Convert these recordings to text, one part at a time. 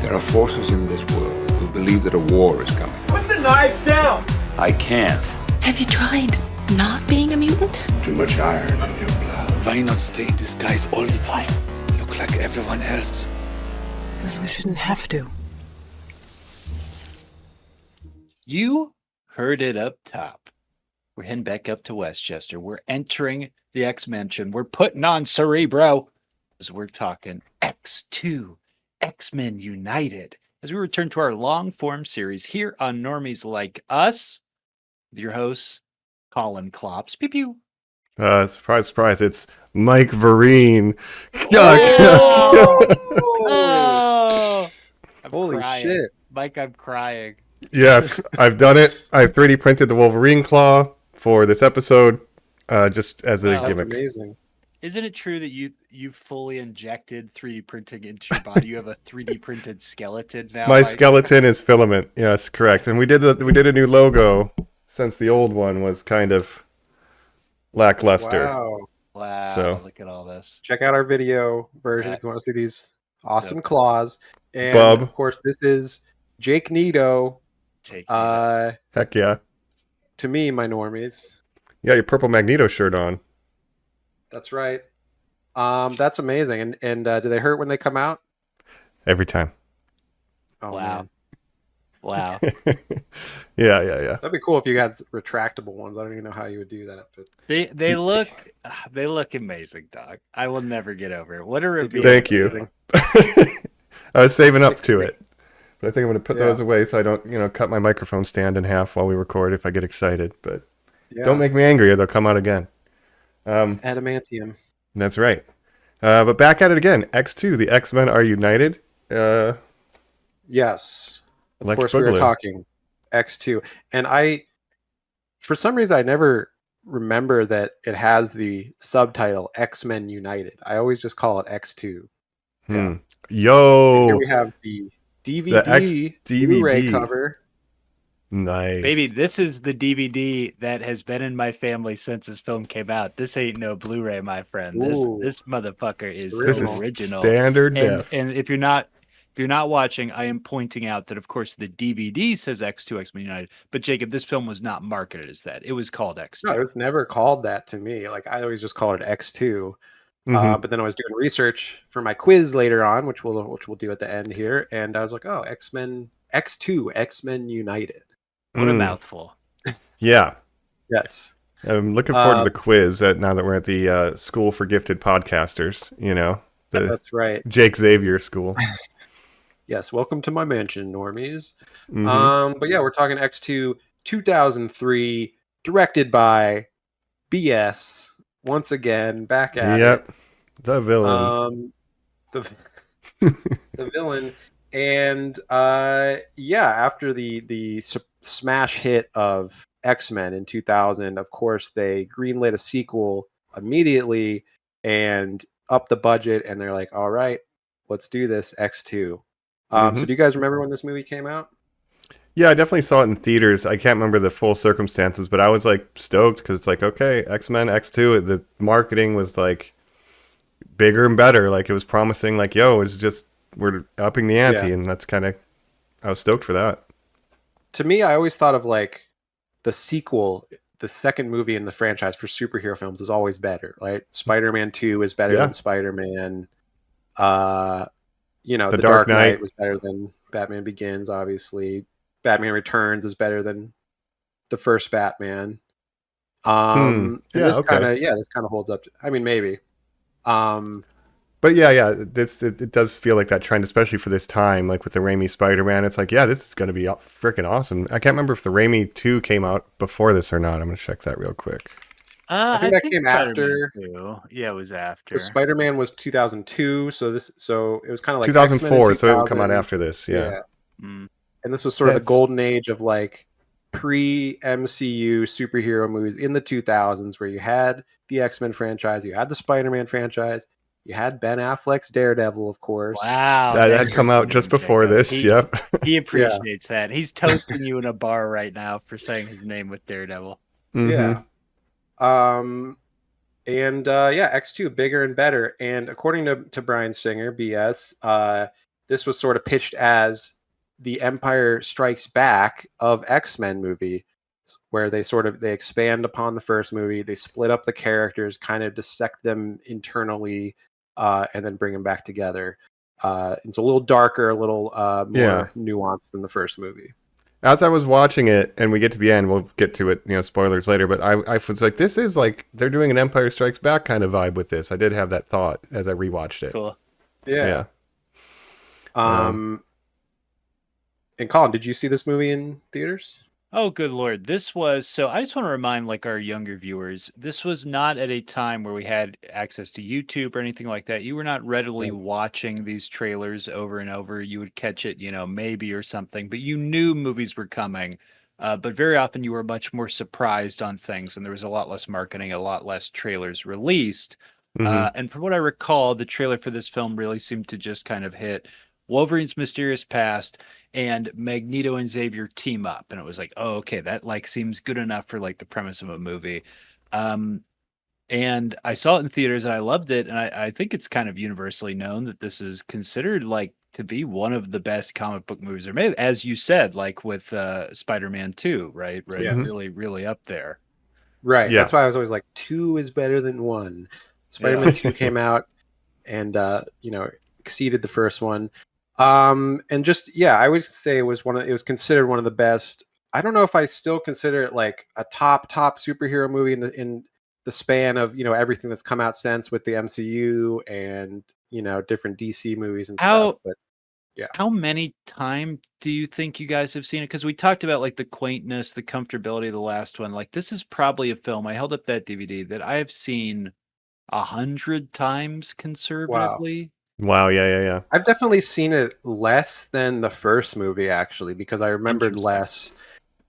There are forces in this world who believe that a war is coming. Put the knives down! I can't. Have you tried not being a mutant? Too much iron in your blood. Why not stay in disguise all the time? Look like everyone else. Because we shouldn't have to. You heard it up top. We're heading back up to Westchester. We're entering the X-Mansion. We're putting on Cerebro as we're talking X2, X-Men United. As we return to our long-form series here on Normies Like Us with your hosts, Colin Klops. Pew pew. Surprise, surprise. It's Mike Vereen. Oh! I'm Holy crying. shit. Mike, I'm crying. Yes, I've done it. I've 3D printed the Wolverine claw for this episode, just as a Wow, That's gimmick. amazing. Isn't it true that you fully injected 3D printing into your body? You have a 3D printed skeleton now. My Mike? skeleton is filament. Yes, correct. And we did a new logo since the old one was kind of lackluster. Wow. Wow, So- look at all this. Check out our video version Yeah. if you want to see these awesome Yep. claws. And Bub. of course, this is Jake Nito. Take Heck yeah. To me, my normies. Yeah, your purple Magneto shirt on. That's right. That's amazing. And do they hurt when they come out? Every time. Oh, Wow. man. Wow. Yeah. That'd be cool if you had retractable ones. I don't even know how you would do that. But They look amazing, dog. I will never get over it. What a reveal. Thank you. I was saving up to 60. it. But I think I'm going to put Yeah. those away so I don't, cut my microphone stand in half while we record if I get excited. But Yeah. don't make me angry or they'll come out again. Adamantium. That's right. But back at it again. X2, the X-Men are united. Yes. Of Electric course, we were Boogaloo. talking X2. And for some reason, I never remember that it has the subtitle X-Men United. I always just call it X2. And Yo. here we have the DVD, DVD. Blu-ray cover. Nice. Baby, this is the DVD that has been in my family since this film came out. This ain't no Blu-ray, my friend. Ooh. This motherfucker is This is original. standard def. And if you're not watching, I am pointing out that of course the DVD says X2 X-Men United, but Jacob, this film was not marketed as that. It was called X2. No, it's never called that to me. Like I always just called it X2. Mhm. But then I was doing research for my quiz later on, which we'll do at the end here, and I was like, oh, X-Men X2 X-Men United. What a Mm. mouthful. Yeah. Yes. I'm looking forward to the quiz now that we're at the School for Gifted Podcasters, the That's right. Jake Xavier School. Yes. Welcome to my mansion, normies. Mhm. But yeah, we're talking X2 2003, directed by BS. Once again, back at Yep. The villain. it. The villain. And after the smash hit of X-Men in 2000, of course, they greenlit a sequel immediately and upped the budget. And they're like, all right, let's do this, X2. So do you guys remember when this movie came out? Yeah, I definitely saw it in theaters. I can't remember the full circumstances, but I was like stoked because it's like, okay, X-Men, X2, the marketing was like bigger and better. Like it was promising, like, yo, it's just, we're upping the ante. Yeah. And that's kind of, I was stoked for that. To me, I always thought of like the sequel, the second movie in the franchise for superhero films is always better. Right? Spider-Man 2 is better Yeah. than Spider-Man. The Dark Dark Knight Knight was better than Batman Begins, obviously. Batman Returns is better than the first Batman. And Yeah, this okay. kind of holds up. I mean, maybe. But yeah, it does feel like that trend, especially for this time, like with the Raimi Spider-Man. It's like, yeah, this is going to be freaking awesome. I can't remember if the Raimi 2 came out before this or not. I'm going to check that real quick. I think that came Spider-Man after. 2. Yeah, it was after. The Spider-Man was 2002, so it was kind of like 2004, X-Men in so it would come out 2000. after this. Yeah. Mm. And this was sort of the That's- golden age of like pre-MCU superhero movies in the 2000s, where you had the X-Men franchise, you had the Spider-Man franchise, you had Ben Affleck's Daredevil, of course. Wow. That thanks had for come out tuning just in, before Jacob. this. Yep. He appreciates that. He's toasting you in a bar right now for saying his name with Daredevil. Mhm. Yeah. X2 bigger and better. And according to Bryan Singer, BS, this was sort of pitched as the Empire Strikes Back of X-Men movie, where they expand upon the first movie, they split up the characters, kind of dissect them internally, and then bring them back together. It's a little darker, a little more nuanced than the first movie. As I was watching it, and we get to the end, we'll get to it, spoilers later, but I was like, this is like, they're doing an Empire Strikes Back kind of vibe with this. I did have that thought as I rewatched it. Cool. Yeah. And Colin, did you see this movie in theaters? Oh, good Lord. This was, so I just want to remind like our younger viewers, this was not at a time where we had access to YouTube or anything like that. You were not readily watching these trailers over and over. You would catch it, maybe or something, but you knew movies were coming. But very often you were much more surprised on things, and there was a lot less marketing, a lot less trailers released. And from what I recall, the trailer for this film really seemed to just kind of hit Wolverine's mysterious past and Magneto and Xavier team up. And it was like, oh, okay, that like seems good enough for like the premise of a movie. And I saw it in theaters and I loved it. And I think it's kind of universally known that this is considered like to be one of the best comic book movies ever made, as you said, like with Spider-Man 2, right? Yes. Really, really up there. Right. Yeah. That's why I was always like, 2 is better than 1. Spider-Man 2 came out and, exceeded the first one. And just, I would say it was considered one of the best. I don't know if I still consider it like a top superhero movie in the span of, everything that's come out since with the MCU and, different DC movies and stuff. But how many times do you think you guys have seen it? Because we talked about like the quaintness, the comfortability of the last one. Like this is probably a film, I held up that DVD, that I have seen 100 times conservatively. Wow, yeah. I've definitely seen it less than the first movie, actually, because I remembered less.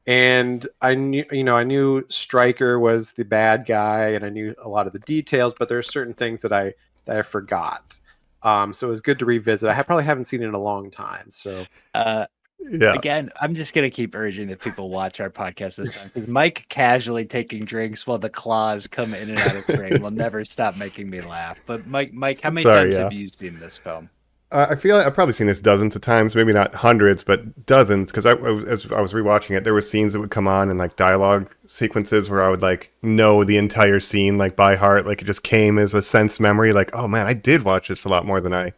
And I knew Stryker was the bad guy, and I knew a lot of the details, but there are certain things that I forgot. So it was good to revisit. I probably haven't seen it in a long time. So again, I'm just gonna keep urging that people watch our podcast this time, because Mike casually taking drinks while the claws come in and out of frame will never stop making me laugh. But Mike, how many times have you seen this film? I feel like I've probably seen this dozens of times, maybe not hundreds, but dozens. Because as I was rewatching it, there were scenes that would come on and like dialogue sequences where I would like know the entire scene like by heart, like it just came as a sense memory. Like, oh man, I did watch this a lot more than I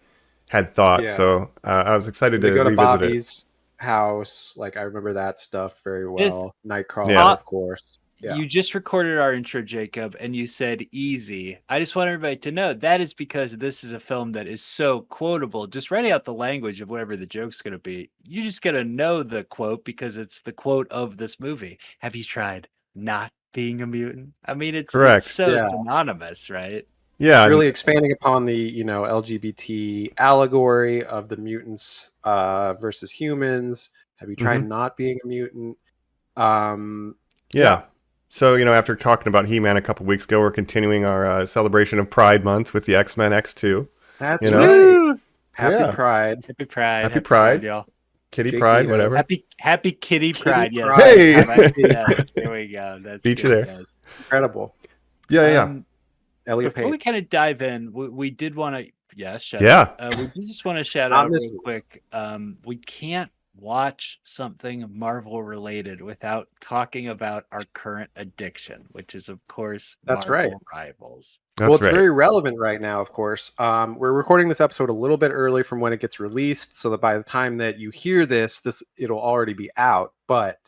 had thought. Yeah. So I was excited to go to revisit Bobby's house. Like I remember that stuff very well. Nightcrawler, of course. Yeah. You just recorded our intro, Jacob, and you said easy. I just want everybody to know that is because this is a film that is so quotable. Just writing out the language of whatever the joke's going to be. You just got to know the quote because it's the quote of this movie. Have you tried not being a mutant? I mean, it's so synonymous, right? Yeah, really expanding upon the LGBT allegory of the mutants versus humans. Have you tried not being a mutant? Yeah. So, after talking about He-Man a couple weeks ago, we're continuing our celebration of Pride Month with the X-Men X2. That's right. Happy Pride. Happy Pride. Happy Pride, y'all. Kitty Pride, whatever. Happy Kitty Pride, yes. Pride. Hey! Yes, there we go. That's beat you there. Yes. Incredible. Yeah. Elliot Before we Page. kind of dive in, we did want to, shout Yeah. out. We just want to shout out real quick. We can't watch something Marvel related without talking about our current addiction, which is of course Marvel Rivals. That's it's very relevant right now, of course. We're recording this episode a little bit early from when it gets released, so that by the time that you hear this it'll already be out. But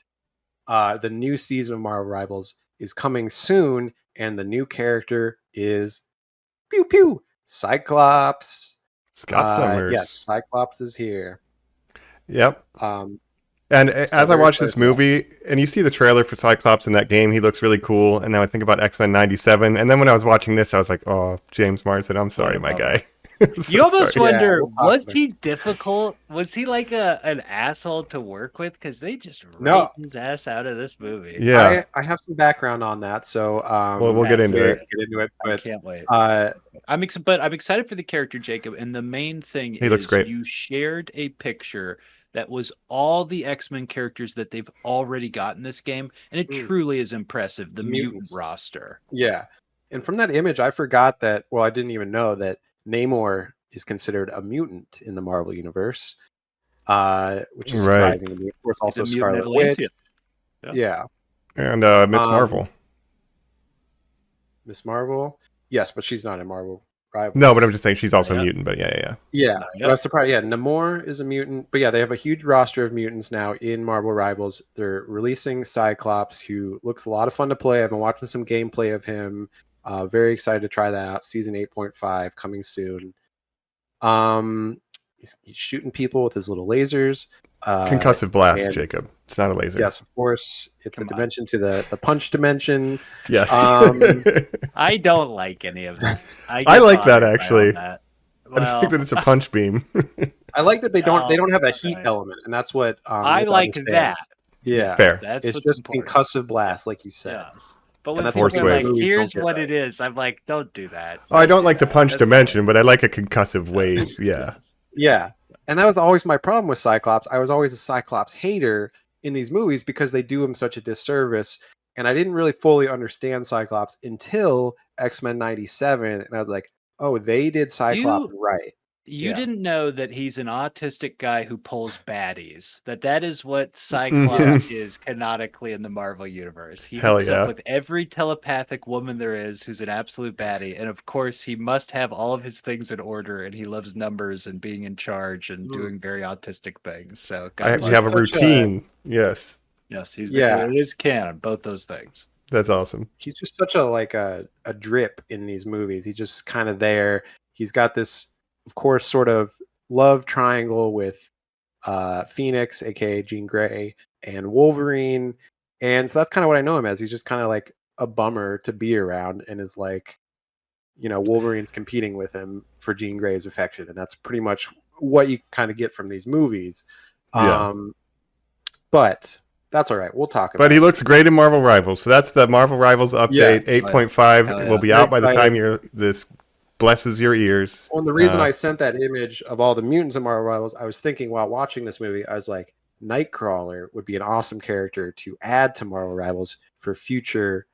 the new season of Marvel Rivals is coming soon, and the new character is pew pew Cyclops. Scott Summers. Yes, Cyclops is here. Yep. And as I watch this movie, and you see the trailer for Cyclops in that game, he looks really cool. And now I think about X-Men 97. And then when I was watching this, I was like, oh, James Marsden, I'm sorry, my guy. You almost wonder, was he difficult? Was he like an asshole to work with? Because they just raped his ass out of this movie. Yeah. I have some background on that, so we'll get into it. But I can't wait. I'm excited for the character, Jacob. And the main thing he looks great. You shared a picture that was all the X-Men characters that they've already got in this game, and it truly is impressive. The mutant roster. Yeah, and from that image, I forgot that. Well, I didn't even know that Namor is considered a mutant in the Marvel universe, which is Right. surprising to me. Of course, He's a also mutant Scarlet Witch. Atlantean. Yeah. And Miss Marvel. Miss Marvel. Yes, but she's not in Marvel Rivals. No, but I'm just saying she's also Yeah. a mutant. But yeah. Yeah, Yeah. but I was surprised. Yeah, Namor is a mutant, but yeah, they have a huge roster of mutants now in Marvel Rivals. They're releasing Cyclops, who looks a lot of fun to play. I've been watching some gameplay of him. Very excited to try that out. Season 8.5 coming soon. He's shooting people with his little lasers. Concussive blast, and- Jacob. It's not a laser. Yes, of course. It's Come a on. dimension to the punch dimension. Yes. I don't like any of that. I get like that, bothered by actually. all that. I just think that it's a punch beam. I like that they don't have a heat right. element, and that's what I what like understand. that. Yeah, Fair. That's it's what's just important. concussive blast, like you said. Yes. But And when that's people something are like, movies don't here's get what right. it is, I'm like, don't do that. Oh, I don't like the that. punch That's dimension, but I like a concussive wave. Yeah. Yeah, and that was always my problem with Cyclops. I was always a Cyclops hater in these movies because they do him such a disservice, and I didn't really fully understand Cyclops until X-Men '97, and I was like, oh, they did Cyclops right. You Yeah. didn't know that he's an autistic guy who pulls baddies. That is what Cyclops is canonically in the Marvel universe. He Hell hooks yeah. up with every telepathic woman there is who's an absolute baddie. And of course, he must have all of his things in order, and he loves numbers and being in charge and doing very autistic things. So God We bless have a him. routine. Yes. Yes, it is canon, both those things. That's awesome. He's just such a drip in these movies. He's just kind of there. He's got this, of course, sort of love triangle with Phoenix, aka Jean Grey, and Wolverine, and so that's kind of what I know him as. He's just kind of like a bummer to be around, and is like, Wolverine's competing with him for Jean Grey's affection, and that's pretty much what you kind of get from these movies. Yeah. But that's all right. We'll talk about But he it. looks great in Marvel Rivals. So that's the Marvel Rivals update. Yes. 8.5 Hell yeah. will be Very out by the time excited. this blesses your ears. Well, and the reason Uh, I sent that image of all the mutants in Marvel Rivals, I was thinking while watching this movie, I was like, Nightcrawler would be an awesome character to add to Marvel Rivals for future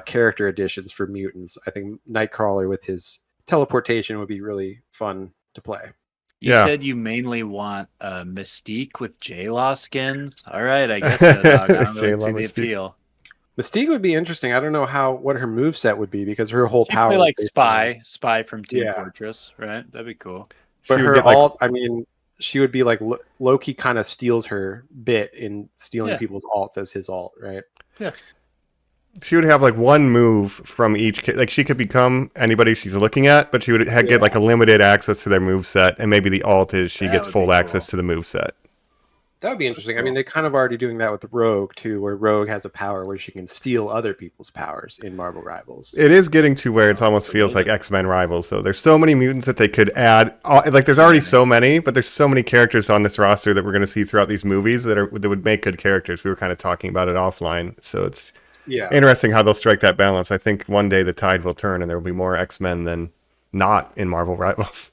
character additions for mutants. I think Nightcrawler with his teleportation would be really fun to play. You Yeah. said you mainly want Mystique with J-Law skins. All right, I guess so, dog. I don't really J-Law see the Mystique. appeal. Mystique would be interesting. I don't know what her moveset would be because her whole She'd power play is like based on- Spy from Team Yeah. Fortress, right? That'd be cool. She But would her get, like- alt, I mean, she would be like Loki kind of steals her bit in stealing Yeah. people's alts as his alt, right? She would have like one move from each. Like she could become anybody she's looking at, but she would get like a limited access to their move set, and maybe the alt is she That gets would full be access cool. to the move set. That would be interesting. I mean, they're kind of already doing that with Rogue too, where Rogue has a power where she can steal other people's powers in Marvel Rivals. It is getting to where it almost feels like X-Men Rivals. So there's so many mutants that they could add. Like there's already so many, but there's so many characters on this roster that we're going to see throughout these movies that would make good characters. We were kind of talking about it offline, so it's Yeah. interesting how they'll strike that balance. I think one day the tide will turn and there will be more X-Men than not in Marvel Rivals.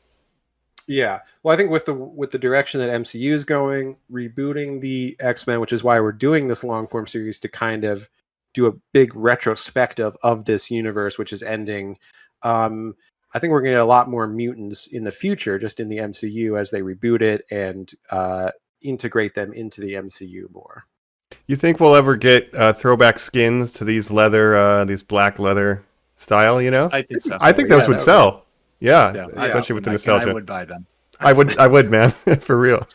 Yeah. Well, I think with the direction that MCU is going, rebooting the X-Men, which is why we're doing this long form series to kind of do a big retrospective of this universe, which is ending. I think we're going to get a lot more mutants in the future, just in the MCU as they reboot it and integrate them into the MCU more. You think we'll ever get throwback skins to these black leather style? You know, I think so. I think those would sell. Yeah, Yeah. especially with the I nostalgia. would buy them. I would, man, for real.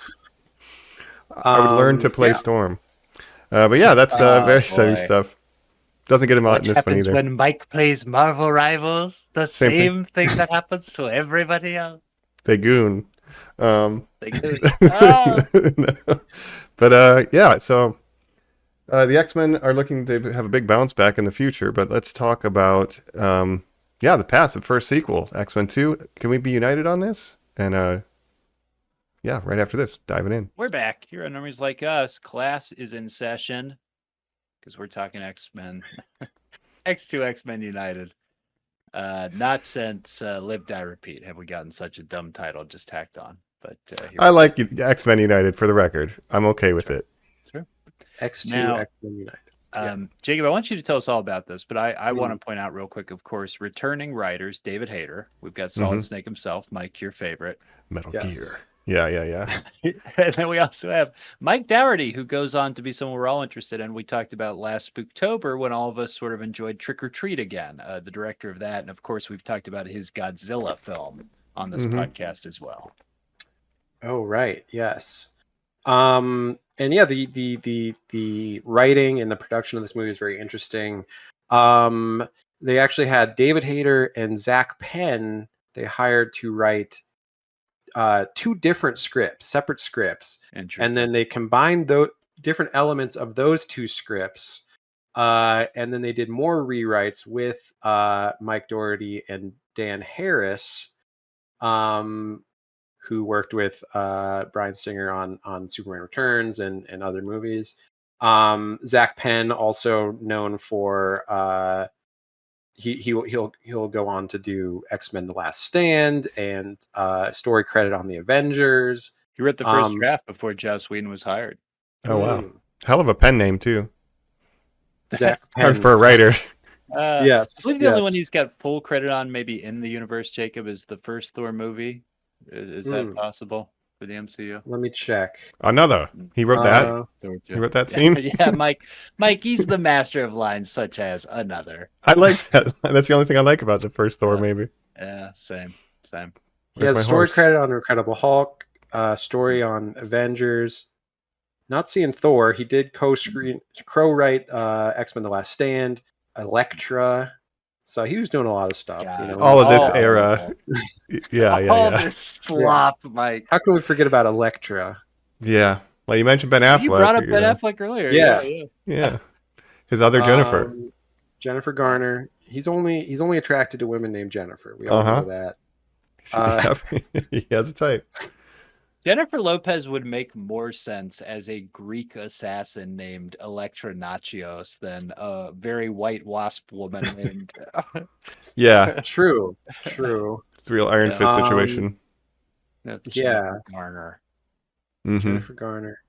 I would learn to play yeah. Storm. But yeah, that's Oh, very exciting boy. stuff. Doesn't get him out What in this one happens either. when Mike plays Marvel Rivals? The Same same thing. thing that happens to everybody else. They goon. They do. Oh, No. But yeah, so the X-Men are looking to have a big bounce back in the future. But let's talk about the past, the first sequel, X-Men 2. Can we be united on this? And yeah, right after this, diving in. we're back here on Normies Like Us. Class is in session because we're talking X-Men. X2 X-Men United. Not since Live, Die, Repeat have we gotten such a dumb title just tacked on. But here I like X-Men United for the record. I'm okay with it. X2 Now- X-Men United. Jacob, I want you to tell us all about this, but I want to point out real quick, of course, returning writers, David Hayter. We've got Solid Snake himself, Mike, your favorite. Metal Yes. Gear. Yeah. And then we also have Mike Dougherty, who goes on to be someone we're all interested in. We talked about last Spooktober when all of us sort of enjoyed Trick or Treat again, the director of that. And of course, we've talked about his Godzilla film on this podcast as well. Oh, right. Yes. And yeah, the writing and the production of this movie is very interesting. They actually had David Hayter and Zach Penn. They hired to write 2 different scripts, separate scripts, and then they combined the different elements of those 2 scripts, and then they did more rewrites with Mike Dougherty and Dan Harris, who worked with Bryan Singer on Superman Returns and other movies. Zach Penn, also known for he'll go on to do X-Men: The Last Stand and story credit on the Avengers. He wrote the first draft before Joss Whedon was hired. Oh wow, hell of a pen name too. Zach Hard Penn. for a writer. Yes, I believe the only one he's got full credit on, maybe in the universe, Jacob, is the first Thor movie. Is that possible for the MCU? Let me check. Another. He wrote that. He wrote that scene. Yeah, Mike, he's the master of lines such as another. I like that. That's the only thing I like about the first Thor, maybe. Yeah, same. He has story credit on Incredible Hulk, story on Avengers. Not seeing Thor. He did co-write X-Men: The Last Stand, Elektra. So he was doing a lot of stuff. You know? All of this era. Yeah. All this slop, Mike. How can we forget about Elektra? Yeah. Well, you mentioned Ben Affleck. You brought up Ben Affleck earlier. Yeah. His other Jennifer. Jennifer Garner. He's only attracted to women named Jennifer. We all know that. He has a type. Jennifer Lopez would make more sense as a Greek assassin named Elektra Nachios than a very white wasp woman named. Yeah. True. It's a real Iron Fist situation. Jennifer Garner. Jennifer Garner.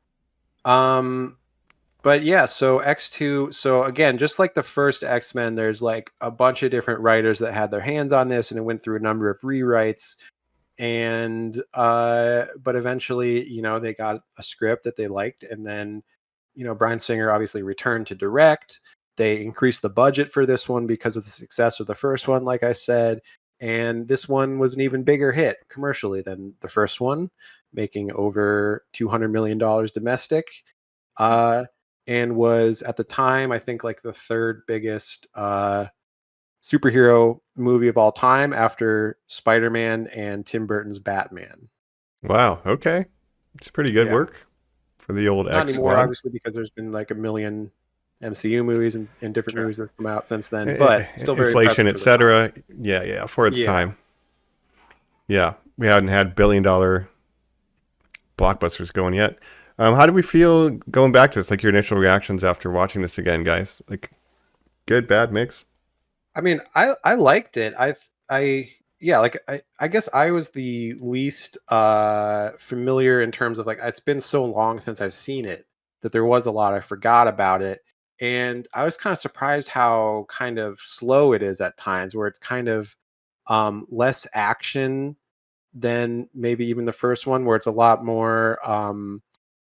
But yeah, so X2. So again, just like the first X-Men, there's like a bunch of different writers that had their hands on this, and it went through a number of rewrites. And but eventually, they got a script that they liked, and then Bryan Singer obviously returned to direct. They increased the budget for this one because of the success of the first one, like I said, and this one was an even bigger hit commercially than the first one, making over $200 million domestic, and was at the time, I think, like the 3rd biggest superhero movie of all time after Spider-Man and Tim Burton's Batman. Wow. Okay. It's pretty good work for the old Not X anymore, squad. obviously, because there's been like a million MCU movies and different movies that have come out since then, but still very inflation, impressive etc. Yeah, for its time. Yeah, we hadn't had billion-dollar blockbusters going yet. How do we feel going back to this? Like your initial reactions after watching this again, guys? Like, good, bad, mix? I mean, I liked it. I guess I was the least familiar in terms of, like, it's been so long since I've seen it that there was a lot I forgot about it, and I was kind of surprised how kind of slow it is at times, where it's kind of less action than maybe even the first one, where it's a lot more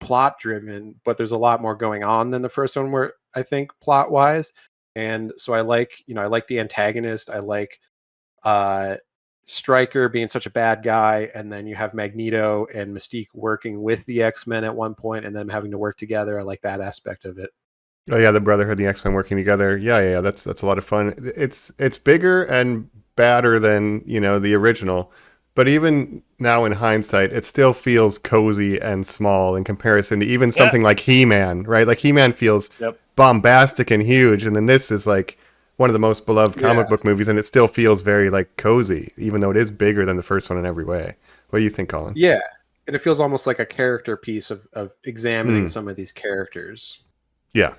plot driven, but there's a lot more going on than the first one, where I think plot wise. And so I like the antagonist. I like Stryker being such a bad guy, and then you have Magneto and Mystique working with the X-Men at one point, and them having to work together. I like that aspect of it. Oh yeah, the Brotherhood, the X-Men working together. Yeah, that's a lot of fun. It's bigger and badder than the original, but even now in hindsight, it still feels cozy and small in comparison to even something like He-Man, right? Like He-Man feels bombastic and huge, and then this is like one of the most beloved comic book movies, and it still feels very like cozy, even though it is bigger than the first one in every way. What do you think, Colin? Yeah, and it feels almost like a character piece of examining some of these characters. Yeah.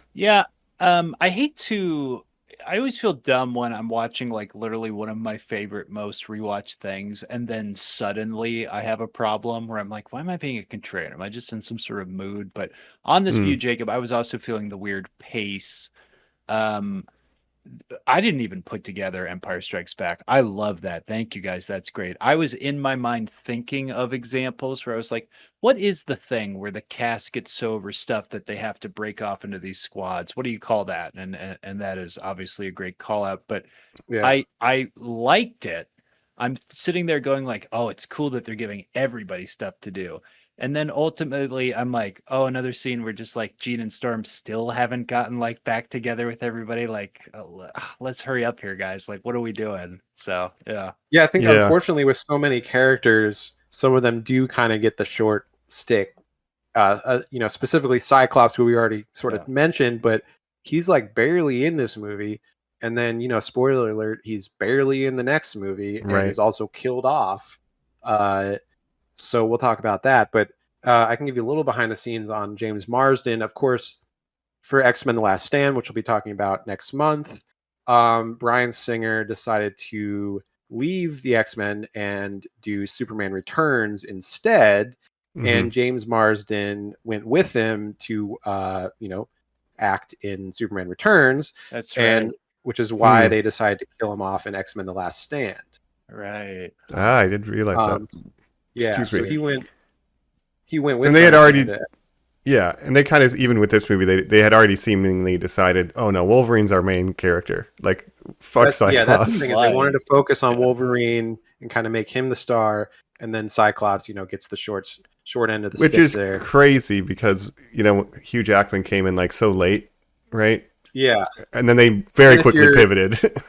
I always feel dumb when I'm watching like literally one of my favorite, most rewatched things, and then suddenly I have a problem where I'm like, why am I being a contrarian? Am I just in some sort of mood? But on this view, Jacob, I was also feeling the weird pace I didn't even put together Empire Strikes Back. I love that. Thank you guys. That's great. I was in my mind thinking of examples where I was like, what is the thing where the cast gets so overstuffed that they have to break off into these squads? What do you call that? And that is obviously a great call out, but Yeah. I liked it. I'm sitting there going like, oh, it's cool that they're giving everybody stuff to do. And then ultimately I'm like, oh, another scene where just like Jean and Storm still haven't gotten like back together with everybody. Like, let's hurry up here, guys. Like, what are we doing? So, yeah. Yeah, I think Yeah. unfortunately with so many characters, some of them do kind of get the short stick. Specifically Cyclops, who we already sort of mentioned, but he's like barely in this movie. And then, spoiler alert, he's barely in the next movie and Right. is also killed off. So we'll talk about that. But I can give you a little behind the scenes on James Marsden. Of course, for X-Men The Last Stand, which we'll be talking about next month, Bryan Singer decided to leave the X-Men and do Superman Returns instead. And James Marsden went with him to, act in Superman Returns. That's right. Which is why they decided to kill him off in X-Men The Last Stand. Right. I didn't realize that. Yeah, Excuse so me. he went with And they had them already, and, yeah, and they kind of, even with this movie, they had already seemingly decided, oh no, Wolverine's our main character. Like, fuck Cyclops. Yeah, that's the thing. Is Right. they wanted to focus on Wolverine and kind of make him the star, and then Cyclops, gets the short end of the Which stick is there. crazy because, Hugh Jackman came in like so late, right? Yeah, And then they very And if quickly you're- pivoted.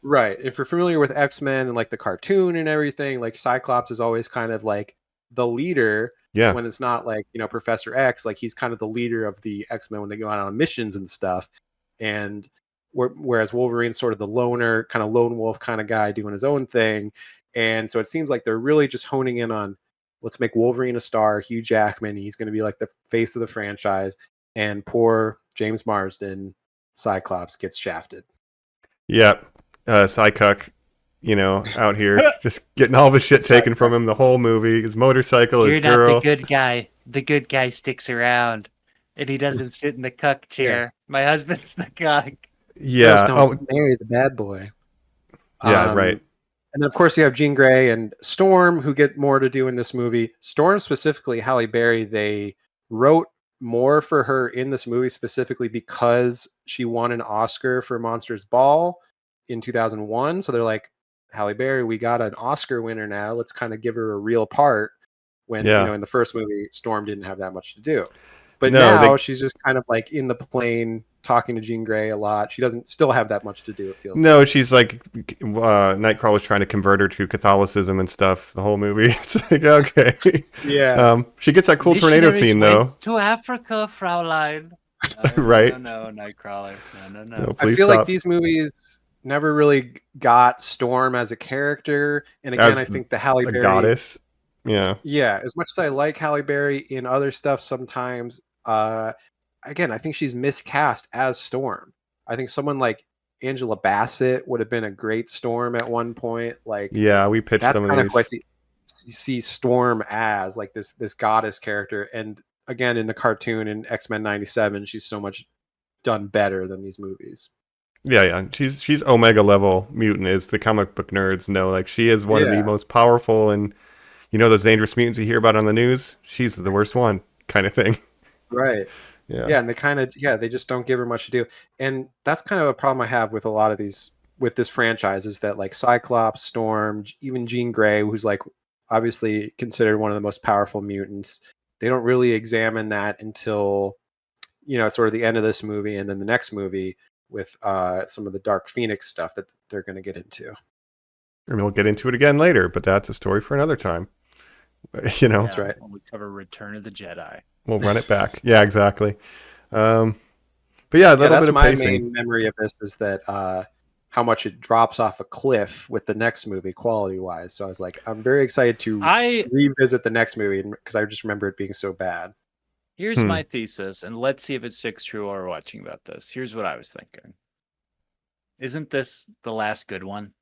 right. If you're familiar with X-Men and like the cartoon and everything, like Cyclops is always kind of like the leader. Yeah. When it's not like Professor X, like he's kind of the leader of the X-Men when they go out on missions and stuff. And whereas Wolverine's sort of the loner, kind of lone wolf kind of guy doing his own thing. And so it seems like they're really just honing in on, let's make Wolverine a star. Hugh Jackman, he's going to be like the face of the franchise. And poor James Marsden, Cyclops, gets shafted. Yeah. Psycuck, out here just getting all of his shit taken from him the whole movie. His motorcycle, You're his not girl. the good guy. The good guy sticks around and he doesn't sit in the cuck chair. My husband's the cuck. Yeah. Don't marry the bad boy. Yeah, right. And then, of course, you have Jean Grey and Storm, who get more to do in this movie. Storm, specifically, Halle Berry, they wrote more for her in this movie specifically because she won an Oscar for Monsters Ball in 2001. So they're like, Halle Berry, we got an Oscar winner now. Let's kind of give her a real part. When, in the first movie, Storm didn't have that much to do. But now she's just kind of like in the plane talking to Jean Grey a lot. She doesn't still have that much to do, it feels like. No, she's like Nightcrawler's trying to convert her to Catholicism and stuff the whole movie. It's like, okay. Yeah. She gets that cool tornado scene though. To Africa, Fraulein. Right. No, Nightcrawler. No. No, I please feel stop. like these movies never really got Storm as a character. And again, I think the Halle a Berry goddess. Yeah. Yeah, as much as I like Halle Berry in other stuff sometimes, again, I think she's miscast as Storm. I think someone like Angela Bassett would have been a great Storm at one point. Like, Yeah, we pitched that's some kind of of who I these. see Storm as, like this goddess character. And again, in the cartoon in X-Men '97, she's so much done better than these movies. Yeah. She's Omega level mutant, as the comic book nerds know. Like, she is one of the most powerful, and those dangerous mutants you hear about on the news, she's the worst one, kind of thing. Right. Yeah, and they just don't give her much to do. And that's kind of a problem I have with a lot of these, with this franchise, is that like Cyclops, Storm, even Jean Grey, who's like obviously considered one of the most powerful mutants, they don't really examine that until, sort of the end of this movie and then the next movie with some of the Dark Phoenix stuff that they're going to get into. And we'll get into it again later, but that's a story for another time. That's right. When we cover Return of the Jedi. We'll run it back. Yeah, exactly. But yeah, a little that's bit of my pacing. main memory of this is that how much it drops off a cliff with the next movie quality wise. So I was like, I'm very excited to revisit the next movie because I just remember it being so bad. Here's my thesis, and let's see if it sticks true while we're watching about this. Here's what I was thinking. Isn't this the last good one?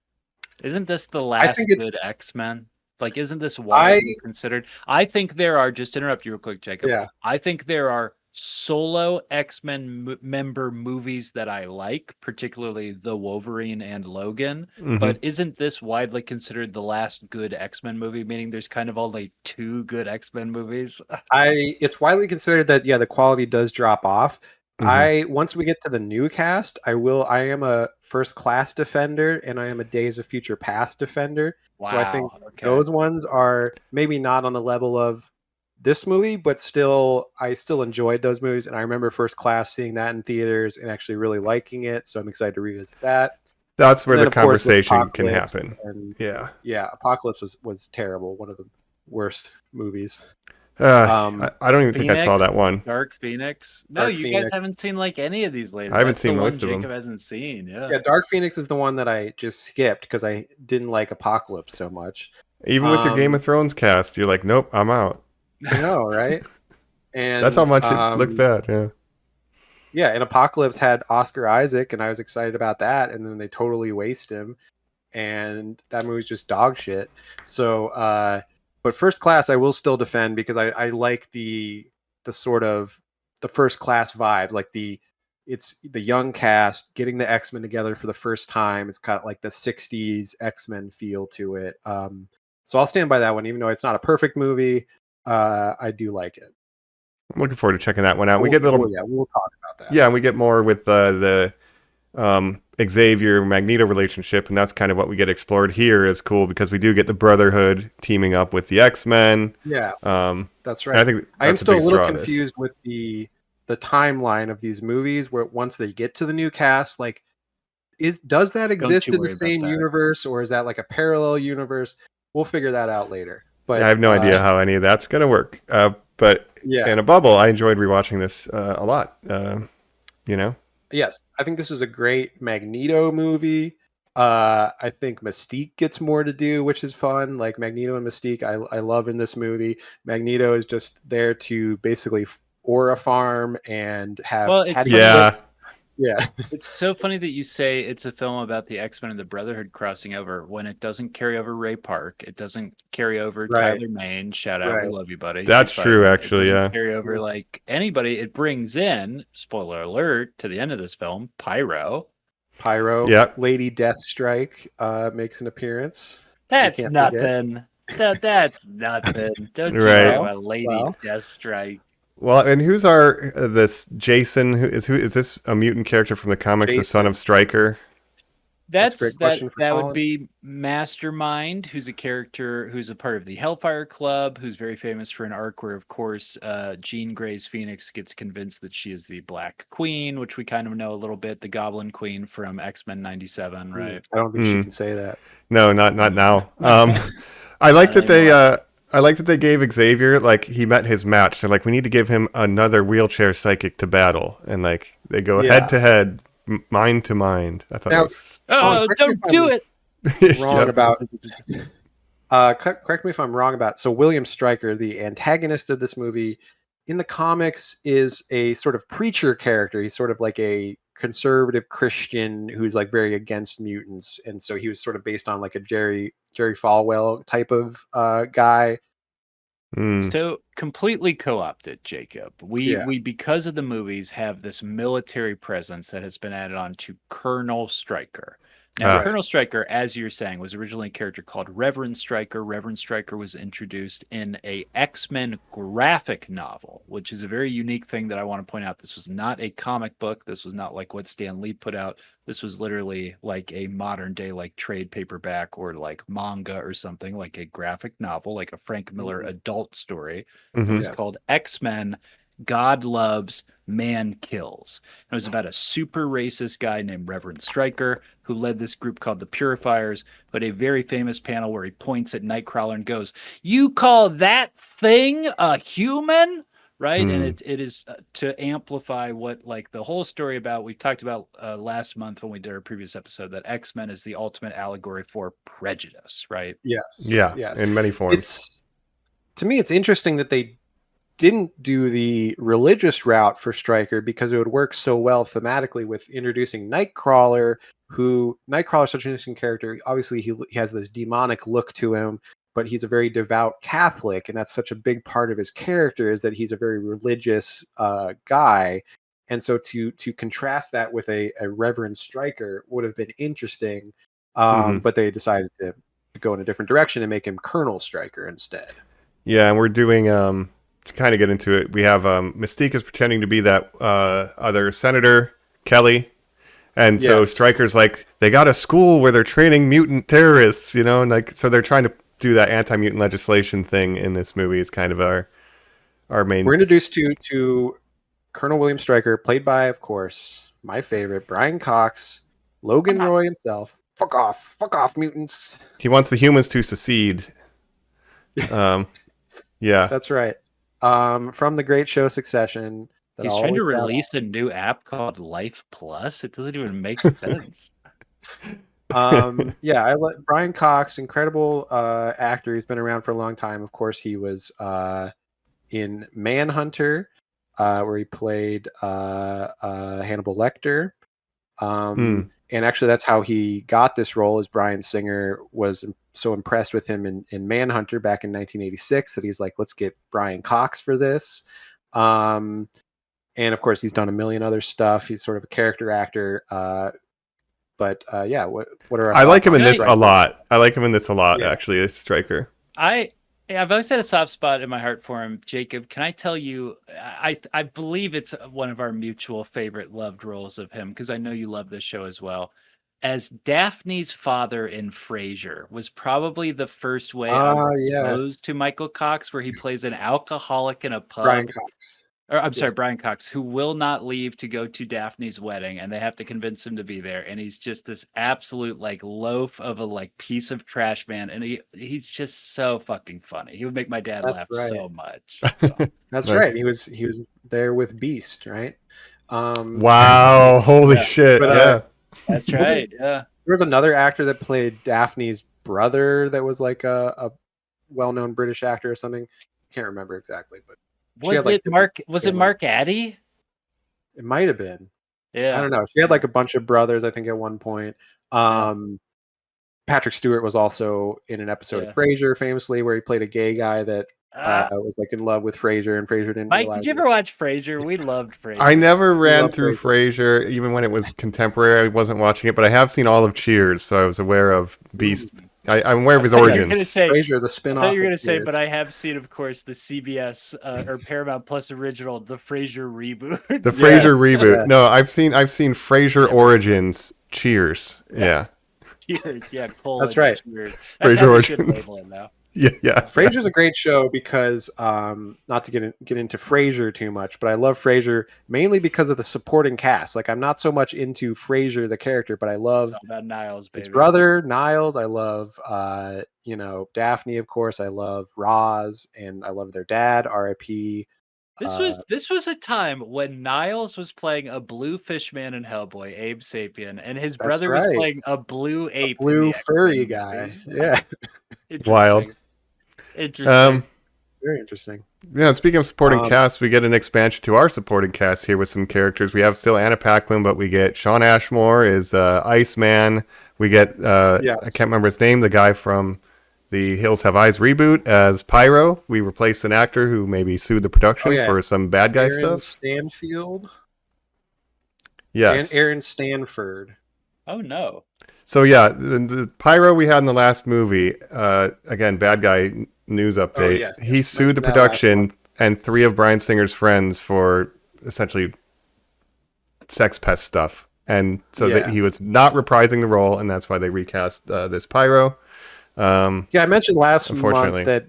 Isn't this the last good X-Men? Like, isn't this widely considered? I think there are, just to interrupt you real quick, Jacob. Yeah. I think there are solo X-Men member movies that I like, particularly the Wolverine and Logan. But isn't this widely considered the last good X-Men movie? Meaning there's kind of only 2 good X-Men movies. It's widely considered that the quality does drop off. Mhm. Once we get to the new cast, I am a First Class defender and I am a Days of Future Past defender. So I think Okay. those ones are maybe not on the level of this movie, but I still enjoyed those movies, and I remember First Class seeing that in theaters and actually really liking it. So I'm excited to revisit that. That's where And then, the of course, with conversation can Apocalypse happen. and Yeah. Apocalypse was terrible. One of the worst movies. I don't even think I saw Phoenix, that one. Dark Phoenix. No, Dark you guys Phoenix. haven't seen like any of these lately. I haven't That's seen the one most of them. Jacob hasn't seen. Yeah. Yeah, Dark Phoenix is the one that I just skipped because I didn't like Apocalypse so much. Even with your Game of Thrones cast, you're like, nope, I'm out. I know, right? And That's how much it looked bad. Yeah. Yeah, and Apocalypse had Oscar Isaac, and I was excited about that, and then they totally waste him, and that movie's just dog shit. So, but First Class I will still defend because I like the sort of the First Class vibe, like it's the young cast getting the X-Men together for the first time. It's got like the 60s X-Men feel to it. So I'll stand by that one, even though it's not a perfect movie. I do like it. I'm looking forward to checking that one out. We get a little, we'll talk about that. yeah, we get more with the Xavier Magneto relationship, and that's kind of what we get explored here. Is cool because we do get the Brotherhood teaming up with the X-Men. Yeah, that's right. I think I am that's still a big little draw of this. confused with the timeline of these movies. Where once they get to the new cast, like, does that exist you in the worry about same that. universe, or is that like a parallel universe? We'll figure that out later. But I have no idea how any of that's gonna work. But Yeah. in a bubble, I enjoyed rewatching this a lot. You know. Yes, I think this is a great Magneto movie. I think Mystique gets more to do, which is fun. Like Magneto and Mystique, I love in this movie. Magneto is just there to basically aura farm and have Well, it's catty Yeah. lips. Yeah. It's so funny that you say it's a film about the X-Men and the Brotherhood crossing over when it doesn't carry over Ray Park. It doesn't carry over Right. Tyler Maine. Shout out. Right. We love you, buddy. That's You're true, fine. actually, It doesn't yeah. carry over like anybody. It brings in, spoiler alert, to the end of this film, Pyro. Pyro. Yep. Lady Deathstrike makes an appearance. That's can't forget. nothing. That's nothing. Don't you Right. talk about Lady Well. Deathstrike. Well, and who's this Jason? Who is this a mutant character from the comics, the son Jason. of Stryker? That's a great question for That Colin. would be Mastermind, who's a character who's a part of the Hellfire Club, who's very famous for an arc where, of course, Jean Grey's Phoenix gets convinced that she is the Black Queen, which we kind of know a little bit, the Goblin Queen from X-Men 97, right? I don't think she can say that. No, not now. I like that they gave Xavier, like, he met his match. They're like, we need to give him another wheelchair psychic to battle, and like they go Yeah. head to head, mind to mind. I thought Now- that was Oh, correct me don't if I'm do it! Wrong Yep. about. Correct me if I'm wrong about. So William Stryker, the antagonist of this movie, in the comics is a sort of preacher character. He's sort of like a conservative Christian who's like very against mutants, and so he was sort of based on like a Jerry Falwell type of guy. So completely co-opted, Jacob. We Yeah. because of the movies have this military presence that has been added on to Colonel Stryker. Now, Ah. Colonel Stryker, as you're saying, was originally a character called Reverend Stryker. Reverend Stryker was introduced in a X-Men graphic novel, which is a very unique thing that I want to point out. This was not a comic book. This was not like what Stan Lee put out. This was literally like a modern day, like trade paperback or like manga or something, like a graphic novel, like a Frank Miller adult story. It was Yes. called X-Men God Loves, Man Kills. It was about a super racist guy named Reverend Stryker who led this group called the Purifiers, but a very famous panel where he points at Nightcrawler and goes, "You call that thing a human?" Right? And it is to amplify what like the whole story about, we talked about last month when we did our previous episode, that X-Men is the ultimate allegory for prejudice, right? Yes. Yeah, Yes. in many forms. To me, it's interesting that they didn't do the religious route for Stryker because it would work so well thematically with introducing Nightcrawler. Nightcrawler is such an interesting character. Obviously, he has this demonic look to him, but he's a very devout Catholic, and that's such a big part of his character is that he's a very religious guy. And so to contrast that with a Reverend Stryker would have been interesting, but they decided to go in a different direction and make him Colonel Stryker instead. Yeah, and we're doing to kind of get into it. We have Mystique is pretending to be that other Senator Kelly, and so Stryker's like, they got a school where they're training mutant terrorists, you know, and like so they're trying to do that anti-mutant legislation thing in this movie. It's kind of our main. We're introduced to Colonel William Stryker, played by, of course, my favorite, Brian Cox, Logan Roy himself. Fuck off, mutants. He wants the humans to secede. Yeah, that's right. From the great show Succession. He's trying to release a new app called Life Plus. It doesn't even make sense. Yeah, Brian Cox, incredible actor. He's been around for a long time. Of course, he was in Manhunter, where he played Hannibal Lecter. And actually, that's how he got this role. As Bryan Singer was so impressed with him in Manhunter back in 1986 that he's like, let's get Brian Cox for this. And of course, he's done a million other stuff. He's sort of a character actor. But yeah, what are our I like him in thoughts on this Stryker? a lot. I like him in this a lot, actually, as Stryker. I've always had a soft spot in my heart for him. Jacob, can I tell you, I believe it's one of our mutual favorite loved roles of him, because I know you love this show as well. As Daphne's father in Frasier was probably the first way I was exposed to Michael Cox, where he plays an alcoholic in a pub. Brian Cox. Or, I'm sorry, Brian Cox, who will not leave to go to Daphne's wedding, and they have to convince him to be there. And he's just this absolute like loaf of a like piece of trash man, and he's just so fucking funny. He would make my dad laugh so much. That's right. He was there with Beast, right? Wow! Holy shit! But, that's right. Yeah. There was another actor that played Daphne's brother that was like a well-known British actor or something. Can't remember exactly, but. Was it Mark Addy? It might have been. Yeah. I don't know. She had like a bunch of brothers, I think, at one point. Patrick Stewart was also in an episode of Frasier, famously, where he played a gay guy that was like in love with Frasier, and Frasier didn't Mike, realize did you ever watch Frasier? We loved Frasier. I never ran through Frasier, even when it was contemporary. I wasn't watching it, but I have seen all of Cheers, so I was aware of Beast. I'm aware of his origins. I was going to say, Frasier, the spin-off. I thought you were going to say, but I have seen, of course, the CBS or Paramount Plus original, the Frasier reboot. The Frasier reboot. No, I've seen Frasier Origins. Cheers. Yeah. Cheers. Yeah. That's right. Cheers. That's Frasier Origins. Label it now. Yeah. Frasier's a great show because, not to get into Frasier too much, but I love Frasier mainly because of the supporting cast. Like, I'm not so much into Frasier the character, but I love it's all about Niles, baby. His brother Niles. I love Daphne, of course. I love Roz, and I love their dad, R.I.P. This was a time when Niles was playing a blue fish man in Hellboy, Abe Sapien, and his brother was playing a blue ape, blue furry guy. Yeah, wild. Interesting. Very interesting. Yeah, and speaking of supporting cast, we get an expansion to our supporting cast here with some characters. We have still Anna Paquin, but we get Shawn Ashmore as Iceman. We get I can't remember his name, the guy from the Hills Have Eyes reboot as Pyro. We replaced an actor who maybe sued the production for some bad guy stuff. Stanfield. Yes. Aaron Stanford. Oh no. So yeah, the Pyro we had in the last movie, again, bad guy news update. He sued the production and 3 of Bryan Singer's friends for essentially sex pest stuff. And so that he was not reprising the role, and that's why they recast this Pyro. I mentioned last month that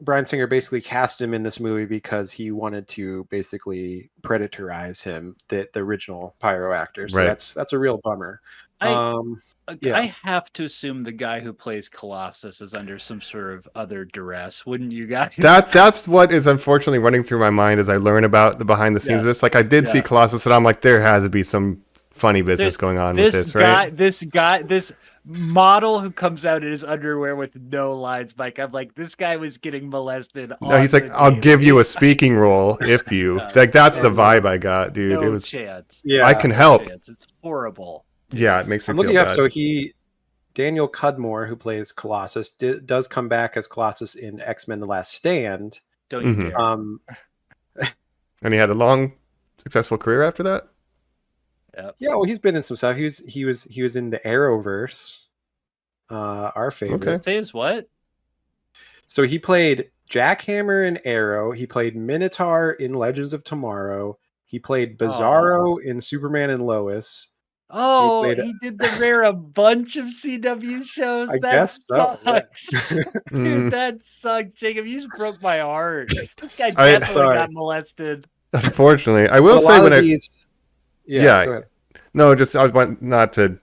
Bryan Singer basically cast him in this movie because he wanted to basically predatorize him, the original Pyro actor. So that's a real bummer. I have to assume the guy who plays Colossus is under some sort of other duress, wouldn't you guys? That's what is unfortunately running through my mind as I learn about the behind the scenes of this. Like, I did see Colossus, and I'm like, there has to be some funny business going on with this, right? This model who comes out in his underwear with no lines, Mike. I'm like, this guy was getting molested. No, he's like, I'll give you a speaking role if you like. That's the vibe I got, dude. No it was chance. I can help. It's horrible. Yeah, it makes me feel looking bad. up. So he Daniel Cudmore, who plays Colossus, does come back as Colossus in X-Men: The Last Stand. Don't you dare. And he had a long, successful career after that. Yep. Yeah, well, he's been in some stuff. He was in the Arrowverse, our favorite. Okay. Say his what? So he played Jackhammer in Arrow. He played Minotaur in Legends of Tomorrow. He played Bizarro in Superman and Lois. Oh, played- he did the rare a bunch of CW shows. I That guess so, yeah. sucks. Dude, that sucks. Jacob, you just broke my heart. This guy I- definitely Sorry. got molested. Unfortunately, I will But a say lot when of I these, Yeah. go ahead. no, just I want not to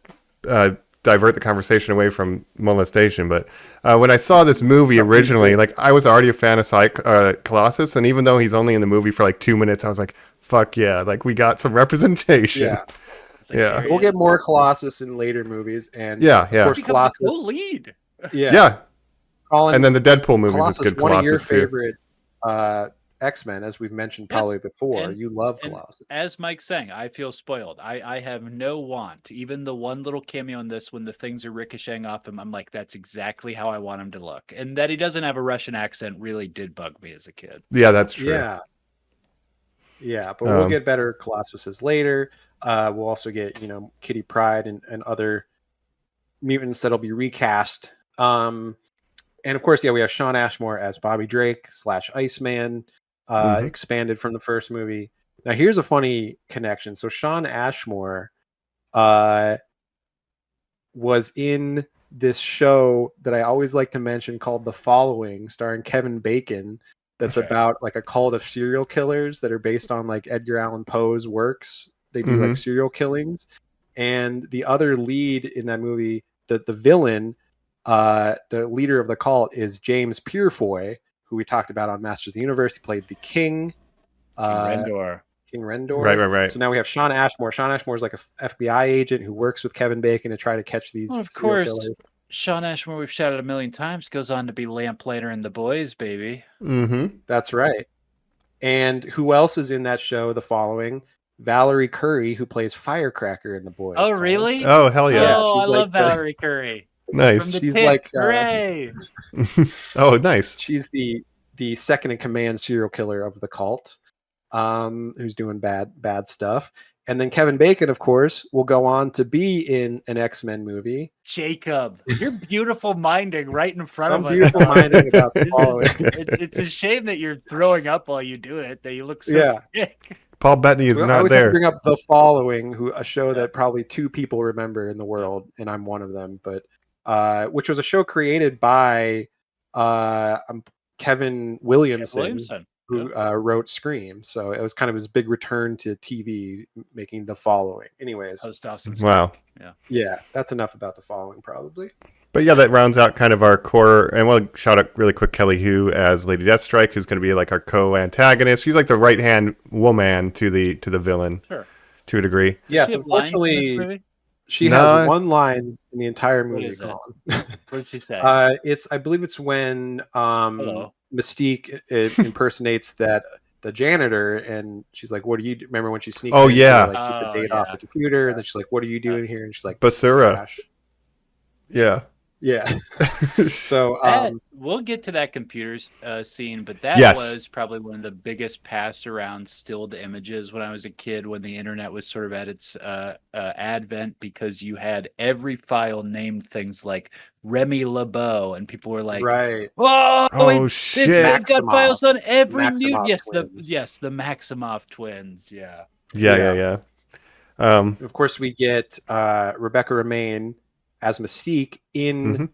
divert the conversation away from molestation, but when I saw this movie No, please originally, do. like I was already a fan of Colossus, and even though he's only in the movie for like 2 minutes, I was like, "Fuck yeah!" Like we got some representation. Yeah, It's like, Yeah. there he we'll get is. more Colossus in later movies, and Yeah, of yeah. course He becomes a Colossus. co-lead. Yeah. Colin, And then the Deadpool movies Colossus, is good one of your Colossus too. favorite X-Men, as we've mentioned Yes, probably before. and- You love and Colossus. As Mike's saying, I feel spoiled. I have no want. Even the one little cameo in this when the things are ricocheting off him, I'm like, that's exactly how I want him to look. And that he doesn't have a Russian accent really did bug me as a kid. Yeah, that's true. Yeah. Yeah, but we'll Um, get better Colossuses later. We'll also get, Kitty Pryde and other mutants that'll be recast. And of course, we have Sean Ashmore as Bobby Drake / Iceman, Mhm. expanded from the first movie. Now, here's a funny connection. So Sean Ashmore was in this show that I always like to mention called The Following, starring Kevin Bacon. That's Okay. about like a cult of serial killers that are based on like Edgar Allan Poe's works. They do like serial killings, and the other lead in that movie, the villain, the leader of the cult is James Purefoy, who we talked about on Masters of the Universe. He played the King. King Rendor. King Rendor. Right. So now we have Sean Ashmore. Sean Ashmore is like a FBI agent who works with Kevin Bacon to try to catch these Well, of serial course. killers. Sean Ashmore, we've shouted a million times, goes on to be Lamplighter in The Boys, baby. Mm-hmm. That's right. And who else is in that show? The Following, Valerie Curry, who plays Firecracker in The Boys. Oh, Colin. really? Oh, hell yeah. Yeah, Oh, she's I like love the- Valerie Curry. Nice. From the She's Tick. like, Hooray! Oh, nice. She's the second in command serial killer of the cult, who's doing bad stuff. And then Kevin Bacon, of course, will go on to be in an X-Men movie. Jacob, you're beautiful minding right in front I'm of us. beautiful dog. minding about the This is- Following. It's a shame that you're throwing up while you do it, that you look so Yeah. sick. Paul Bettany is So I not always have to there. bring up The Following, a show that probably 2 people remember in the world, and I'm one of them. But which was a show created by Kevin Williamson, Williamson. who wrote Scream. So it was kind of his big return to TV, making The Following. Anyways, Host Dawson's Wow. Creek. Yeah. yeah, that's enough about The Following, probably. But yeah, that rounds out kind of our core. And we'll shout out really quick Kelly Hu as Lady Deathstrike, who's going to be like our co-antagonist. She's like the right hand woman to the villain, Sure. to a degree. Yes, Does she have lines in this unfortunately, movie? she No. has one line in the entire What movie. is it? Colin. What did she say? I believe it's when Hello. Mystique impersonates the janitor, and she's like, "What do you remember when she sneaks?" Oh, in to, yeah. like, keep the Oh, date off yeah. the computer, and then she's like, "What are you doing here?" And she's like, Basura. "Trash." Yeah. Yeah. So We'll get to that computer scene, but that Yes. was probably one of the biggest passed around stilled images when I was a kid, when the internet was sort of at its advent, because you had every file named things like Remy LeBeau, and people were like, right. "Oh, Oh, they've shit. got Maximoff. files on every Maximoff mute." Yes, twins. the Maximoff twins. Yeah. Yeah. Of course, we get Rebecca Romaine as Mystique in Mhm.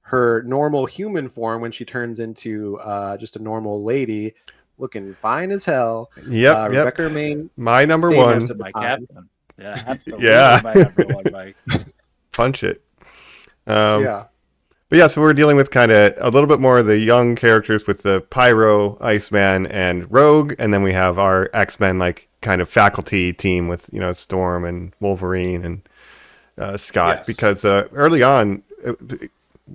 her normal human form when she turns into just a normal lady, looking fine as hell. Yep. Rebecca Romaine, My number stay one. most of the My time. captain. Yeah, absolutely. Yeah. My number one, Mike. Punch it. Yeah. But yeah, so we're dealing with kind of a little bit more of the young characters with the Pyro, Iceman, and Rogue, and then we have our X-Men like kind of faculty team with Storm and Wolverine and Scott. Yes. Because early on,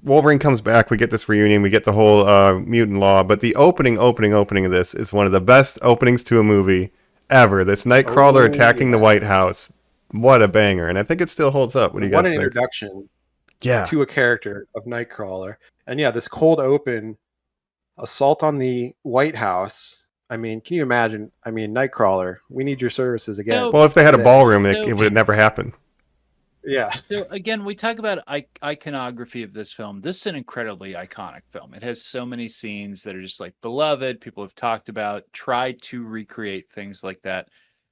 Wolverine comes back. We get this reunion. We get the whole mutant law. But the opening of this is one of the best openings to a movie ever. This Nightcrawler Oh, attacking the yeah. White House. What a banger! And I think it still holds up. What do you What guys an think? introduction. Yeah. to a character of Nightcrawler. And yeah, this cold open assault on the White House. I mean, can you imagine? I mean, Nightcrawler, we need your services again. So- Well, if they had a Yeah. ballroom, it So- would have never happened. Yeah. So again, we talk about iconography of this film. This is an incredibly iconic film. It has so many scenes that are just like beloved. People have talked about, tried to recreate things like that.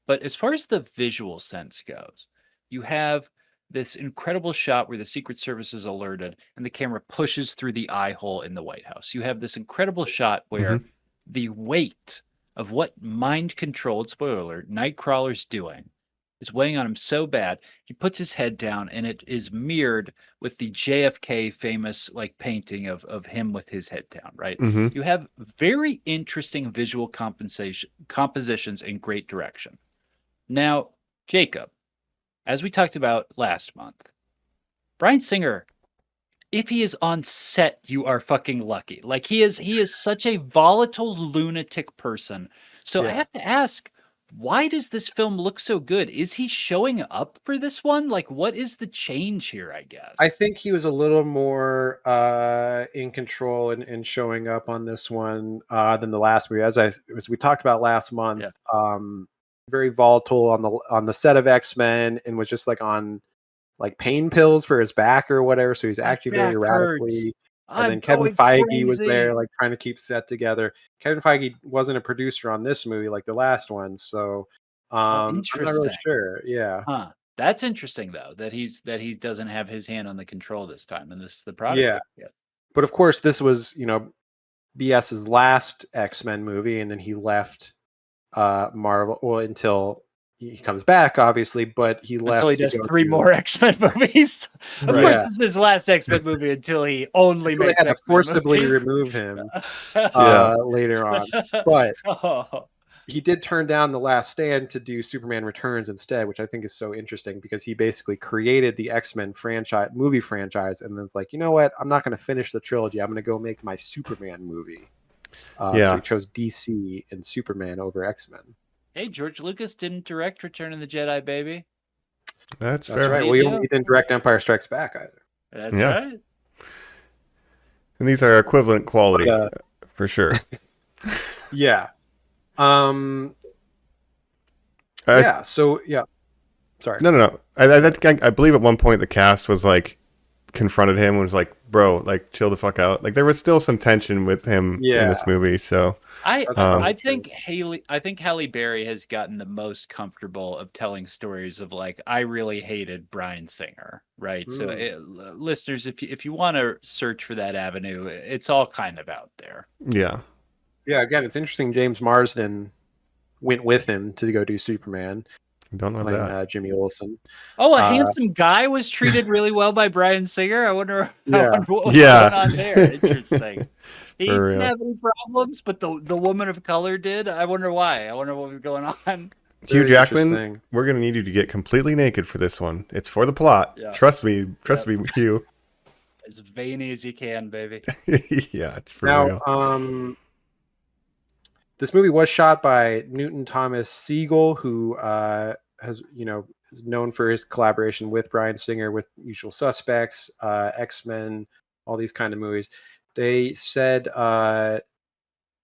But as far as the visual sense goes, you have this incredible shot where the Secret Service is alerted and the camera pushes through the eye hole in the White House. You have this incredible shot where the weight of what mind-controlled, spoiler alert, Nightcrawler's doing is weighing on him so bad, he puts his head down and it is mirrored with the JFK famous like painting of him with his head down, right? Mm-hmm. You have very interesting visual compositions and great direction. Now, Jacob, as we talked about last month, Bryan Singer, if he is on set, you are fucking lucky. Like he is such a volatile lunatic person. So I have to ask, why does this film look so good? Is he showing up for this one? Like, what is the change here, I guess? I think he was a little more in control and showing up on this one than the last movie. As we talked about last month, very volatile on the set of X-Men and was just like on like pain pills for his back or whatever. So he's acting very erratically. And then Kevin Feige was there, like trying to keep set together. Kevin Feige wasn't a producer on this movie like the last one, so I'm not really sure. Yeah, That's interesting though that he doesn't have his hand on the control this time, and this is the product. Yeah, but of course this was BS's last X-Men movie, and then he left Marvel until he comes back, obviously, but he left until he does 3 more X-Men movies. Of course, this is his last X-Men movie until he only makes. They had to forcibly movies. remove him later on, but he did turn down The Last Stand to do Superman Returns instead, which I think is so interesting because he basically created the X-Men movie franchise, and then it's like, you know what? I'm not going to finish the trilogy. I'm going to go make my Superman movie. So he chose DC and Superman over X-Men. Hey, George Lucas didn't direct Return of the Jedi, baby. That's right. Well, he didn't direct Empire Strikes Back either. That's right. And these are equivalent quality for sure. Yeah. Sorry. No. I believe at one point the cast was like confronted him and was like, "Bro, like chill the fuck out." Like there was still some tension with him in this movie. So I think Halle Berry has gotten the most comfortable of telling stories of like, I really hated Bryan Singer, right? So listeners, if you want to search for that avenue, it's all kind of out there. Yeah. Again, it's interesting. James Marsden went with him to go do Superman. Don't know that. Jimmy Olsen. Oh, a handsome guy was treated really well by Bryan Singer. I wonder what was going on there. Interesting. He didn't have any problems, but the woman of color did. I wonder why. I wonder what was going on. Hugh Jackman, we're going to need you to get completely naked for this one. It's for the plot. Yeah. Trust me, Hugh. As veiny as you can, baby. Yeah, for real. This movie was shot by Newton Thomas Siegel, who is known for his collaboration with Bryan Singer with Usual Suspects, X-Men, all these kind of movies. They said,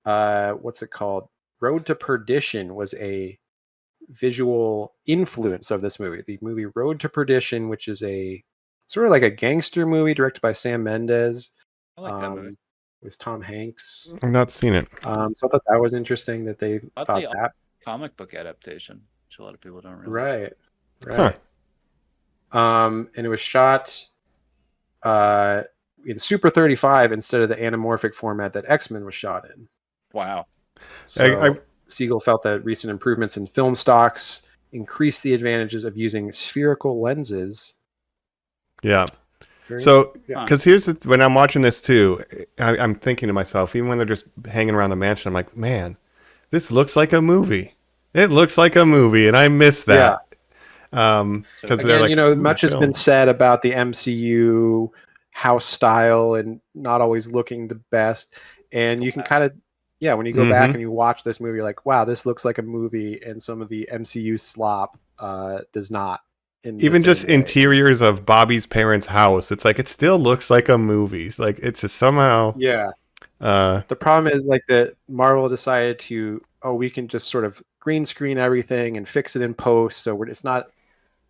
what's it called? Road to Perdition was a visual influence of this movie. The movie Road to Perdition, which is a sort of like a gangster movie directed by Sam Mendes. I like that movie. With Tom Hanks. I've not seen it. So I thought that was interesting that they thought that. Comic book adaptation, which a lot of people don't realize. Right. And it was shot in Super 35 instead of the anamorphic format that X-Men was shot in. Wow. So Siegel felt that recent improvements in film stocks increased the advantages of using spherical lenses. Yeah. So, because when I'm watching this too, I'm thinking to myself, even when they're just hanging around the mansion, I'm like, man, this looks like a movie. It looks like a movie, and I miss that. Because they're like, much has been said about the MCU house style and not always looking the best, and you can kind of, when you go back and you watch this movie, you're like, wow, this looks like a movie, and some of the MCU slop does not. in Even the just same way. interiors of Bobby's parents' house, it's like it still looks like a movie. Like it's just somehow. Yeah. Uh, The problem is like that Marvel decided to, we can just sort of green screen everything and fix it in post. So it's not,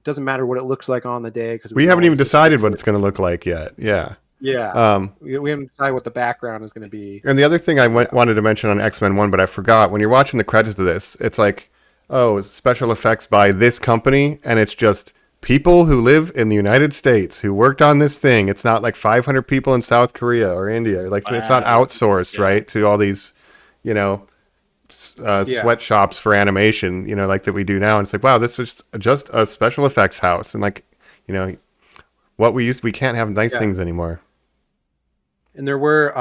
doesn't matter what it looks like on the day because we haven't even decided what it's going to look like yet. Yeah. Yeah. We haven't decided what the background is going to be. And the other thing I wanted to mention on X-Men 1, but I forgot, when you're watching the credits of this, it's like, oh, special effects by this company, and it's just people who live in the United States who worked on this thing. It's not like 500 people in South Korea or India. Like it's not outsourced, right, to all these, sweatshops for animation, like that we do now. And it's like, wow, this is just a special effects house. And like, we can't have nice things anymore. And there were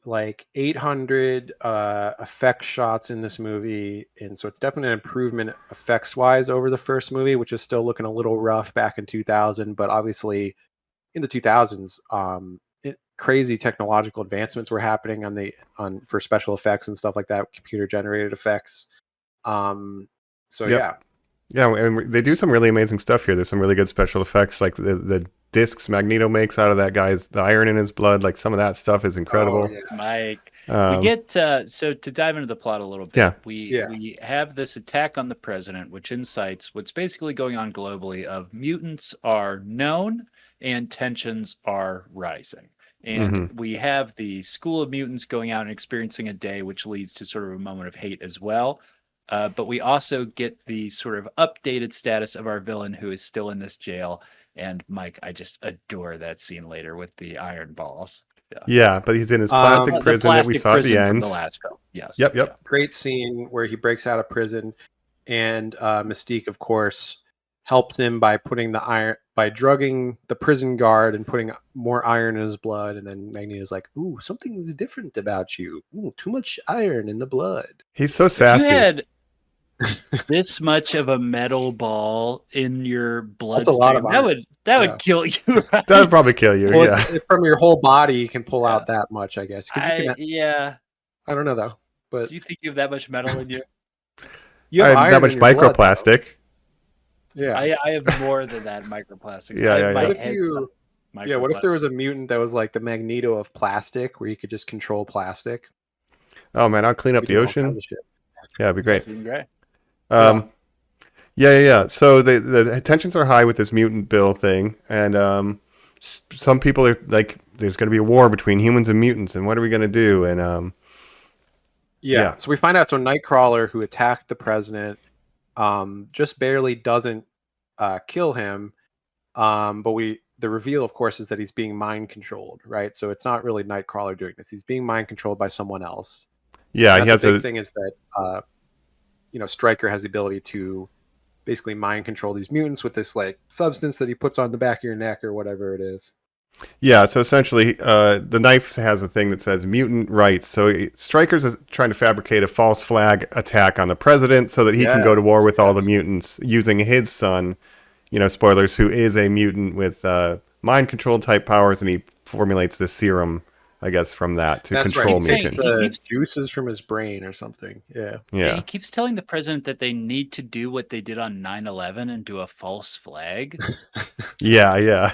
like 800 effect shots in this movie, and so it's definitely an improvement effects-wise over the first movie, which is still looking a little rough back in 2000. But obviously, in the 2000s, crazy technological advancements were happening for special effects and stuff like that, computer-generated effects. Yeah, and they do some really amazing stuff here. There's some really good special effects, like the discs Magneto makes out of that guy's, the iron in his blood, like some of that stuff is incredible. Oh, yeah. Mike, we get so to dive into the plot a little bit. We have this attack on the president, which incites what's basically going on globally. Of mutants are known and tensions are rising, and we have the School of Mutants going out and experiencing a day, which leads to sort of a moment of hate as well. But we also get the sort of updated status of our villain, who is still in this jail. And Mike, I just adore that scene later with the iron balls. Yeah, but he's in his plastic prison that we saw at the end. From the last film. Yes. Yep. Yeah. Great scene where he breaks out of prison, and Mystique, of course, helps him by drugging the prison guard and putting more iron in his blood. And then Magneto's like, "Ooh, something's different about you. Ooh, too much iron in the blood." He's so sassy. You had this much of a metal ball in your blood. That's a lot of iron. That would kill you. Right? That would probably kill you. Well, from your whole body, you can pull out that much, I guess. I don't know though. But do you think you have that much metal in you? You have that much microplastic. Yeah, I have more than that microplastics. What if there was a mutant that was like the Magneto of plastic, where you could just control plastic? Oh man, I'll clean up the ocean. Yeah, it'd be great. So the tensions are high with this mutant bill thing, and some people are like, "There's going to be a war between humans and mutants, and what are we going to do?" And so we find out. So Nightcrawler, who attacked the president, just barely doesn't kill him, but the reveal, of course, is that he's being mind controlled, right? So it's not really Nightcrawler doing this; he's being mind controlled by someone else. Yeah, he has the big thing is that Stryker has the ability to basically mind control these mutants with this like substance that he puts on the back of your neck or whatever it is. Yeah, so essentially, the knife has a thing that says mutant rights. So Stryker's trying to fabricate a false flag attack on the president so that he can go to war with all the mutants using his son, spoilers, who is a mutant with mind control type powers, and he formulates this serum, I guess, from that to control mutants. He takes the juices from his brain or something. Yeah. He keeps telling the president that they need to do what they did on 9/11 and do a false flag. Yeah.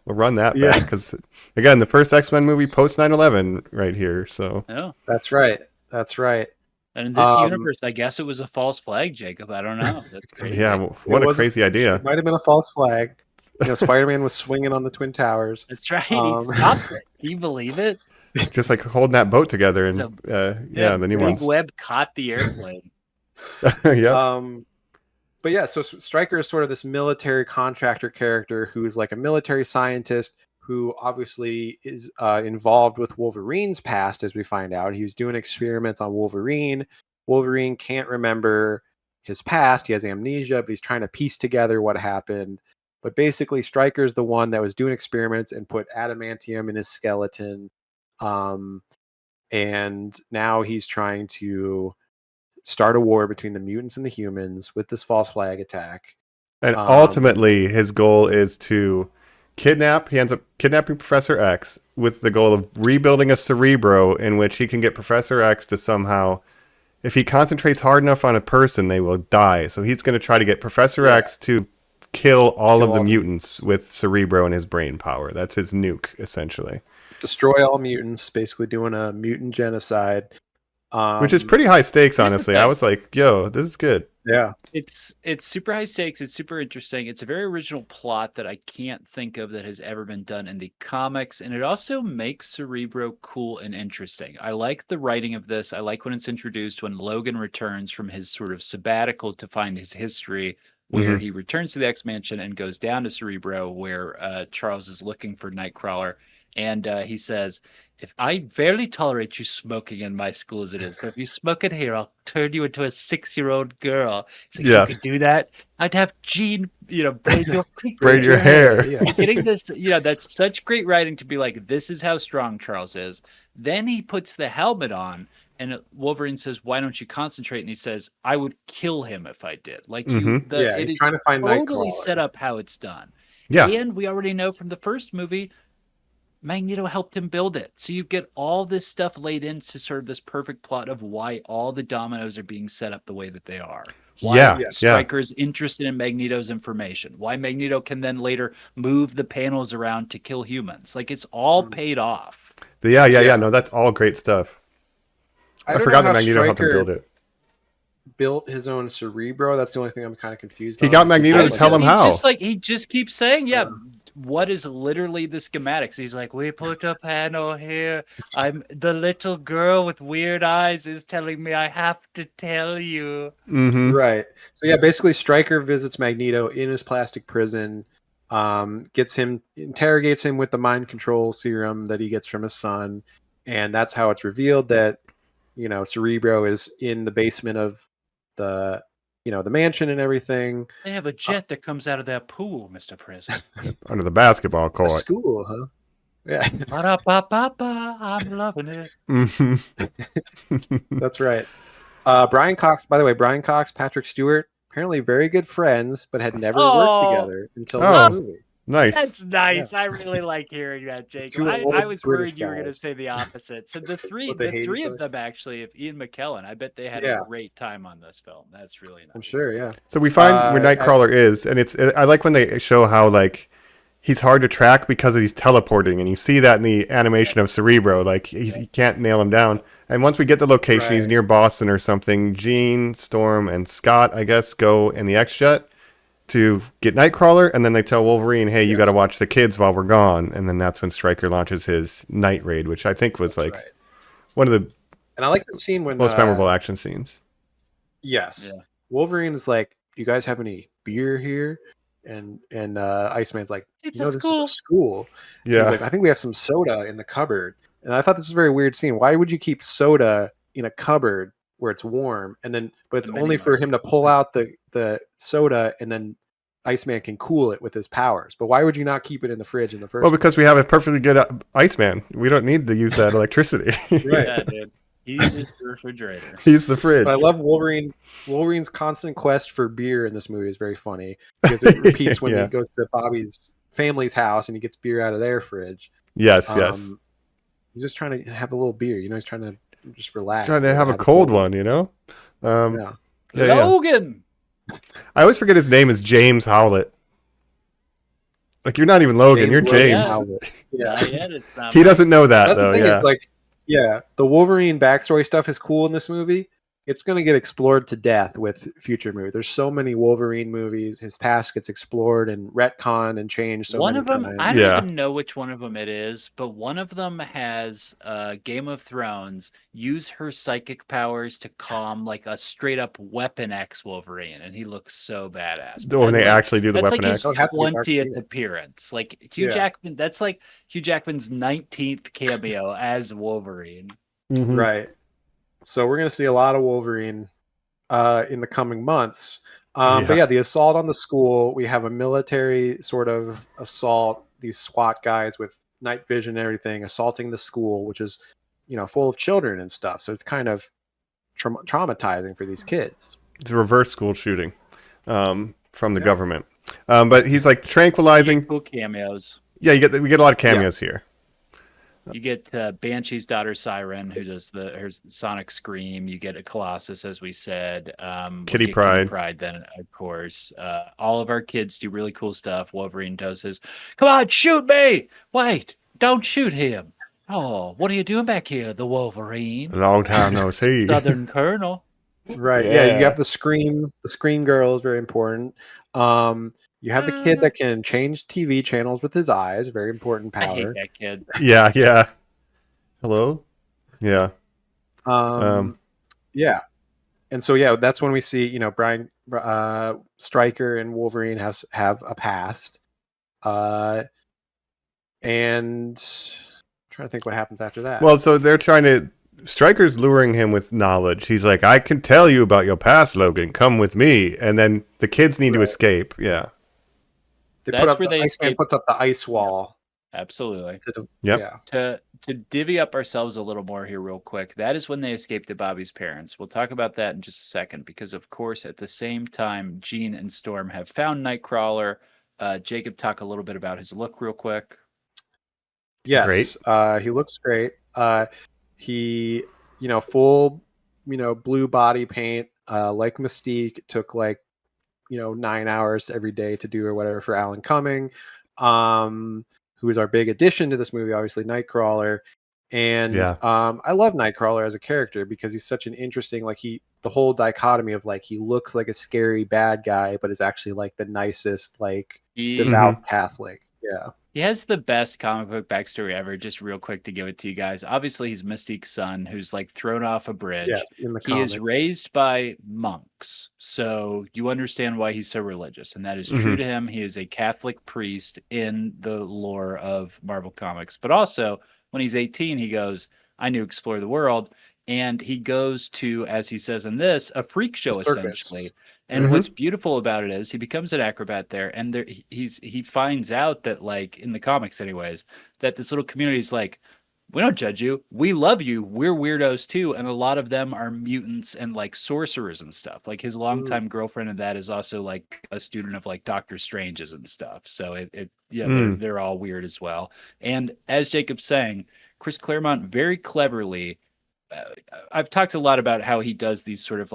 We'll run that back because, again, the first X-Men movie post 9/11 right here. So that's right. And in this universe, I guess it was a false flag, Jacob. I don't know. That's crazy. Yeah, what a crazy idea. It might have been a false flag. Spider-Man was swinging on the Twin Towers. That's right. He stopped it. Can you believe it? Just like holding that boat together, and the new ones. Big Web caught the airplane. But yeah, so Stryker is sort of this military contractor character who is like a military scientist who obviously is involved with Wolverine's past, as we find out. He was doing experiments on Wolverine. Wolverine can't remember his past. He has amnesia, but he's trying to piece together what happened. But basically, Stryker's the one that was doing experiments and put adamantium in his skeleton. And now he's trying to start a war between the mutants and the humans with this false flag attack. And ultimately, his goal is to he ends up kidnapping Professor X with the goal of rebuilding a Cerebro in which he can get Professor X to somehow, if he concentrates hard enough on a person, they will die. So he's going to try to get Professor X to kill all of the all mutants with Cerebro and his brain power. That's his nuke, essentially. Destroy all mutants, basically doing a mutant genocide. Which is pretty high stakes, Here's the honestly. I thing. was like, yo, this is good. Yeah. It's super high stakes. It's super interesting. It's a very original plot that I can't think of that has ever been done in the comics, and it also makes Cerebro cool and interesting. I like the writing of this. I like when it's introduced when Logan returns from his sort of sabbatical to find his history, where he returns to the X Mansion and goes down to Cerebro, where Charles is looking for Nightcrawler, and he says, "If I barely tolerate you smoking in my school as it is, but if you smoke it here, I'll turn you into a 6-year-old girl." He's like, Yeah. "You could do that? I'd have Jean, braid your Braid your hair. Yeah. You're getting this, that's such great writing to be like, this is how strong Charles is. Then he puts the helmet on, and Wolverine says, "Why don't you concentrate?" And he says, "I would kill him if I did." Like Yeah, it he's is trying to find totally Nightcrawler. set up how it's done. Yeah. And we already know from the first movie, Magneto helped him build it. So you get all this stuff laid into sort of this perfect plot of why all the dominoes are being set up the way that they are. Why Stryker is interested in Magneto's information. Why Magneto can then later move the panels around to kill humans. Like, it's all paid off. Yeah. No, that's all great stuff. I don't forgot know that how Magneto helped him Stryker build it. built his own Cerebro. That's the only thing I'm kind of confused He on. got Magneto to tell him how. He just keeps saying, what is literally the schematics? He's like, "We put a panel here. I'm the little girl with weird eyes is telling me I have to tell you." Mm-hmm. Right. So yeah, basically Stryker visits Magneto in his plastic prison, interrogates him with the mind control serum that he gets from his son, and that's how it's revealed that, Cerebro is in the basement of the the mansion and everything. They have a jet that comes out of that pool, Mr. President. Under the basketball A court. school, huh? Yeah. Ba-da-ba-ba-ba, I'm loving it. Mm-hmm. That's right. Brian Cox, Patrick Stewart, apparently very good friends, but had never worked together until this movie. Nice. That's nice. I really like hearing that, Jacob. Two I old was British worried you were going to guys. say the opposite. So the three But they hate each of other. them actually, if Ian McKellen, I bet they had a great time on this film. That's really nice. I'm sure, yeah. So we find where Nightcrawler is, and I like when they show how like he's hard to track because he's teleporting, and you see that in the animation of Cerebro. Like he can't nail him down. And once we get the location, he's near Boston or something. Jean, Storm, and Scott, I guess, go in the X-Jet to get Nightcrawler, and then they tell Wolverine, "Hey, you got to watch the kids while we're gone." And then that's when Stryker launches his night raid, which I think was one of the And I like the scene when most memorable action scenes. Yes. Yeah. Wolverine is like, "You guys have any beer here?" And Iceman's like, It's "No, a this school." is a school." Yeah. He's like, "I think we have some soda in the cupboard." And I thought this was a very weird scene. Why would you keep soda in a cupboard where it's warm, but it's The only mini for mart. him to pull out the soda, and then Iceman can cool it with his powers? But why would you not keep it in the fridge in the first Well, place? because we have a perfectly good Iceman. We don't need to use that electricity. Right. Yeah, dude. He is the refrigerator. He's the fridge. But I love Wolverine's constant quest for beer in this movie is very funny because it repeats when Yeah. he goes to Bobby's family's house and he gets beer out of their fridge. Yes. He's just trying to have a little beer, he's trying to just relax. Trying to have a cold one, Yeah. Logan. I always forget his name is James Howlett. Like, you're not even Logan, you're James. Yeah. Not yet, it's not He right. doesn't know that, That's though. the thing Yeah. is like, the Wolverine backstory stuff is cool in this movie. It's going to get explored to death with future movies. There's so many Wolverine movies. His past gets explored and retconned and changed so one many of them, times. I don't Yeah. even know which one of them it is, but one of them has Game of Thrones use her psychic powers to calm like a straight up Weapon X Wolverine, and he looks so badass. When they That's actually do the that's Weapon like X. his Don't have to be Dark 20th Phoenix. appearance. Like Hugh Yeah. Jackman, that's like Hugh Jackman's 19th cameo as Wolverine. Mhm. Right. So we're going to see a lot of Wolverine in the coming months. But yeah, the assault on the school, we have a military sort of assault, these SWAT guys with night vision and everything assaulting the school, which is, full of children and stuff. So it's kind of traumatizing for these kids. It's a reverse school shooting from the government. But he's like tranquilizing. Cool cameos. Yeah, we get a lot of cameos here. You get Banshee's daughter Siren, who does her sonic scream. You get a Colossus, as we said. Kitty get Pryde. Kitty Pryde, then of course. All of our kids do really cool stuff. Wolverine does his, "Come on, shoot me! Wait, don't shoot him! Oh, what are you doing back here, the Wolverine? Long time no see. Southern Colonel." Right. Yeah. You Yeah. have the scream. The scream girl is very important. You have the kid that can change TV channels with his eyes. Very important I hate power. that kid. Yeah. Hello? Yeah. Yeah. And so that's when we see Brian Stryker and Wolverine have a past. And I'm trying to think what happens after that. Well, so they're trying to. Stryker's luring him with knowledge. He's like, I can tell you about your past, Logan. Come with me. And then the kids need to escape. Yeah. That's where they Iceman escape. puts up the ice wall. Absolutely. Yep. Yeah. To divvy up ourselves a little more here real quick, that is when they escape to Bobby's parents. We'll talk about that in just a second, because of course at the same time Jean and Storm have found Nightcrawler. Jacob, talk a little bit about his look real quick. Yes. Great. He looks great. He full blue body paint, like Mystique. It took 9 hours every day to do or whatever for Alan Cumming, who is our big addition to this movie, obviously Nightcrawler. And I love Nightcrawler as a character because he's such an interesting, the whole dichotomy of he looks like a scary bad guy, but is actually the nicest, devout Catholic. Yeah. He has the best comic book backstory ever. Just real quick to give it to you guys. Obviously, he's Mystique's son, who's thrown off a bridge. Yes, in the he is comic. raised by monks, so you understand why he's so religious, and that is true to him. He is a Catholic priest in the lore of Marvel Comics. But also, when he's 18, he goes, "I need to explore the world," and he goes to, as he says in this, a freak show essentially. And what's beautiful about it is he becomes an acrobat there, and he finds out that in the comics anyways, that this little community is we don't judge you, we love you, we're weirdos too, and a lot of them are mutants and sorcerers and stuff. His longtime girlfriend and that is also a student of Doctor Strange's and stuff. So they're all weird as well. And as Jacob's saying, Chris Claremont very cleverly. I've talked a lot about how he does these sort of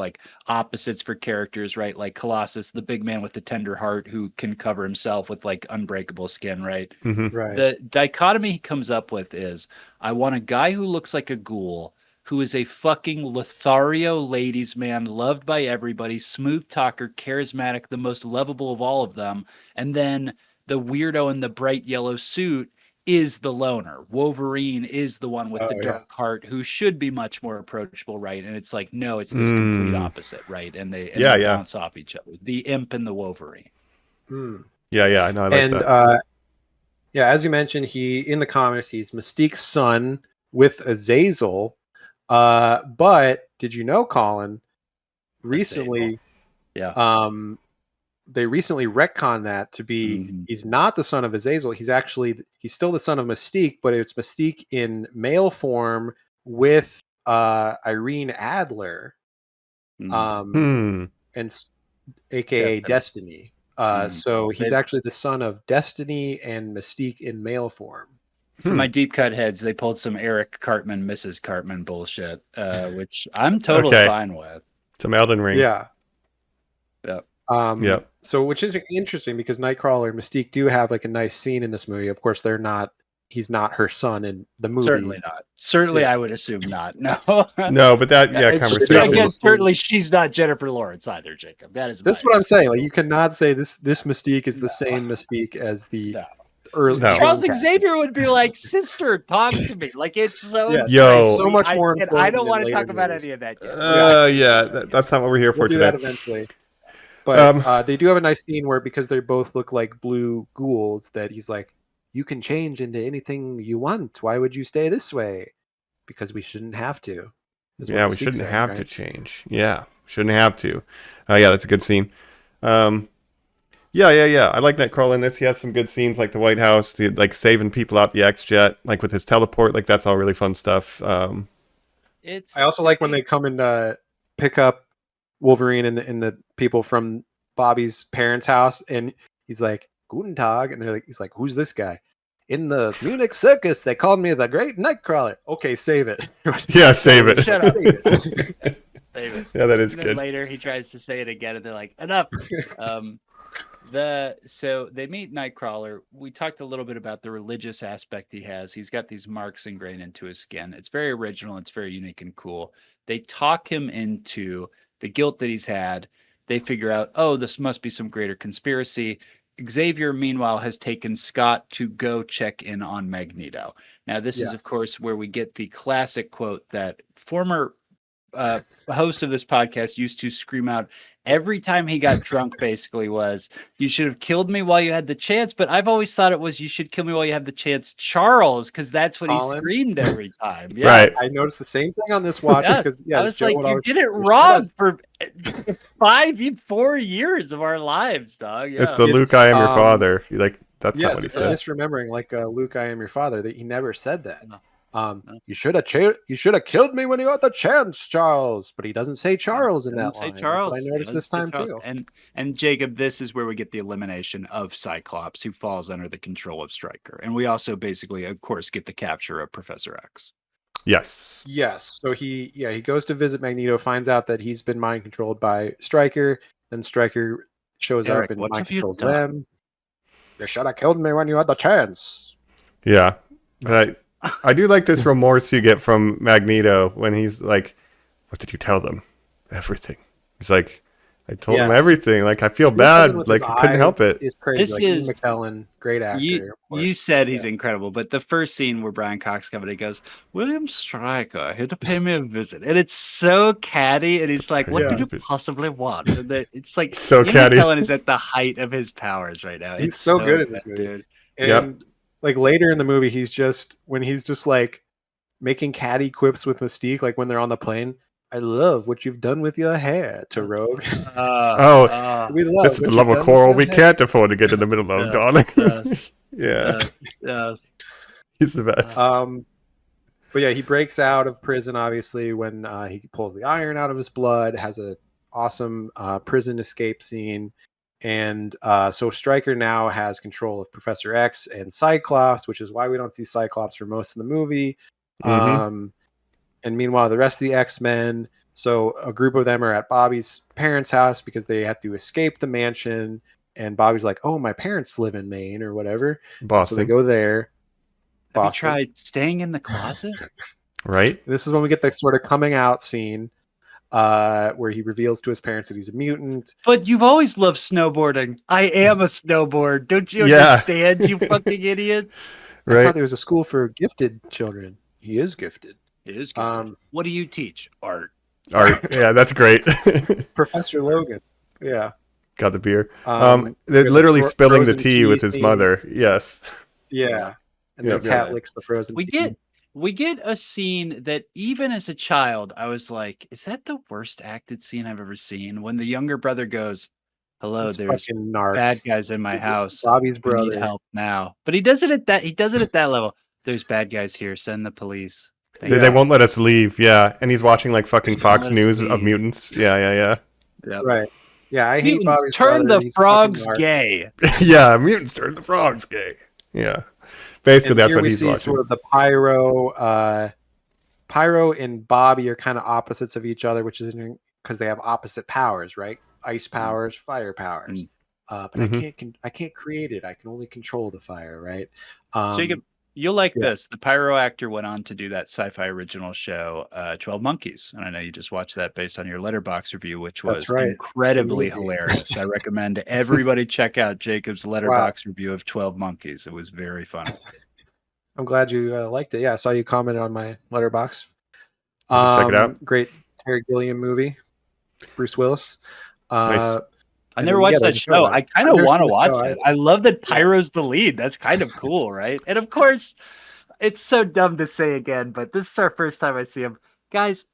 opposites for characters, right? Like Colossus, the big man with the tender heart who can cover himself with unbreakable skin, right? Right. The dichotomy he comes up with is, I want a guy who looks like a ghoul, who is a fucking Lothario ladies man, loved by everybody, smooth talker, charismatic, the most lovable of all of them. And then the weirdo in the bright yellow suit is the loner. Wolverine is the one with the dark heart who should be much more approachable, right? And it's no, it's this complete opposite, right? And they bounce off each other. The imp and the Wolverine. Yeah, I know. I like that. As you mentioned, in the comics, he's Mystique's son with Azazel. But did you know, Colin, recently, they recently retconned that to be he's not the son of Azazel. He's still the son of Mystique, but it's Mystique in male form with Irene Adler, and aka Destiny. So he's actually the son of Destiny and Mystique in male form. For my deep cut heads, they pulled some Eric Cartman, Mrs. Cartman bullshit, which I'm totally fine with. Some Elden Ring. Yeah. Yeah. So, which is interesting because Nightcrawler and Mystique do have a nice scene in this movie. Of course, he's not her son in the movie. Certainly not. Certainly, I would assume not. No. No, but that conversation. Again, certainly she's not Jennifer Lawrence either, Jacob. That is. This is what I'm saying. You cannot say this Mystique is the same Mystique as the early. No. Charles Xavier would be sister, talk to me. It's so. Yo, so much more. I don't want to talk about any of that yet. That's not what we're here for we'll today. Do that eventually. But they do have a nice scene where, because they both look like blue ghouls, that he's you can change into anything you want. Why would you stay this way? Because we shouldn't have to. Yeah, we shouldn't have to change. Yeah, shouldn't have to. That's a good scene. Yeah. I like Nightcrawler in this. He has some good scenes, like the White House, saving people out the X-Jet, with his teleport. That's all really fun stuff. I also like when they come and pick up Wolverine and the people from Bobby's parents' house, and he's like, "Guten Tag," and he's like, "Who's this guy?" In the Munich circus, they called me the Great Nightcrawler. Okay, save it. Yeah, save it. Shut up. Save it. Save it. Yeah, that is And then good. later he tries to say it again, and they're like, enough. So they meet Nightcrawler. We talked a little bit about the religious aspect he has. He's got these marks ingrained into his skin. It's very original. It's very unique and cool. They talk him into the guilt that he's had. They figure out, oh, this must be some greater conspiracy. Xavier, meanwhile, has taken Scott to go check in on Magneto. Now, this is, of course, where we get the classic quote that former host of this podcast used to scream out every time he got drunk, basically was, you should have killed me while you had the chance. But I've always thought it was, you should kill me while you have the chance, Charles, because that's what Colin? he screamed every time. Yes. Right. I noticed the same thing on this watch because I was like, you did it wrong for 4 years of our lives, dog. Yeah. It's the Luke, I am your father. Like, that's not what he Yes, said. misremembering, like Luke, I am your father. That he never said that. No. You should have killed me when you got the chance, Charles. But he doesn't say Charles in that Doesn't say line. Charles. That's what I noticed this time too. And Jacob, this is where we get the elimination of Cyclops, who falls under the control of Stryker, and we also basically, of course, get the capture of Professor X. Yes. Yes. So he goes to visit Magneto, finds out that he's been mind controlled by Stryker. Then Stryker shows Eric, up and what mind have you controls done? them. You should have killed me when you had the chance. Yeah. But I do like this remorse you get from Magneto when he's like, what did you tell them? Everything. He's like, I told him everything. Like, I feel bad. Like, I couldn't help it. Is crazy. This Like, is- Ian McKellen, great actor. of course. You said he's incredible, but the first scene where Brian Cox comes in, he goes, William Stryker here to pay me a visit. And it's so catty. And he's like, what could you possibly want? And it's like, So Ian catty. McKellen is at the height of his powers right now. He's It's so good in this movie. dude. And like later in the movie, he's just like making catty quips with Mystique, like when they're on the plane. I love what you've done with your hair to Rogue. We love This this is the level of coral we can't afford to get in the middle of, darling. Yeah. Yes. He's the best. But yeah, he breaks out of prison, obviously, when he pulls the iron out of his blood, has a awesome prison escape scene. And so Stryker now has control of Professor X and Cyclops, which is why we don't see Cyclops for most of the movie. And meanwhile, the rest of the X-Men, so a group of them are at Bobby's parents' house because they have to escape the mansion. And Bobby's like, oh, my parents live in Maine or whatever. Boston. So they go there. Have you tried staying in the closet? Right? This is when we get the sort of coming out scene where he reveals to his parents that he's a mutant. But you've always loved snowboarding. I am a snowboard. Don't you Yeah. understand, you fucking idiots? I Right? thought there was a school for gifted children. He is gifted. It is good. What do you teach? Art. Art. Yeah, that's great. Professor Logan. Yeah. Got the beer. Um, They're literally fro- spilling the frozen tea with his scene. mother. Yes. Yeah. And Yeah, the cat yeah. licks the frozen We tea. get a scene that even as a child, I was like, is that the worst acted scene I've ever seen? When the younger brother goes, hello, This there's fucking narc. bad guys in my house. Bobby's We need brother. help now. But he does it at that level. There's bad guys here. Send the police. They won't let us leave. Yeah. And he's watching like fucking They Fox won't let us News of leave. mutants. Yeah. Yep. Right. Yeah, I hate Mutants, Bobby's turn brother. the He's frogs fucking narc. gay. Yeah. Mutants turn the frogs gay. Yeah. Basically, And that's here what we he's see watching. sort of the Pyro and Bobby are kind of opposites of each other, which is because they have opposite powers, right? Ice powers, fire powers. But I can't create it. I can only control the fire, right? Jacob, you'll like yeah. this. The pyro actor went on to do that sci-fi original show, 12 Monkeys. And I know you just watched that based on your Letterboxd review, which was That's right. incredibly Amazing. hilarious. I recommend everybody check out Jacob's Letterboxd review of 12 Monkeys. It was very funny. I'm glad you liked it. Yeah, I saw you commented on my letterbox. Check it out. Great Terry Gilliam movie. Bruce Willis. Nice. I And never then, watched yeah, that the show. show. I kind I've of never want to seen the watch show it. either. I love that Pyro's the lead. That's kind of cool, right? And of course, it's so dumb to say again, but this is our first time I see him. Guys,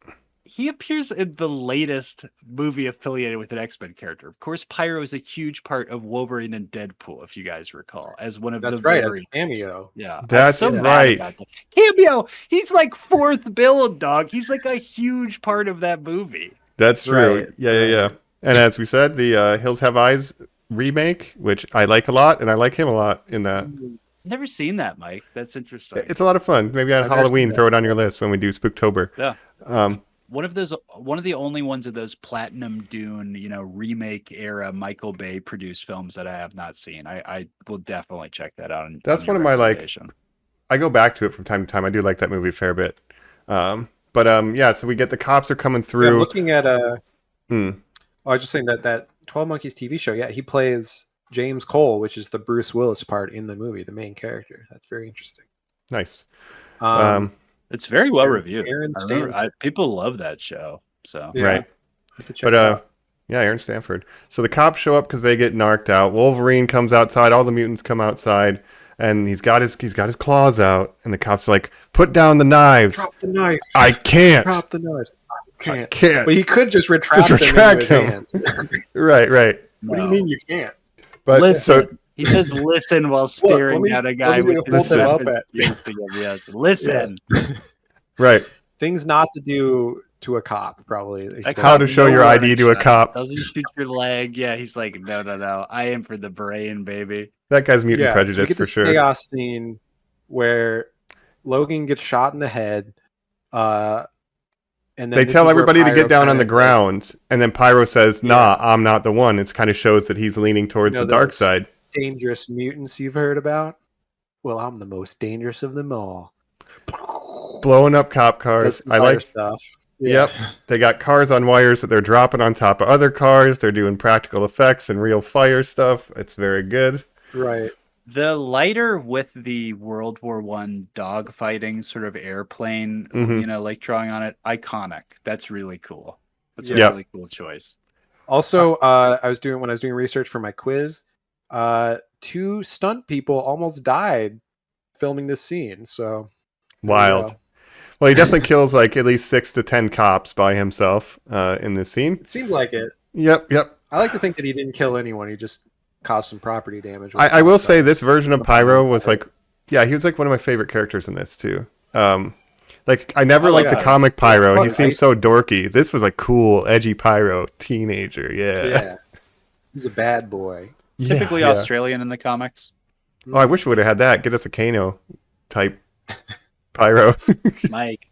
he appears in the latest movie affiliated with an X-Men character. Of course, Pyro is a huge part of Wolverine and Deadpool, if you guys recall, as one of That's the right, as a variants. cameo. Yeah, That's I'm so mad right. about that. Cameo. He's like fourth build, dog. He's like a huge part of that movie. That's true. Right. Yeah. And as we said, the Hills Have Eyes remake, which I like a lot, and I like him a lot in that. Never seen that, Mike. That's interesting. It's a lot of fun. Maybe on I've never Halloween, seen throw that. it on your list when we do Spooktober. Yeah. Um, One of the only ones of those Platinum Dune, remake era Michael Bay produced films that I have not seen. I will definitely check that out. That's one of my, I go back to it from time to time. I do like that movie a fair bit. Yeah, so we get the cops are coming Yeah, through. looking at Hmm. I was just saying that 12 Monkeys TV show. Yeah, he plays James Cole, which is the Bruce Willis part in the movie, the main character. That's very interesting. Nice. It's very well Aaron- reviewed. Aaron I remember- Stanford. people love that show. So Yeah. Right. Have to check But it out. yeah, Aaron Stanford. So the cops show up because they get narked out. Wolverine comes outside. All the mutants come outside, and he's got his claws out. And the cops are like, "Put down the knives." Drop the knife. I can't. Drop the knives. I can't. I can't. But he could just retract him. Right. What do you mean you can't? But listen. He says, "Listen," while staring let me- at a let guy me with hold his them up weapons at you. facing him. Yes, listen. right. Things not to do to a cop, probably. That How cop to show your no ID to a warning shot. cop. Doesn't shoot your leg. Yeah, he's like, no. I am for the brain, baby. That guy's mutant So we prejudice get for this sure. chaos scene where Logan gets shot in the head. And then They this tell is where everybody to Pyro get down on kinda the says, ground, and then Pyro says, "Nah, I'm not the one." It kind of shows that he's leaning towards You know, the dark those side. dangerous mutants you've heard about? Well, I'm the most dangerous of them all. Blowing up cop Does cars. some I fire like. stuff. Yep. They got cars on wires that they're dropping on top of other cars. They're doing practical effects and real fire stuff. It's very good. Right. The lighter with the World War I dogfighting sort of airplane, Mhm. like drawing on it, iconic. That's really cool. That's a Yeah. really cool choice. Also, when I was doing research for my quiz, 2 stunt people almost died filming this scene. So there you Wild. go. Well, he definitely kills like at least 6 to 10 cops by himself in this scene. It seems like it. Yep. I like to think that he didn't kill anyone. He just caused some property damage. with I will some say stuff. this version of Pyro was like, yeah, he was like one of my favorite characters in this too. Like I never liked the comic Pyro. He Plus, seemed so dorky. This was a cool, edgy Pyro teenager. Yeah. He's a bad boy. Yeah, Typically yeah. Australian in the comics. Oh, I wish we would have had that. Get us a Kano type Pyro. Mike,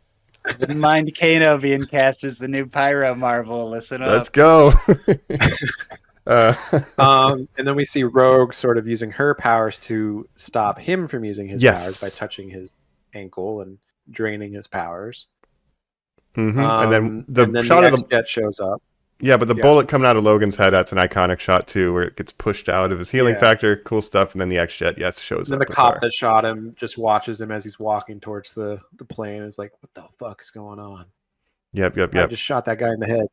wouldn't mind Kano being cast as the new Pyro Marvel. Listen up. Let's go. And then we see Rogue sort of using her powers to stop him from using his Yes. powers by touching his ankle and draining his powers. Mhm. And then the and then shot the of the X-Jet shows up. yeah, but the bullet coming out of Logan's head, that's an iconic shot too, where it gets pushed out of his healing Yeah. factor. Cool stuff. And then the X-Jet, yes, shows And then up. the with cop our- that shot him just watches him as he's walking towards the plane and is like, what the fuck is going on? Yep. I just shot that guy in the head.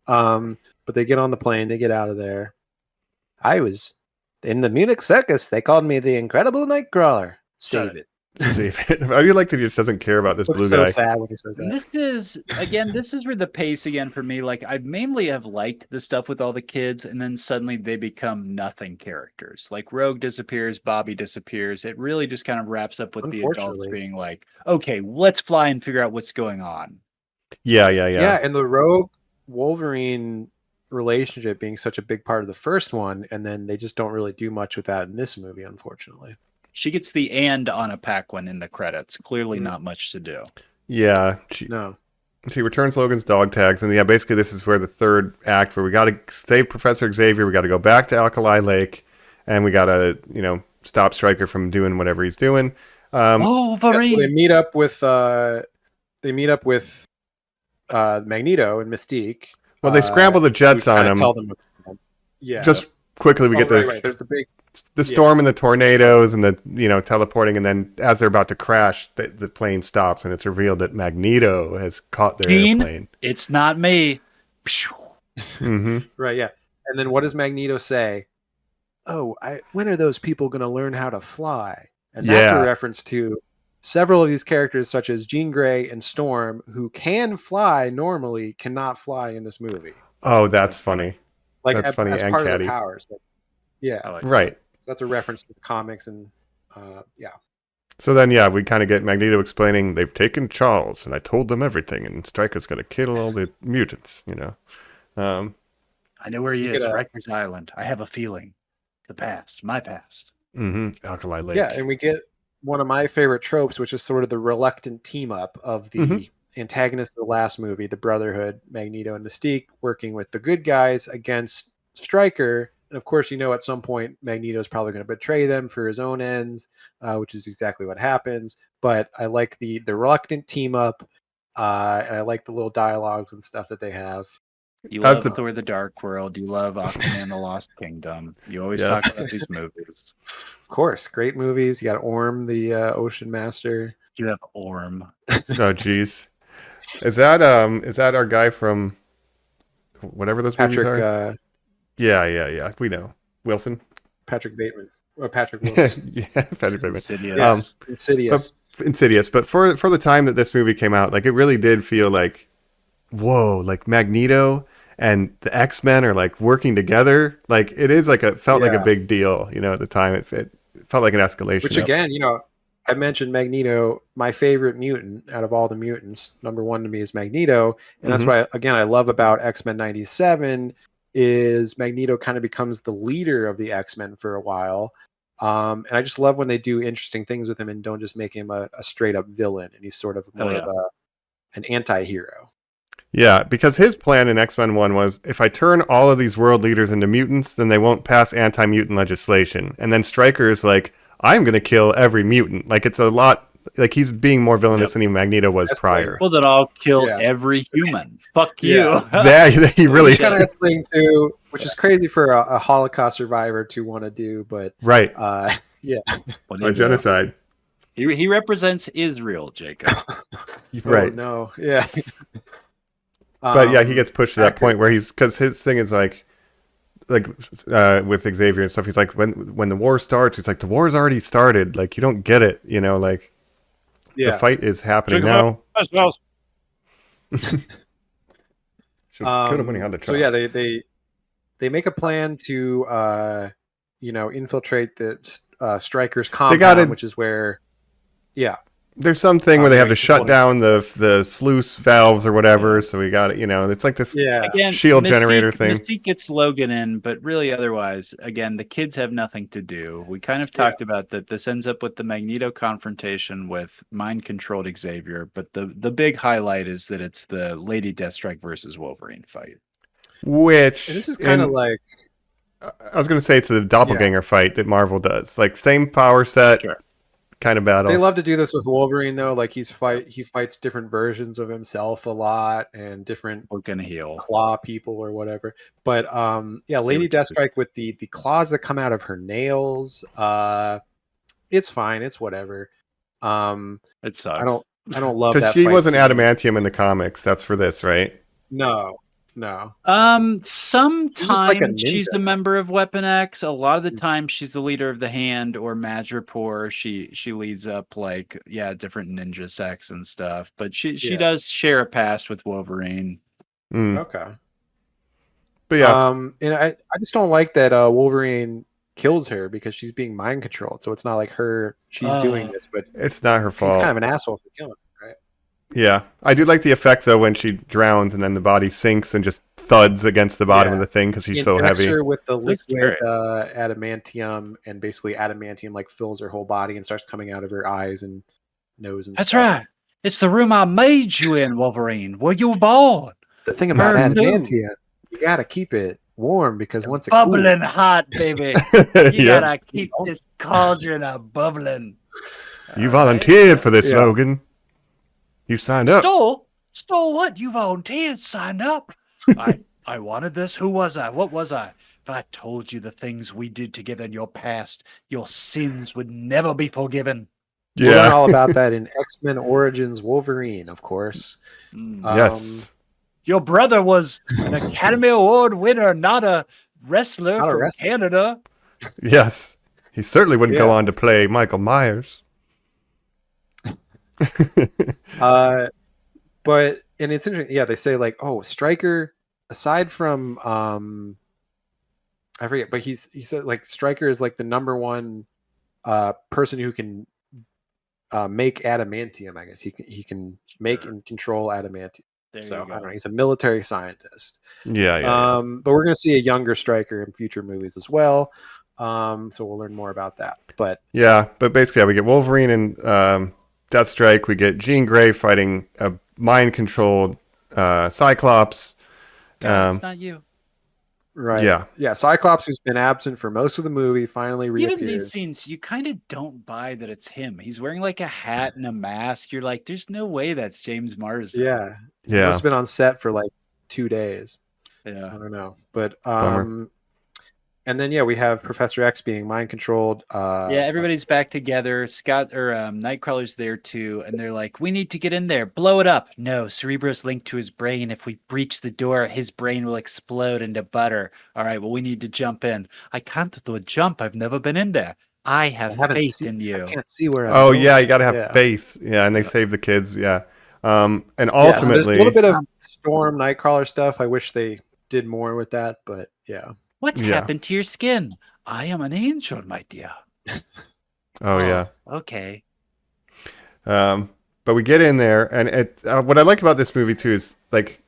But they get on the plane, they get out of there. I was in the Munich circus. They called me the Incredible Nightcrawler. Save it. Save it. I do like that he just doesn't care about this Looks blue so guy. sad when he says And that. this is where the pace again for me. Like I mainly have liked the stuff with all the kids, and then suddenly they become nothing characters. Like Rogue disappears, Bobby disappears. It really just kind of wraps up with the adults Unfortunately. being like, "Okay, let's fly and figure out what's going on." Yeah. Yeah, and the Rogue Wolverine relationship being such a big part of the first one, and then they just don't really do much with that in this movie, unfortunately. She gets the "and" on a Paquin in the credits. Clearly, not much to do. Yeah. No. She returns Logan's dog tags, and yeah, basically this is where the third act, where we got to save Professor Xavier, we got to go back to Alkali Lake, and we got to, stop Stryker from doing whatever he's doing. Wolverine. So they meet up with Magneto and Mystique. Well, they scramble the jets who on kinda him. tell them what's going on. Yeah. Just quickly, we get right. There's the big. the storm and the tornadoes and the teleporting, and then as they're about to crash, the plane stops, and it's revealed that Magneto has caught their Gene? airplane. It's not me. Mm-hmm. Right. Yeah. And then what does Magneto say? Oh, when are those people going to learn how to fly? And that's Yeah. a reference to several of these characters, such as Jean Grey and Storm, who can fly normally, cannot fly in this movie. Oh, that's funny. Like That's funny as and part of catty. their powers. Yeah. I like Right. So that's a reference to the comics and yeah. So then, yeah, we kind of get Magneto explaining they've taken Charles, and I told them everything, and Stryker's going to kill all the mutants, I know where he You is. get a- Rikers Island. I have a feeling. The past. My past. Alkali Lake. Yeah, and we get one of my favorite tropes, which is sort of the reluctant team up of the antagonist of the last movie, the Brotherhood, Magneto and Mystique, working with the good guys against Stryker. And of course, at some point, Magneto is probably going to betray them for his own ends, which is exactly what happens. But I like the reluctant team up, and I like the little dialogues and stuff that they have. You love Thor: The Dark World. You love Aquaman: The Lost Kingdom. You always talk about these movies. Of course, great movies. You got Orm, the Ocean Master. You have Orm. Oh, jeez. Is that our guy from whatever those movies are? Yeah. We know Wilson. Patrick Bateman. Or Patrick Wilson. Yeah, Patrick Bateman. Insidious. But for the time that this movie came out, like it really did feel like, whoa, like Magneto and the X-Men are like working together. Like it is like felt like a big deal, at the time. It felt like an escalation. Which again, I mentioned Magneto, my favorite mutant out of all the mutants. Number one to me is Magneto. And that's why, again, I love about X-Men 97 is Magneto kind of becomes the leader of the X-Men for a while. And I just love when they do interesting things with him and don't just make him a straight up villain. And he's sort of more of an anti-hero. Yeah, because his plan in X-Men 1 was, if I turn all of these world leaders into mutants, then they won't pass anti-mutant legislation. And then Stryker is like, I'm going to kill every mutant. Like, it's a lot, like, he's being more villainous than Magneto was prior. Well, then I'll kill every human. Fuck you. Yeah, he really... kind of explain too, which is crazy for a Holocaust survivor to want to do, but... Right. A genocide. He represents Israel, Jacob. Right. Oh, no, yeah. But yeah, he gets pushed to that point where because his thing is like with Xavier and stuff, he's like, when the war starts, he's like, the war's already started. Like, you don't get it, like the fight is happening now. Should kill him when he had the chance. So yeah, they make a plan to infiltrate the Stryker's compound, which is where there's something where they have to shut down the sluice valves or whatever. So we got it. It's like this shield generator thing. Mystique gets Logan in, but really otherwise, again, the kids have nothing to do. We kind of talked about that. This ends up with the Magneto confrontation with mind-controlled Xavier, but the big highlight is that it's the Lady Deathstrike versus Wolverine fight. Which and this is kind of like... I was going to say it's a doppelganger fight that Marvel does. Like, same power set. Sure. Kind of battle. They love to do this with Wolverine though. Like he fights different versions of himself a lot and different claw people or whatever. But Lady Deathstrike with the claws that come out of her nails. It's fine. It's whatever. It sucks. I don't love that. Because she wasn't adamantium in the comics. That's for this, right? No. Sometimes she's a member of Weapon X. A lot of the time she's the leader of the Hand or Madripoor. She leads up different ninja sects and stuff. But she does share a past with Wolverine. Okay. But yeah. And I just don't like that Wolverine kills her because she's being mind controlled. So it's not like she's doing this, but it's not her fault. He's kind of an asshole for killing her. Yeah, I do like the effect though when she drowns and then the body sinks and just thuds against the bottom of the thing because she's so heavy. Her with the liquid adamantium, and basically adamantium like fills her whole body and starts coming out of her eyes and nose and That's stuff. right. It's the room I made you in, Wolverine. Where you were born. The thing about adamantium, you gotta keep it warm because once it bubbling hot, baby, you gotta keep this cauldron bubbling. You volunteered for this, Logan. You signed up. Stole what? You volunteered, signed up. I wanted this. Who was I? What was I? If I told you the things we did together in your past, your sins would never be forgiven. Yeah. We'll learn all about that in X-Men Origins Wolverine, of course. Yes. Your brother was an Academy Award winner, not a wrestler from Canada. Yes. He certainly wouldn't go on to play Michael Myers. But it's interesting. They say like, oh, Stryker, aside from I forget, but he said like Stryker is like the number one person who can make adamantium. I guess he can make and control adamantium. I don't know. He's a military scientist. Yeah. But we're gonna see a younger Stryker in future movies as well. So we'll learn more about that. But Yeah, but basically, we get Wolverine and Deathstrike. We get Jean Grey fighting a mind-controlled Cyclops. God, it's not you. right, Yeah. Cyclops, who's been absent for most of the movie, finally Even these reappears. scenes, you kind of don't buy that it's him. He's wearing like a hat and a mask. You're like, there's no way that's James Marsden. Yeah, he Yeah. must have been on set for like 2 days. I Yeah. don't know, but Bummer. and then we have Professor X being mind controlled. Yeah, everybody's back together. Scott or Nightcrawler's there too, and they're like, "We need to get in there, blow it up." No, Cerebro's linked to his brain. If we breach the door, his brain will explode into butter. All right, well, we need to jump in. I can't do a jump. I've never been in there. I have faith in you. I can't see where. I'm Oh going. yeah, you got to have Yeah. faith. Yeah, and they save the kids. Yeah. And Yeah, so ultimately, there's a little bit of Storm Nightcrawler stuff. I wish they did more with that, but yeah. What's Yeah. happened to your skin? I am an angel, my dear. oh yeah. Okay. But we get in there, and what I like about this movie too is like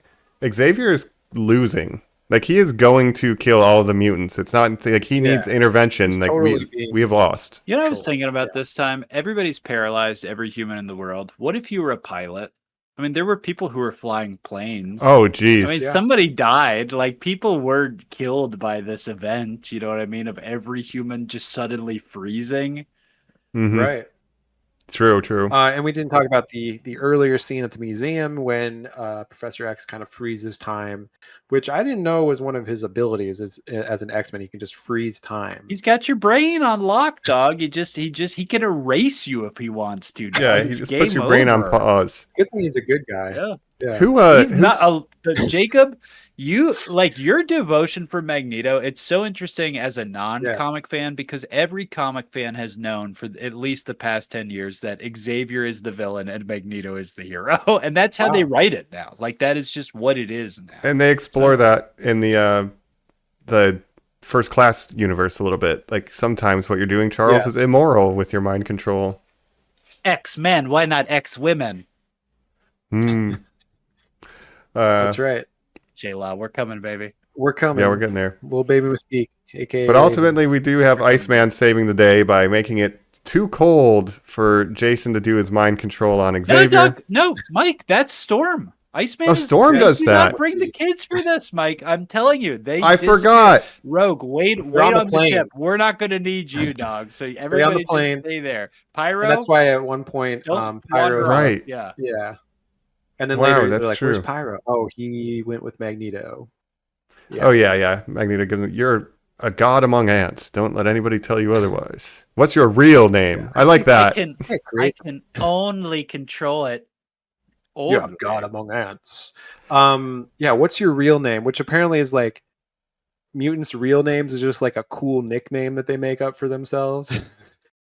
Xavier is losing. Like he is going to kill all of the mutants. It's not like he needs intervention. He's Like totally being we have lost. You know what I was thinking about this time? Everybody's paralyzed, every human in the world. What if you were a pilot? I mean, there were people who were flying planes. Oh geez. I mean, somebody died. Like, people were killed by this event. You know what I mean? Of every human just suddenly freezing. Mhm. Right. True. And we didn't talk about the earlier scene at the museum when Professor X kind of freezes time, which I didn't know was one of his abilities as an X-Men. He can just freeze time. He's got your brain on lock, dog. He can erase you if he wants to. Dog. Yeah, he It's just game puts your brain on over. pause. It's good thing he's a good guy. Yeah. Yeah. He's not Jacob. You like your devotion for Magneto. It's so interesting as a non-comic fan, because every comic fan has known for at least the past 10 years that Xavier is the villain and Magneto is the hero, and that's how they write it now. Like, that is just what it is now. And they explore that in the First Class universe a little bit. Like sometimes what you're doing, Charles, is immoral with your mind control. X-Men, why not X-women? That's right. J-Law, we're coming, baby. We're coming. Yeah, we're getting there. Little baby Mystique, aka. But ultimately, we do have Iceman saving the day by making it too cold for Jason to do his mind control on Xavier. No, Doug, no, Mike, that's Storm. Iceman. Storm does that. Not bring the kids for this, Mike. I'm telling you, I forgot. Rogue, wait on the ship. We're not going to need you, dog. So everybody just stay there. Pyro. And that's why at one point, Pyro. Right. Yeah. And then Wow, later, that's they're like, true. "Where's Pyro?" Oh, he went with Magneto. Yeah. Oh yeah. Magneto gives him, "You're a god among ants. Don't let anybody tell you otherwise. What's your real name?" Yeah. I like that. I can only control it. You're a god among ants. What's your real name? Which apparently is like mutants' real names is just like a cool nickname that they make up for themselves.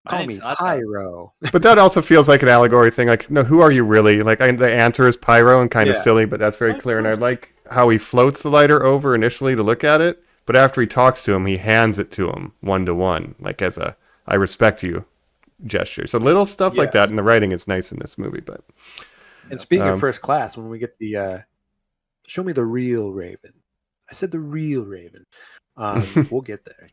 Call me Pyro. But that also feels like an allegory thing. Like, no, who are you really? Like, the answer is Pyro, and kind of silly, but that's very clear. And I like how he floats the lighter over initially to look at it, but after he talks to him, he hands it to him 1-to-1, like as a "I respect you" gesture. So little stuff like that, and the writing is nice in this movie. But and speaking of First Class, when we get the show me the real Raven. I said the real Raven. We'll get there.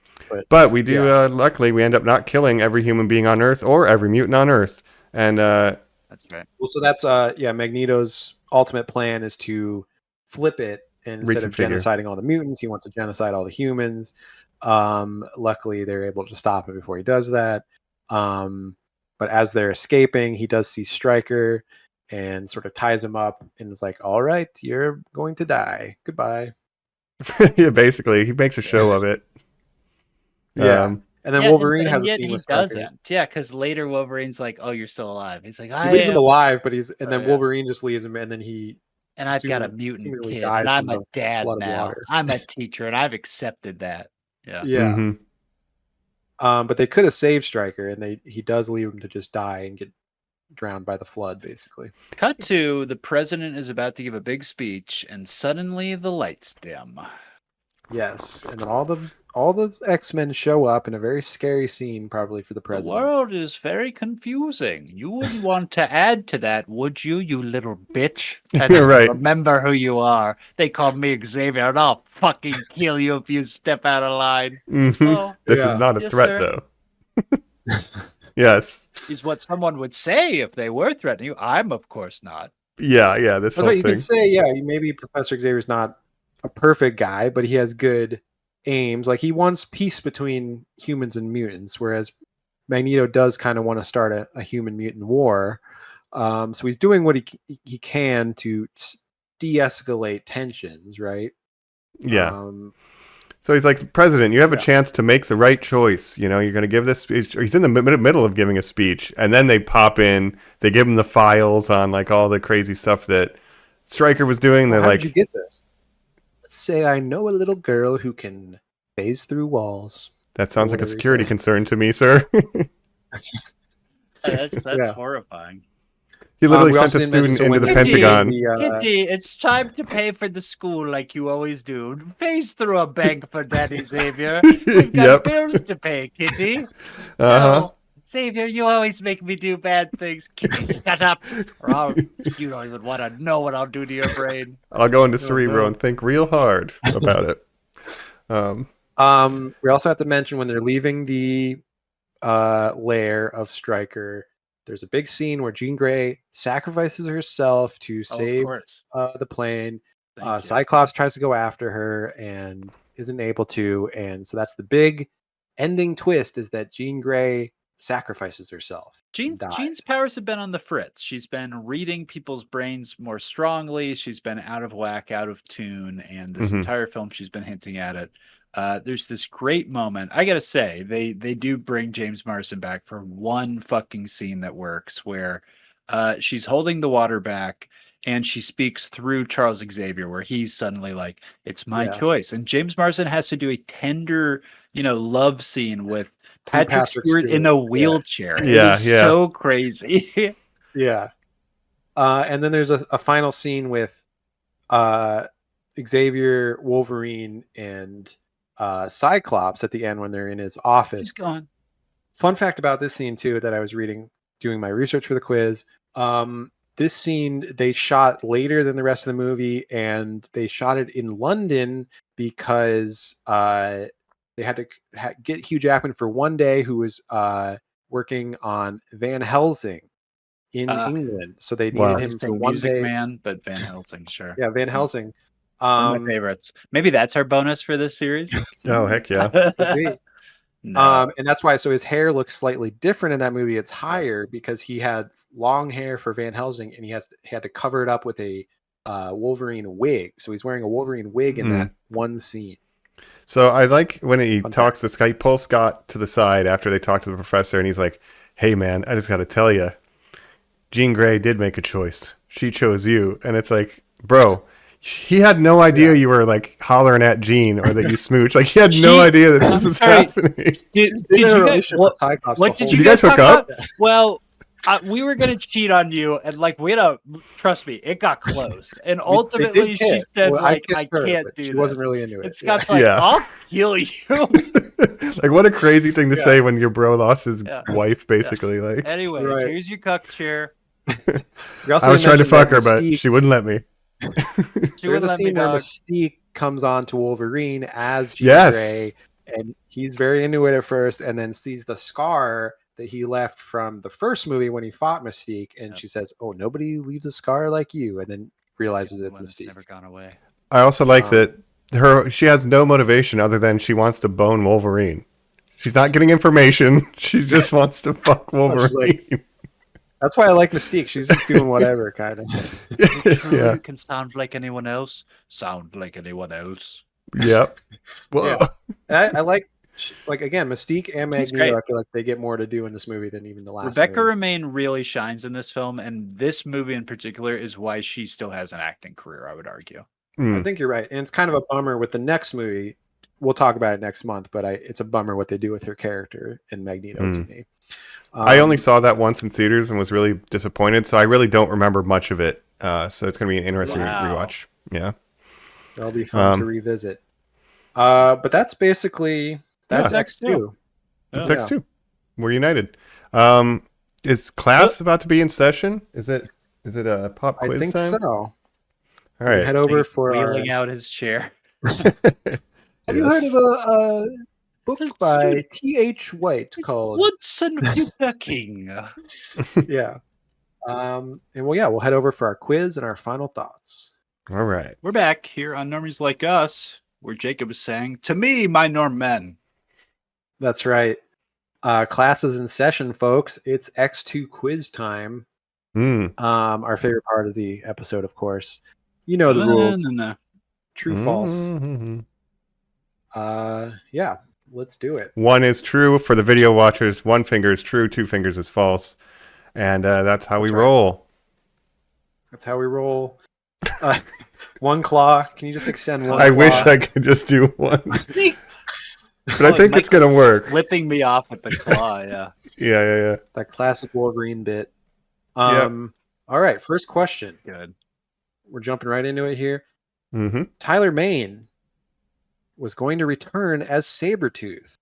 But we do, luckily, we end up not killing every human being on Earth or every mutant on Earth. And that's right. Well, so that's Magneto's ultimate plan is to flip it, and instead of genociding all the mutants, he wants to genocide all the humans. Luckily, they're able to stop it before he does that. But as they're escaping, he does see Stryker and sort of ties him up and is like, "All right, you're going to die. Goodbye." Yeah, basically, he makes a show of it. Yeah. And then Wolverine has a scene with Stryker. Doesn't. Yeah, because later Wolverine's like, "Oh, you're still alive." He's like, he leaves him alive, but then Wolverine just leaves him, and then and I've got a mutant kid, and I'm a dad now. I'm a teacher, and I've accepted that. Yeah. Mm-hmm. But they could have saved Stryker, and he does leave him to just die and get drowned by the flood, basically. Cut to the president is about to give a big speech, and suddenly the lights dim. Yes, and then all all the X-Men show up in a very scary scene, probably for the The president. world is very confusing. You wouldn't want to add to that, would you, you little bitch? You're right. Remember who you are. They called me Xavier, and I'll fucking kill you if you step out of line. Mhm. Oh, This is Yeah. not a Yes, threat, sir. though. Yes. is what someone would say if they were threatening you. I'm, of course, not. Yeah. This That's whole what you thing. can say. Yeah, maybe Professor Xavier's not a perfect guy, but he has good aims. Like he wants peace between humans and mutants, whereas Magneto does kind of want to start a human mutant war. So he's doing what he can to de-escalate tensions, right? Yeah. So he's like, President, you have a Yeah. chance to make the right choice. You know, you're going to give this speech. He's in the middle of giving a speech, and then they pop in. They give him the files on like all the crazy stuff that Stryker was doing. They're how like, did you get this? Let's say I know a little girl who can phase through walls. that sounds like a whatever he security says. concern to me, sir. That's Yeah. horrifying. He literally we sent also a didn't mention, student so into when the they- Pentagon. Kitty, it's time to pay for the school like you always do. Phase through a bank for Daddy Xavier. We've got Yep. bills to pay, Kitty. Uh-huh. No, Xavier, you always make me do bad things. Kitty, shut up. You don't even want to know what I'll do to your brain. I'll go into Oh, Cerebro no. and think real hard about it. We also have to mention when they're leaving the lair of Stryker, there's a big scene where Jean Grey sacrifices herself to Of save course. the plane. Thank you. Cyclops tries to go after her and isn't able to, and so that's the big ending twist: is that Jean Grey sacrifices herself. and dies. Jean's powers have been on the fritz. She's been reading people's brains more strongly. She's been out of whack, out of tune, and this Mhm. entire film she's been hinting at it. There's this great moment. I gotta say, they do bring James Marsden back for one fucking scene that works, where she's holding the water back and she speaks through Charles Xavier, where he's suddenly like, "It's my Yes. choice," and James Marsden has to do a tender, love scene with Through Patrick Stewart in a Stewart, yeah. wheelchair. It Yeah, is yeah. so crazy. Yeah. And then there's a final scene with Xavier, Wolverine, and Cyclops at the end when they're in his office. Just going. Fun fact about this scene too that I was reading, doing my research for the quiz. This scene they shot later than the rest of the movie, and they shot it in London because they had to get Hugh Jackman for one day, who was working on Van Helsing in England. So they needed Wow. him Just for say one Music day. Man, but Van Helsing, sure. Yeah, Van Helsing. One of my favorites. Maybe that's our bonus for this series. Oh, heck yeah. could be. No. And that's why. So his hair looks slightly different in that movie. It's higher because he had long hair for Van Helsing, and he had to cover it up with a Wolverine wig. So he's wearing a Wolverine wig in that one scene. So I like when he Fun talks to Scott, he pulls Scott to the side after they talk to the professor, and he's like, "Hey, man, I just got to tell you, Jean Grey did make a choice. She chose you." And it's like, bro, he had no idea you were like hollering at Jean or that you smooched. Like he had no idea that this was sorry. happening. Did Been in a you guys, relationship with Cyclops what the did whole you Did you guys guys hook talk up? about? Well, we were gonna cheat on you, and like trust me, it got closed. And They ultimately, did she kiss. said, Well, like, kissed I her, can't but do she this. wasn't really into it. And Scott's like, Yeah. I'll kill you. Like what a crazy thing to Yeah. say when your bro lost his Yeah. wife, basically. Like Anyways, Right. here's your cuck chair. We also I was trying to mentioned fuck that her, but Mystique- she wouldn't let me. She There's would a let me scene where dog. Mystique comes on to Wolverine as Jean Yes. Grey, and he's very into it at first, and then sees the scar that he left from the first movie when he fought Mystique, and Yep. she says, "Oh, nobody leaves a scar like you," and then realizes it's One that's Mystique. never gone away. I also like Um, that she has no motivation other than she wants to bone Wolverine. She's not getting information. She just wants to fuck Wolverine. She's like- That's why I like Mystique. She's just doing whatever, kind of. True, Yeah. you can sound like anyone else. Sound like anyone else. Yep. Whoa. Yeah. And I like again, Mystique and She's Magneto. great. I feel like they get more to do in this movie than even the last. Rebecca movie. Romaine really shines in this film, and this movie in particular is why she still has an acting career, I would argue. I think you're right, and it's kind of a bummer with the next movie. We'll talk about it next month, but it's a bummer what they do with her character in Magneto to me. I only saw that once in theaters and was really disappointed, so I really don't remember much of it. So it's going to be an interesting Wow. rewatch. Yeah. That'll be fun um, to revisit. But that's basically that's Yeah. X2. It's Yeah. X2. We're united. Is class about to be in session? Is it a pop I quiz think time? so. All We can right. head over for our... wheeling out his chair. Have you heard of a book by T.H. White called... Woodson Future King. Yeah. We'll head over for our quiz and our final thoughts. All right. We're back here on Normies Like Us, where Jacob is saying, "To me, my norm men." That's right. Class is in session, folks. It's X2 quiz time. Our favorite part of the episode, of course. You know the rules. True, false. Yeah, let's do it. One is true for the video watchers. One finger is true. Two fingers is false. And that's how we roll. That's how we roll. One claw. Can you just extend one I claw? wish I could just do one. But I think it's Michael going to work. Flipping me off with the claw, yeah. Yeah. That classic Wolverine bit. Yep. All right, first question. Good. We're jumping right into it here. Mm-hmm. Tyler Mane was going to return as Sabretooth.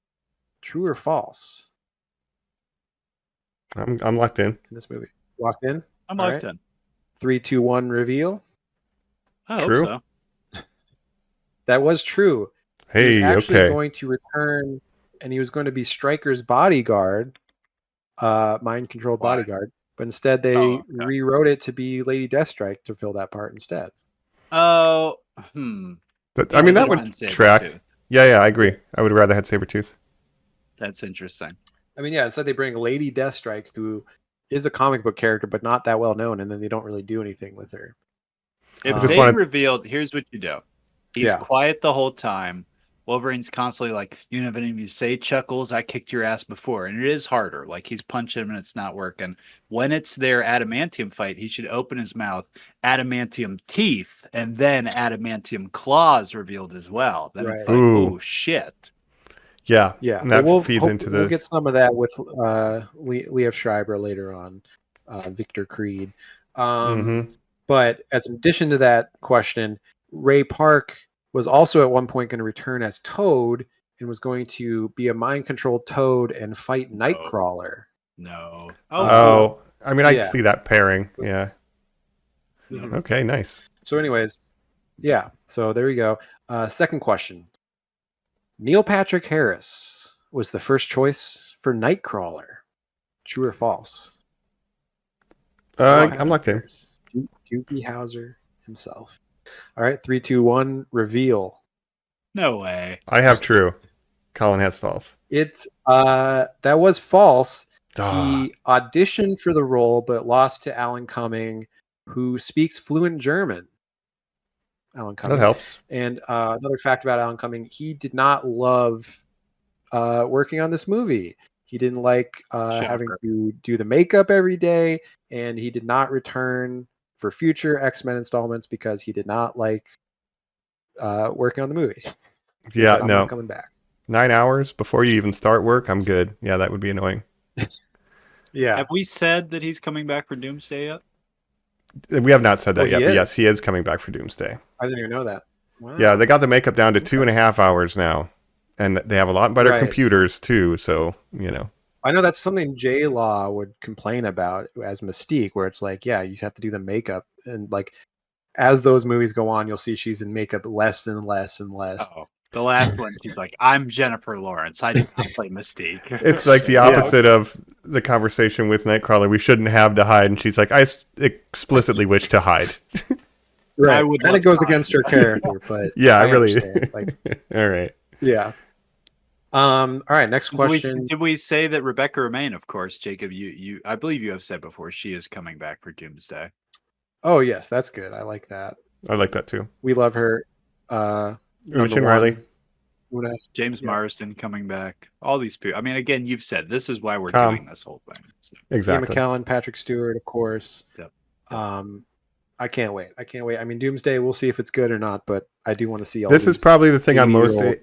True or false? I'm locked in. In this movie. Locked in? I'm All locked right. in. 3, 2, 1, reveal. I True. hope so. That was true. He Hey, was actually okay. going to return, and he was going to be Stryker's bodyguard, mind-controlled Why? bodyguard. But instead, they rewrote it to be Lady Deathstrike to fill that part instead. Oh, But, I mean, that would track. Yeah, I agree. I would rather had Sabretooth. That's interesting. I mean, yeah, instead they bring Lady Deathstrike, who is a comic book character, but not that well known, and then they don't really do anything with her. If Just they revealed, here's what you do. He's Yeah. quiet the whole time. Wolverine's constantly like, "You have any of you say, Chuckles, I kicked your ass before." And it is harder. Like, he's punching him and it's not working. When it's their adamantium fight, he should open his mouth, adamantium teeth, and then adamantium claws revealed as well. Then it's like, Ooh. oh, shit. Yeah. Yeah, And that we'll feeds into the. We'll get some of that with Liev Schreiber later on, Victor Creed. But as an addition to that question, Ray Park was also at one point going to return as Toad and was going to be a mind-controlled Toad and fight Nightcrawler. No. Oh, I mean, I yeah. can see that pairing. Yeah. Mhm. Okay, nice. So anyways, yeah, so there you go. Second question. Neil Patrick Harris was the first choice for Nightcrawler. True or false? I'm locked in. Doogie Howser himself. All right, 3, 2, 1, reveal. No way. I have true. Colin has false. It's that was false. Ah. He auditioned for the role but lost to Alan Cumming, who speaks fluent German. Alan Cumming. That helps. And another fact about Alan Cumming, he did not love working on this movie. He didn't like having to do the makeup every day, and he did not return for future X-Men installments because he did not like working on the movie. Yeah, I'm no. not coming back. 9 hours before you even start work, I'm good. Yeah, that would be annoying. Yeah. Have we said that he's coming back for Doomsday yet? We have not said that Well, yet, he but is. yes, he is coming back for Doomsday. I didn't even know that. Wow. Yeah, they got the makeup down to 2.5 hours now. And they have a lot better Right. computers, too, so, you know. I know that's something J-Law would complain about as Mystique, where it's like, yeah, you have to do the makeup. And like, as those movies go on, you'll see she's in makeup less and less and less. Oh, the last one, she's like, "I'm Jennifer Lawrence. I did not play Mystique." It's like the opposite of the conversation with Nightcrawler. We shouldn't have to hide. And she's like, I explicitly wish to hide. Right. I would And love it goes to against her character, but Yeah, I really. understand. Like, All right. yeah. All right, next Did we, question. did we say that Rebecca Romaine, of course, Jacob, you I believe you have said before, she is coming back for Doomsday. Oh, yes, that's good. I like that. I like that, too. We love her. Ocean Riley. James Yeah. Marsden coming back. All these people. I mean, again, you've said this is why we're Tom. doing this whole thing. So, Ian Exactly. McKellen, Patrick Stewart, of course. Yep. I can't wait. I mean, Doomsday, we'll see if it's good or not, but I do want to see all This is these probably the thing I'm most. 80-year-old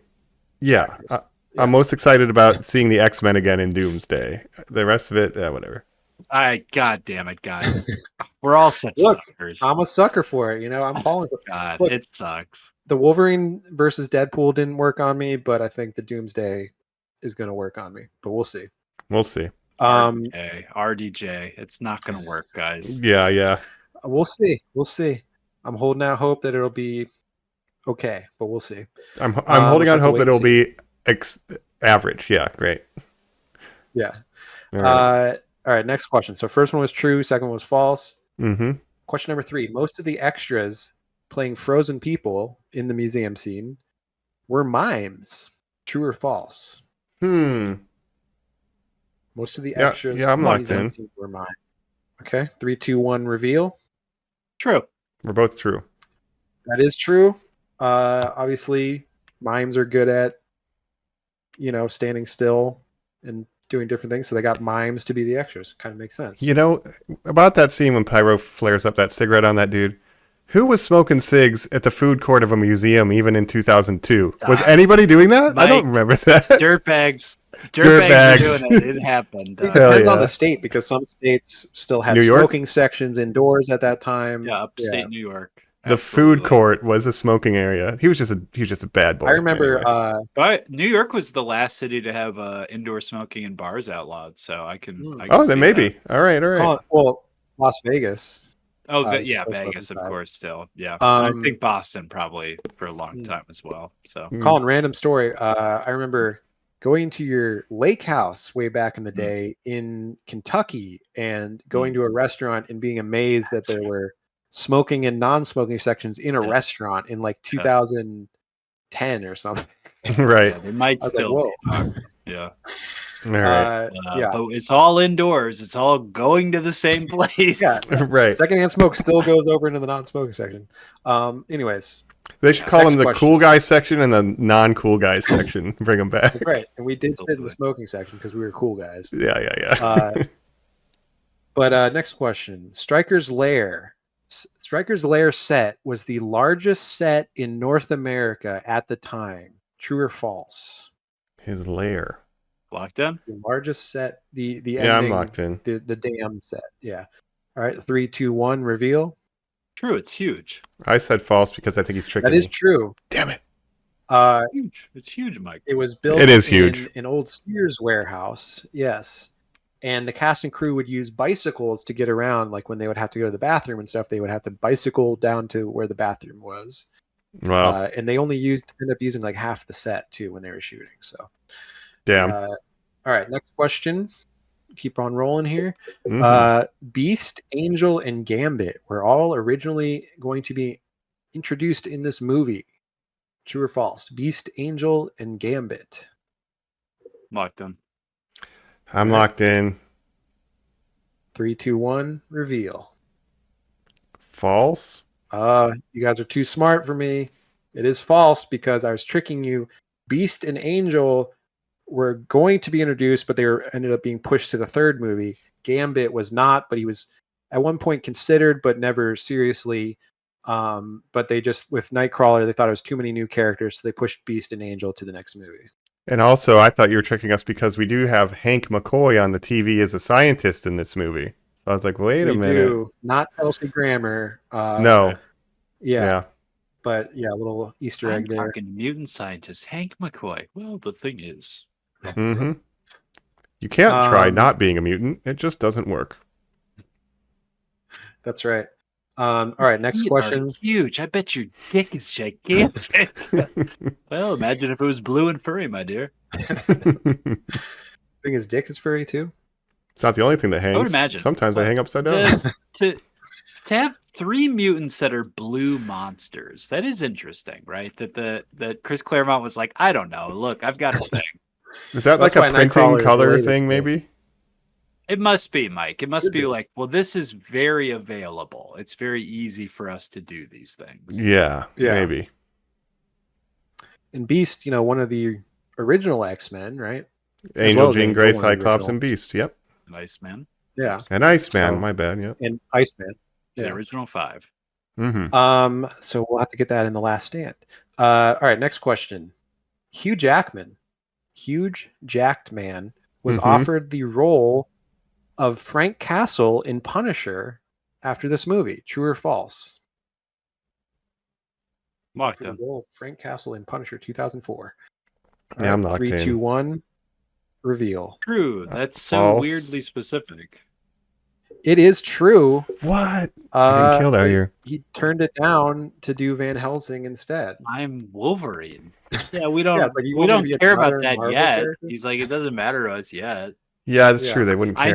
Yeah. Yeah. I'm most excited about seeing the X-Men again in Doomsday. The rest of it, whatever. God damn it, guys. We're all such Look, suckers. I'm a sucker for it. You know, I'm falling for God, Look. it sucks. the Wolverine versus Deadpool didn't work on me, but I think the Doomsday is going to work on me. But we'll see. We'll see. RDJ. It's not going to work, guys. Yeah. We'll see. We'll see. I'm holding out hope that it'll be okay, but we'll see. I'm holding out hope that it'll see. be average. Yeah, great. Yeah. All right. All right. Next question. So first one was true. Second one was false. Mm-hmm. Question number 3. Most of the extras playing frozen people in the museum scene were mimes. True or false? Hmm. Most of the extras I'm in the locked museum in. scene were mimes. Okay. 3, 2, 1, reveal. True. We're both true. That is true. Obviously, mimes are good at, standing still and doing different things. So they got mimes to be the extras. Kind of makes sense. You know, about that scene when Pyro flares up that cigarette on that dude, who was smoking cigs at the food court of a museum even in 2002? Was anybody doing that? I don't remember that. Dirtbags were doing it. It happened. It depends on the state, because some states still had New York? smoking sections indoors at that time. Yeah, upstate New York. The food court was a smoking area. He was just a bad boy. I remember. anyway. But New York was the last city to have indoor smoking and bars outlawed. So I can. Oh, see then maybe. that. All right. Well, Las Vegas. Oh, Yeah, Vegas, of course. Still, yeah. I I think Boston probably for a long time as well. So, Colin, random story. I remember going to your lake house way back in the day in Kentucky and going to a restaurant and being amazed that there were smoking and non-smoking sections in a restaurant in like 2010 or something. Right. Yeah, they might I was still. like, whoa. Yeah. All right. But it's all indoors. It's all going to the same place. Yeah. Right. Secondhand smoke still goes over into the non-smoking section. Anyways. They should call next them the question. cool guys section and the non-cool guys section. Bring them back. Right. And we did sit in the smoking section because we were cool guys. Yeah. But next question. Stryker's Lair set was the largest set in North America at the time. True or false? His lair. Locked in? The largest set, the ending, I'm locked in. The dam set. Yeah. All right. 3, 2, 1, reveal. True. It's huge. I said false because I think he's tricking That is me. true. Damn it. Huge. It's huge, Mike. It was built It is in huge. an old Sears warehouse. Yes. And the cast and crew would use bicycles to get around. Like when they would have to go to the bathroom and stuff, they would have to bicycle down to where the bathroom was. Wow. And they only ended up using like half the set too when they were shooting. So, Damn. all right, next question. Keep on rolling here. Mhm. Beast, Angel, and Gambit were all originally going to be introduced in this movie. True or false? Beast, Angel, and Gambit. Locked in. I'm locked in. 3, 2, 1, reveal. False. You guys are too smart for me. It is false because I was tricking you. Beast and Angel were going to be introduced, but they ended up being pushed to the third movie. Gambit was not, but he was at one point considered, but never seriously. But they just, with Nightcrawler, they thought it was too many new characters, so they pushed Beast and Angel to the next movie. And also, I thought you were tricking us because we do have Hank McCoy on the TV as a scientist in this movie. So I was like, wait a minute. Do. Not Kelsey Grammer. No. Yeah. But yeah, a little Easter I'm egg there. talking mutant scientist Hank McCoy. Well, the thing is, Mm-hmm. You can't try not being a mutant. It just doesn't work. That's right. All right, next feet question. are huge. I bet your dick is gigantic. Well, imagine if it was blue and furry, my dear. Think his dick is furry too? It's not the only thing that hangs. I would imagine. Sometimes they hang upside down. To have 3 mutants that are blue monsters, that is interesting, right? That Chris Claremont was like, I don't know. Look, I've got a thing. Is that That's like why a printing Nightcrawler is color related thing, to it. maybe? It must be, Mike. It must Could be be. like, well, this is very available. It's very easy for us to do these things. Yeah, Yeah. maybe. And Beast, one of the original X-Men, right? Angel, well as Jean Angel, Grey, one of the Cyclops, original. and Beast. Yep. Nice, man. Yeah. And Iceman, So- my bad. Yep. And Iceman. The Yeah. original 5. Mm-hmm. So we'll have to get that in the last stand. All right, next question. Hugh Jackman, huge jacked man, was Mhm. offered the role of Frank Castle in Punisher after this movie. True or false? Locked For the in. role of Frank Castle in Punisher 2004. All Yeah, I'm right, locked 3, in. 2, 1. Reveal. True. That's so False. weirdly specific. It is true. What? I'm getting killed out here. He turned it down to do Van Helsing instead. I'm Wolverine. Yeah, we don't Yeah, it's like, you we want me to don't be care about another that Marvel yet. character? He's like, it doesn't matter to us yet. Yeah, that's Yeah. true. They wouldn't care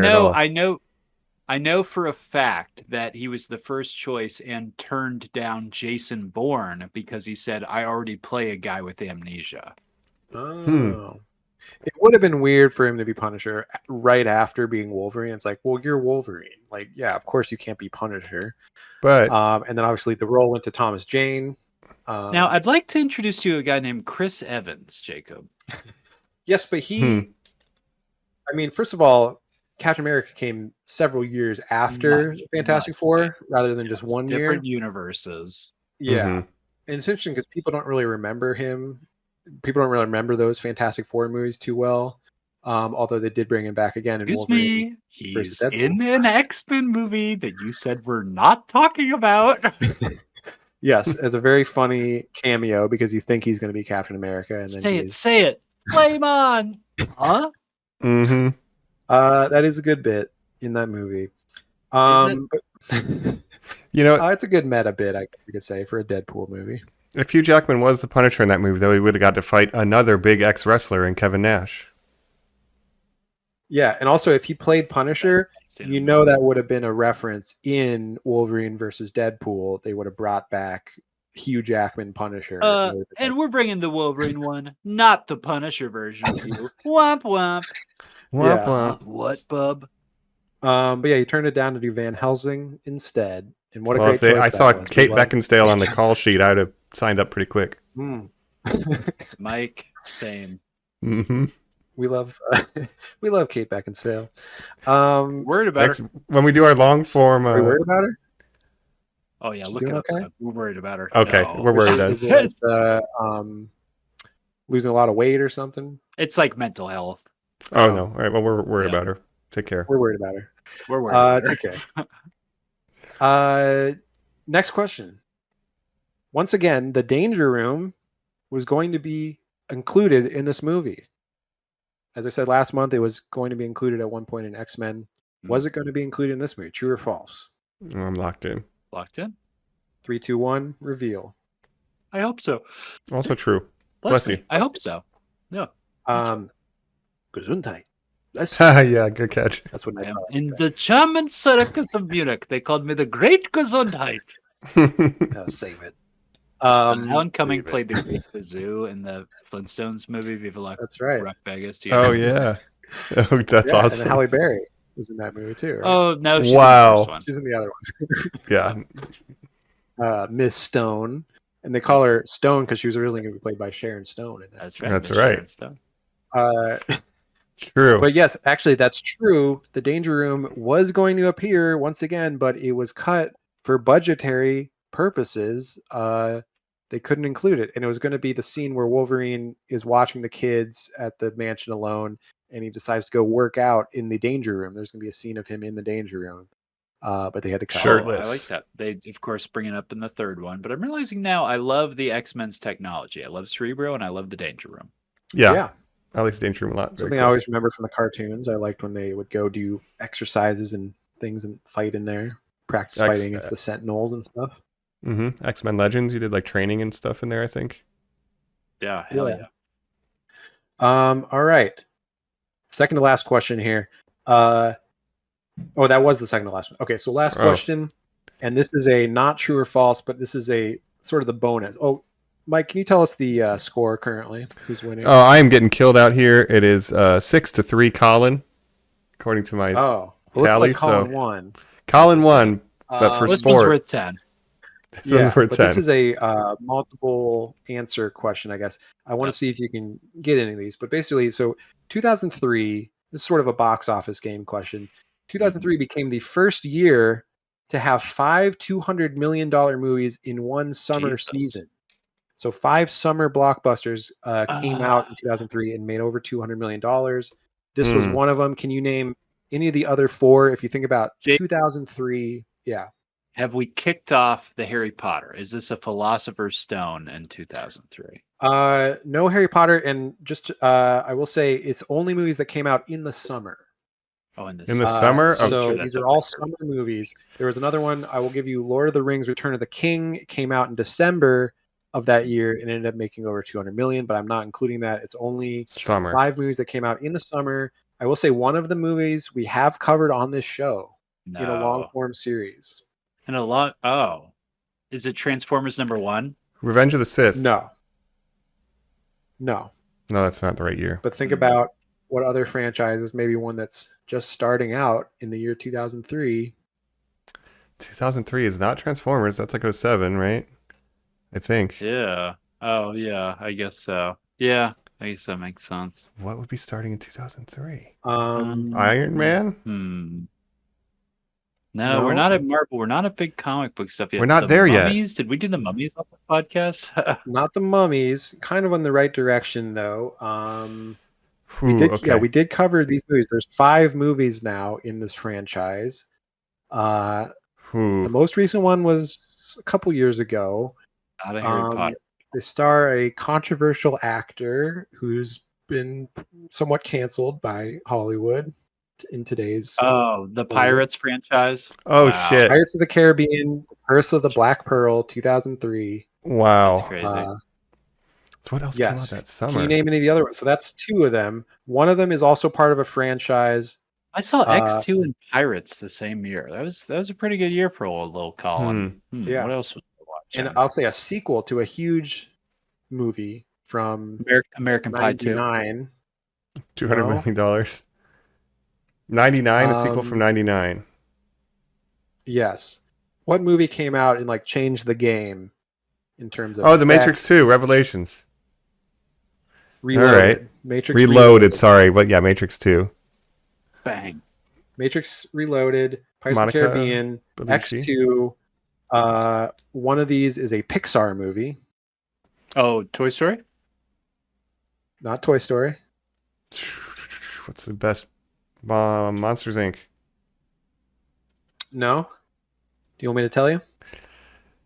I know for a fact that he was the first choice and turned down Jason Bourne because he said, I already play a guy with amnesia. Oh. It would have been weird for him to be Punisher right after being Wolverine. It's like, well, you're Wolverine. Like, yeah, of course you can't be Punisher. But And then obviously the role went to Thomas Jane. Now, I'd like to introduce to you a guy named Chris Evans, Jacob. Yes, but he. I mean, first of all, Captain America came several years after Fantastic Four, rather than just one year. Different universes. Yeah, Mhm. and it's interesting because people don't really remember him. People don't really remember those Fantastic Four movies too well. Although they did bring him back again in Excuse Wolverine. me, versus he's Deadpool. in an X-Men movie that you said we're not talking about. Yes, as a very funny cameo because you think he's going to be Captain America, and then Say it. Flame on. Huh? Mm-hmm. That is a good bit in that movie. You know, It's a good meta bit, I guess you could say, for a Deadpool movie. if Hugh Jackman was the Punisher in that movie, though, he would have got to fight another big ex-wrestler in Kevin Nash. Yeah, and also if he played Punisher, you know that would have been a reference in Wolverine versus Deadpool. They would have brought back Hugh Jackman Punisher. And we're bringing the Wolverine one, not the Punisher version of you. Womp womp. Womp womp. What, bub? But yeah, he turned it down to do Van Helsing instead. And what a Well, great choice I that saw was. Kate We love- Beckinsale on the call sheet, I'd have signed up pretty quick. Mike, same. Mm-hmm. We love Kate Beckinsale. Worried about her. When we do our long form, Are we worried about her? Oh yeah, She look it doing up. okay? We're worried about her. Okay, No. we're worried Is then. it losing a lot of weight or something? It's like mental health. Oh no! All right, well we're worried Yeah. about her. Take care. We're worried about her. We're worried about her. It's okay. Next question. Once again, the Danger Room was going to be included in this movie. As I said last month, it was going to be included at one point in X-Men. Was it going to be included in this movie? True or false? I'm locked in. Locked in? 3, 2, 1, reveal. I hope so. Also true. Bless Bless me. you. I hope so. No. Gesundheit. That's Yeah, good catch. that's what I am Nightcrawler in said. the German circus of Munich. They called me the Great Gesundheit. Save it. Alan Cumming played the Great Kazoo in the Flintstones movie Viva La That's right. Rock Vegas. Do Oh yeah. Oh, that's Yeah, And awesome. then Halle Berry was in that movie too. Right? Oh no! She's Wow. In the first one. She's in the other Yeah. one. Miss Stone, and they call her Stone because she was originally going to be played by Sharon Stone. In that. That's right. That's Miss right. Sharon Stone. True. But yes, actually, that's true. The Danger Room was going to appear once again, but it was cut for budgetary purposes. They couldn't include it, and it was going to be the scene where Wolverine is watching the kids at the mansion alone, and he decides to go work out in the Danger Room. There's going to be a scene of him in the Danger Room, but they had to cut Sure. it. Oh, I like that. They, of course, bring it up in the third one. But I'm realizing now I love the X-Men's technology. I love Cerebro, and I love the Danger Room. Yeah. I like the Danger Room a lot. Very Something I cool. always remember from the cartoons. I liked when they would go do exercises and things and fight in there, practice fighting against the Sentinels and stuff. Mm-hmm. X-Men Legends. You did like training and stuff in there, I think. Yeah, hell Yeah. yeah. All right. Second to last question here. That was the second to last one. Okay, so last question, and this is a not true or false, but this is a sort of the bonus. Oh, Mike, can you tell us the score currently? Who's winning? Oh, I am getting killed out here. It is 6-3 Colin, according to my looks tally. like Colin So won. Colin won, but for This one's sport, worth 10. this one's worth but 10. this is a multiple answer question, I guess. I want to see if you can get any of these. But basically, so 2003, this is sort of a box office game question. 2003 became the first year to have 5 $200 million movies in one summer Jesus. season. So 5 summer blockbusters came out in 2003 and made over $200 million. This was one of them. Can you name any of the other 4? If you think about 2003, yeah. have we kicked off the Harry Potter? Is this a Philosopher's Stone in 2003? No Harry Potter, and just I will say it's only movies that came out in the summer. Oh, In the summer? So Okay. these are all summer movies. There was another one I will give you. Lord of the Rings: Return of the King came out in December of that year and ended up making over 200 million. But I'm not including that. It's only Summer. 5 movies that came out in the summer. I will say one of the movies we have covered on this show in a long form series. And a lot. Oh, is it Transformers #1? Revenge of the Sith. No, No, that's not the right year. but think about what other franchises, maybe one that's just starting out in the year 2003. 2003 is not Transformers. That's like 07, right? I think. Yeah. Oh, yeah. I guess so. Yeah. I guess that makes sense. What would be starting in 2003? Iron Man? No, we're No. not at Marvel. We're not at big comic book stuff yet. We're not The there yet. Mummies? Did we do the Mummies on the podcast? Not the Mummies. Kind of in the right direction though. We Ooh, did, okay. yeah, we did cover these movies. There's 5 movies now in this franchise. The Ooh. most recent one was a couple years ago. Not a Harry Potter. They star a controversial actor who's been somewhat canceled by Hollywood in today's Oh, the Pirates franchise? Oh, Wow. shit. Pirates of the Caribbean, Curse of the Black Pearl, 2003. Wow. That's crazy. So what else came out Yes. that Can summer? you name any of the other ones? So that's 2 of them. One of them is also part of a franchise. I saw X2 and Pirates the same year. That was a pretty good year for old little Colin. Yeah. What else was I watching? And I'll say a sequel to a huge movie from American Pie 2. 99. $200 million. 99, a sequel from 99. Yes. What movie came out and like changed the game in terms of Oh, The Matrix effects? 2, Revelations. Reloaded. All right. Matrix Reloaded, sorry, but yeah, Matrix 2. Bang. Matrix Reloaded, Pirates Monica of the Caribbean, Bellucci. X2. One of these is a Pixar movie, Oh, Toy Story? not Toy Story. What's the best? Monsters, Inc. No? Do you want me to tell you?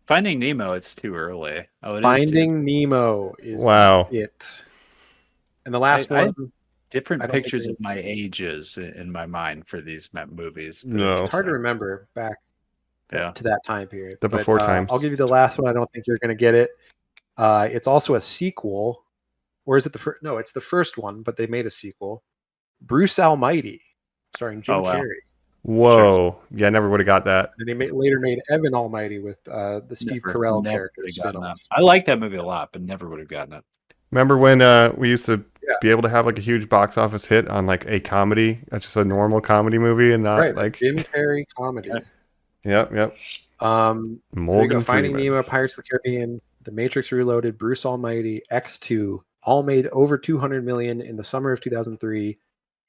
Finding Nemo, it's too early. Oh, it is Finding Nemo is Wow. it. And the last I- one, different I don't think pictures it of my ages in my mind for these movies. No. it's hard to remember back Yeah. to that time period. The But, before times. I'll give you the last one. I don't think you're going to get it. It's also a sequel. Or is it the first? No, it's the first one, but they made a sequel. Bruce Almighty, starring Jim Oh, wow. Carrey. Whoa. Yeah, never would have got that. And they later made Evan Almighty with the Steve Carell character. would've gotten spin-off. that. I like that movie a lot, but never would have gotten it. Remember when we used to be able to have like a huge box office hit on like a comedy, just a normal comedy movie, and not Right, like Jim Carrey comedy. Yep. So you Morgan go Finding Freeman. Nemo, Pirates of the Caribbean, The Matrix Reloaded, Bruce Almighty, X2, all made over 200 million in the summer of 2003.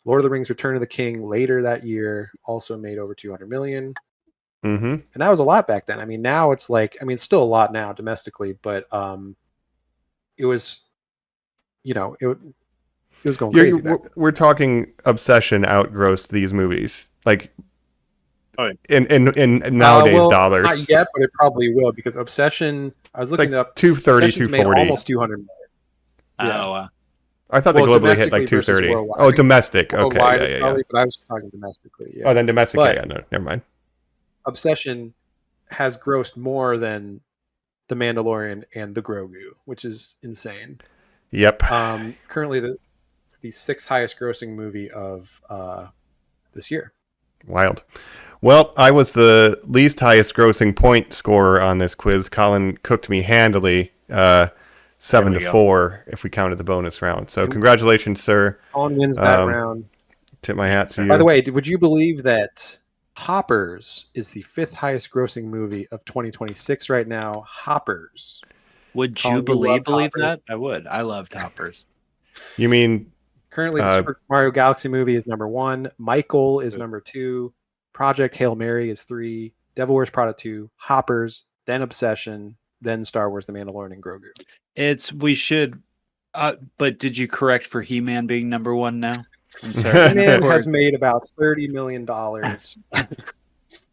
Lord of the Rings: Return of the King later that year also made over 200 million. Mm-hmm. And that was a lot back then. I mean, now it's like, I mean, it's still a lot now domestically, but it was, it was going crazy back then. We're talking Obsession outgrossed these movies, like Oh, in nowadays Well, dollars. Not yet, but it probably will because Obsession. I was looking like up. 230, Obsession's made 240. almost 200 million. Yeah. Oh, I thought they Well, globally hit domestically like versus 230. worldwide. Oh, domestic. Okay, Worldwide, yeah. probably, but I was talking domestically. Yeah. Oh, then domestic. But- yeah, no, never mind. Obsession has grossed more than The Mandalorian and The Grogu, which is insane. Yep. Currently, it's the 6th highest grossing movie of this year. Wild. Well, I was the least highest grossing point scorer on this quiz. Colin cooked me handily, 7-4 if we counted the bonus round. So congratulations, sir. Colin wins that round. Tip my hat to you. By the way, would you believe that Hoppers is the 5th highest grossing movie of 2026 right now? Hoppers. would Colin, you you believe love Hoppers? that? I would. I loved Hoppers. You mean Currently, the Super Mario Galaxy movie is number 1. Michael is number 2. Project Hail Mary is 3. Devil Wears Prada 2. Hoppers, then Obsession, then Star Wars: The Mandalorian and Grogu. We should. But did you correct for He-Man being number 1 now? I'm sorry. He-Man has made about $30 million.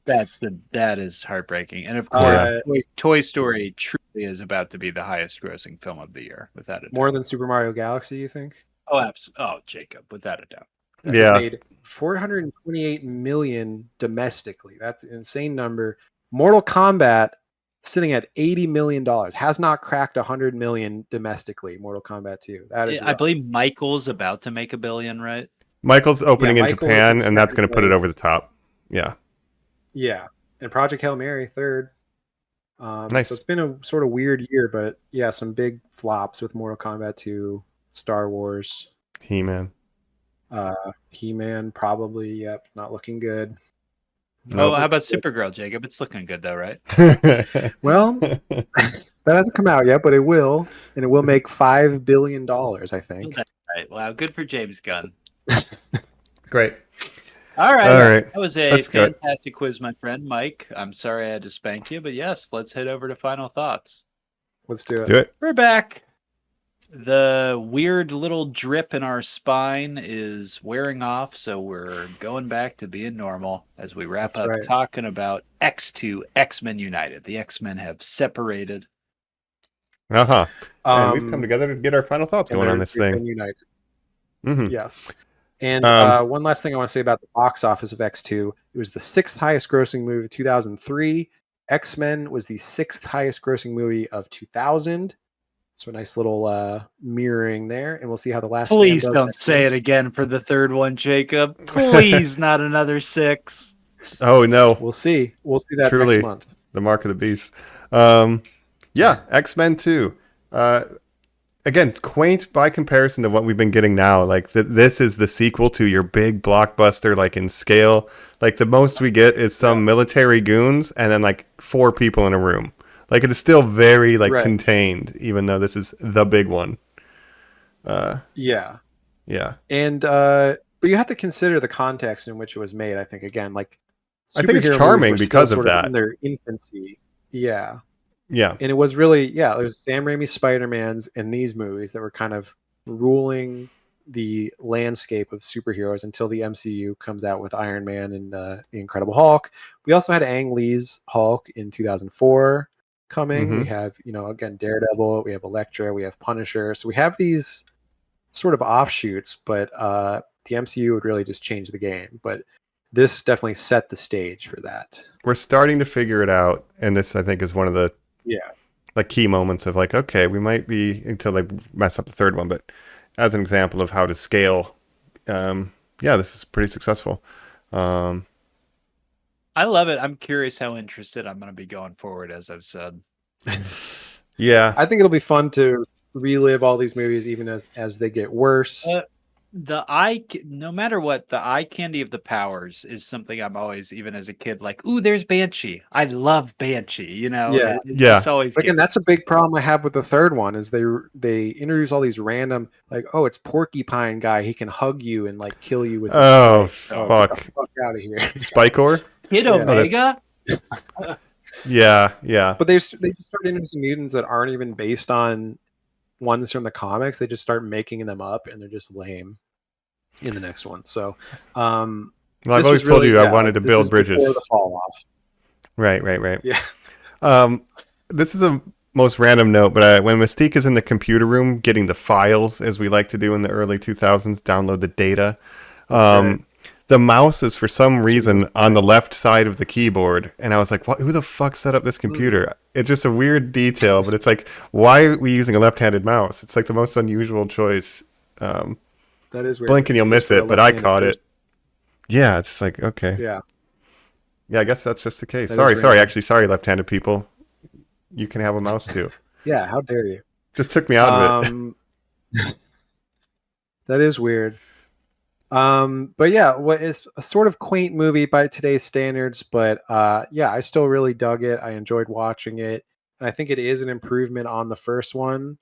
That is heartbreaking. And of Uh, course, Toy Story truly is about to be the highest grossing film of the year, without a doubt. More than Super Mario Galaxy, you think? Oh, absolutely. Oh, Jacob, without a doubt. It's Yeah. made 428 million domestically. That's an insane number. Mortal Kombat sitting at $80 million. Has not cracked 100 million domestically. Mortal Kombat 2. That is I rough. believe Michael's about to make $1 billion, right? Michael's opening in Michael is Japan, in and that's second going to put it over the place. top. Yeah. Yeah. And Project Hail Mary, third. Nice. So it's been a sort of weird year, but yeah, some big flops with Mortal Kombat 2, Star Wars, He-Man. He-Man, probably. Yep, not looking good. Oh, how about Supergirl, Jacob? It's looking good, though, right? Well, that hasn't come out yet, but it will, and it will make $5 billion, I think. That's right. Wow, good for James Gunn. Great. All right. All right. That was a That's good. fantastic quiz, my friend Mike. I'm sorry I had to spank you, but yes, let's head over to final thoughts. Let's do Let's it. do it. We're back. The weird little drip in our spine is wearing off, so we're going back to being normal as we wrap That's up right. talking about X2, X-Men United. The X-Men have separated. Uh-huh. And we've come Um, together to get our final thoughts and going on they're- this they've thing. been united. Mhm. Yes. And Um, one last thing I want to say about the box office of X2. It was the sixth highest grossing movie of 2003. X-Men was the sixth highest grossing movie of 2000. So a nice little mirroring there. And we'll see how the last Please stand does don't next say week. it again for the third one, Jacob. Please, not another 6. Oh, no. We'll see. We'll see that Truly. next month. The mark of the beast. Yeah, X-Men 2. Again, it's quaint by comparison to what we've been getting now. Like, this is the sequel to your big blockbuster, like, in scale. Like, the most we get is some military goons and then, like, 4 people in a room. Like, it is still very, like, Right. contained, even though this is the big one. Yeah. Yeah. And but you have to consider the context in which it was made, I think. Again, like I think it's superhero charming movies were because still of sort that. in their infancy. Yeah. Yeah. And it was really, it was Sam Raimi's Spider-Mans and these movies that were kind of ruling the landscape of superheroes until the MCU comes out with Iron Man and the Incredible Hulk. We also had Ang Lee's Hulk in 2004 coming. Mhm. We have, again, Daredevil, we have Elektra, we have Punisher. So we have these sort of offshoots, but the MCU would really just change the game. But this definitely set the stage for that. We're starting to figure it out, and this, I think, is one of the like key moments of like, okay, we might be, until they mess up the third one, but as an example of how to scale, this is pretty successful. I love it. I'm curious how interested I'm going to be going forward, as I've said. Yeah. I think it'll be fun to relive all these movies even as they get worse. No matter what, the eye candy of the powers is something I'm always, even as a kid, like, ooh, there's Banshee. I love Banshee, Yeah. It just always Again, gets- that's a big problem I have with the third one is they introduce all these random, like, oh, it's Porcupine guy. He can hug you and like kill you with his Oh, spikes. Get fuck. the fuck out of here. Spikor? Kid Yeah. Omega? Yeah. But they just start introducing mutants that aren't even based on ones from the comics. They just start making them up and they're just lame in the next one. So Well, this I've always was told really- you I yeah, wanted to this build is before bridges. the fall off. Right. Yeah. This is a most random note, but when Mystique is in the computer room getting the files, as we like to do in the early 2000s, download the data, the mouse is for some reason on the left side of the keyboard. And I was like, what? Who the fuck set up this computer? It's just a weird detail, but it's like, why are we using a left-handed mouse? It's like the most unusual choice. That is weird. Blink and you'll miss For a it, but I left-handed caught it. person. Yeah, it's just like, okay. Yeah. Yeah, I guess that's just the case. That is Sorry, random. actually, sorry, left-handed people. You can have a mouse too. Yeah, how dare you? Just took me out of it. That is weird. But yeah, what is a sort of quaint movie by today's standards, but I still really dug it. I enjoyed watching it, and I think it is an improvement on the first one.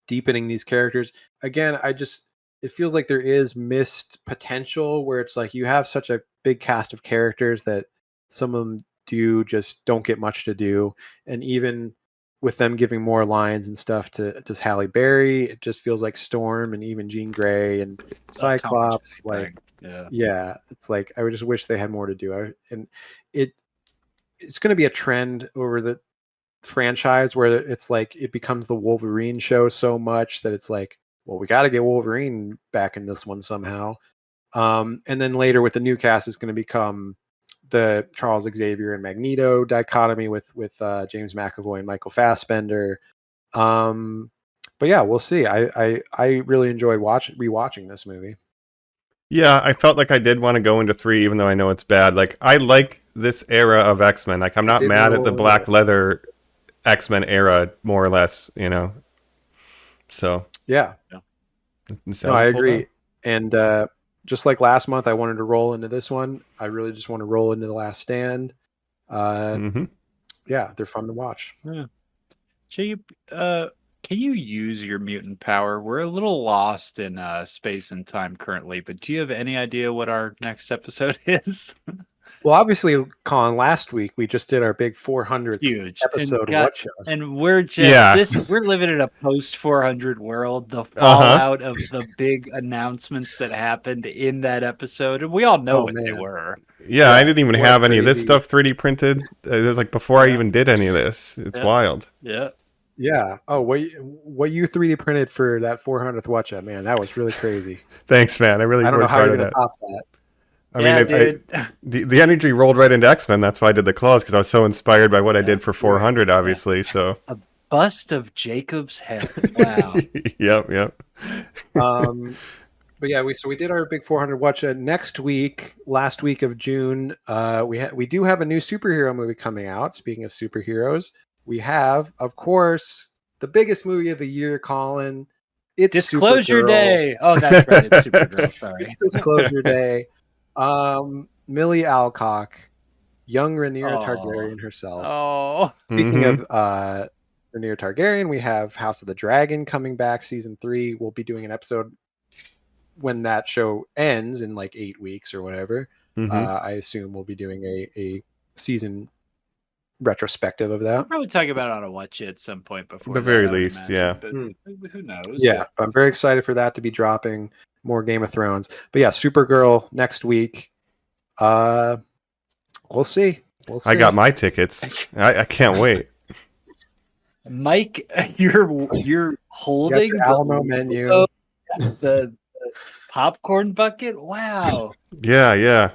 Deepening these characters. Again, it feels like there is missed potential where it's like you have such a big cast of characters that some of them just don't get much to do, and even with them giving more lines and stuff to just Halle Berry. It just feels like Storm and even Jean Grey and Cyclops. Like, yeah, it's like I would just wish they had more to do. And it's going to be a trend over the franchise where it's like it becomes the Wolverine show so much that it's like, well, we got to get Wolverine back in this one somehow. And then later with the new cast, it's going to become the Charles Xavier and Magneto dichotomy with James McAvoy and Michael Fassbender. But yeah, we'll see. I really enjoyed rewatching this movie. Yeah, I felt like I did want to go into 3, even though I know it's bad. Like, I like this era of X-Men. Like, I'm not mad at the black leather X-Men era, more or less, you know. So yeah. No, I agree. And just like last month, I wanted to roll into this one. I really just want to roll into The Last Stand. Yeah, they're fun to watch. Yeah. Jay, can you use your mutant power? We're a little lost in space and time currently, but do you have any idea what our next episode is? Well, obviously, Colin, last week we just did our big 400th Huge episode of What Show. And we're just we're living in a post 400 world, the fallout of the big announcements that happened in that episode, and we all know what they were. Yeah, I didn't even have any of this stuff 3D printed. It was like before I even did any of this. It's wild. Yeah. Yeah. Oh, what you 3D printed for that 400th What Show, man, that was really crazy. Thanks, man. I don't know how you're gonna top that. I mean, the energy rolled right into X-Men. That's why I did the claws, because I was so inspired by what I did for 400, obviously. So a bust of Jacob's head. Wow. Yep. But yeah, we did our big 400 watch. Next week, last week of June, we do have a new superhero movie coming out. Speaking of superheroes, we have, of course, the biggest movie of the year, Colin. It's Disclosure Supergirl. Day. Oh, that's right. It's Supergirl. Sorry. It's Disclosure Day. Millie Alcock, young Rhaenyra Targaryen herself. Oh, speaking of Rhaenyra Targaryen, we have House of the Dragon coming back, season 3. We'll be doing an episode when that show ends in like 8 weeks or whatever. I assume we'll be doing a season retrospective of that. We'll probably talk about it on a watch at some point before. At the very least, yeah. But who knows? Yeah, I'm very excited for that to be dropping. More Game of Thrones. But yeah, Supergirl next week. We'll see. I got my tickets. I can't wait. Mike, you're holding the Alamo menu. The popcorn bucket? Wow. Yeah.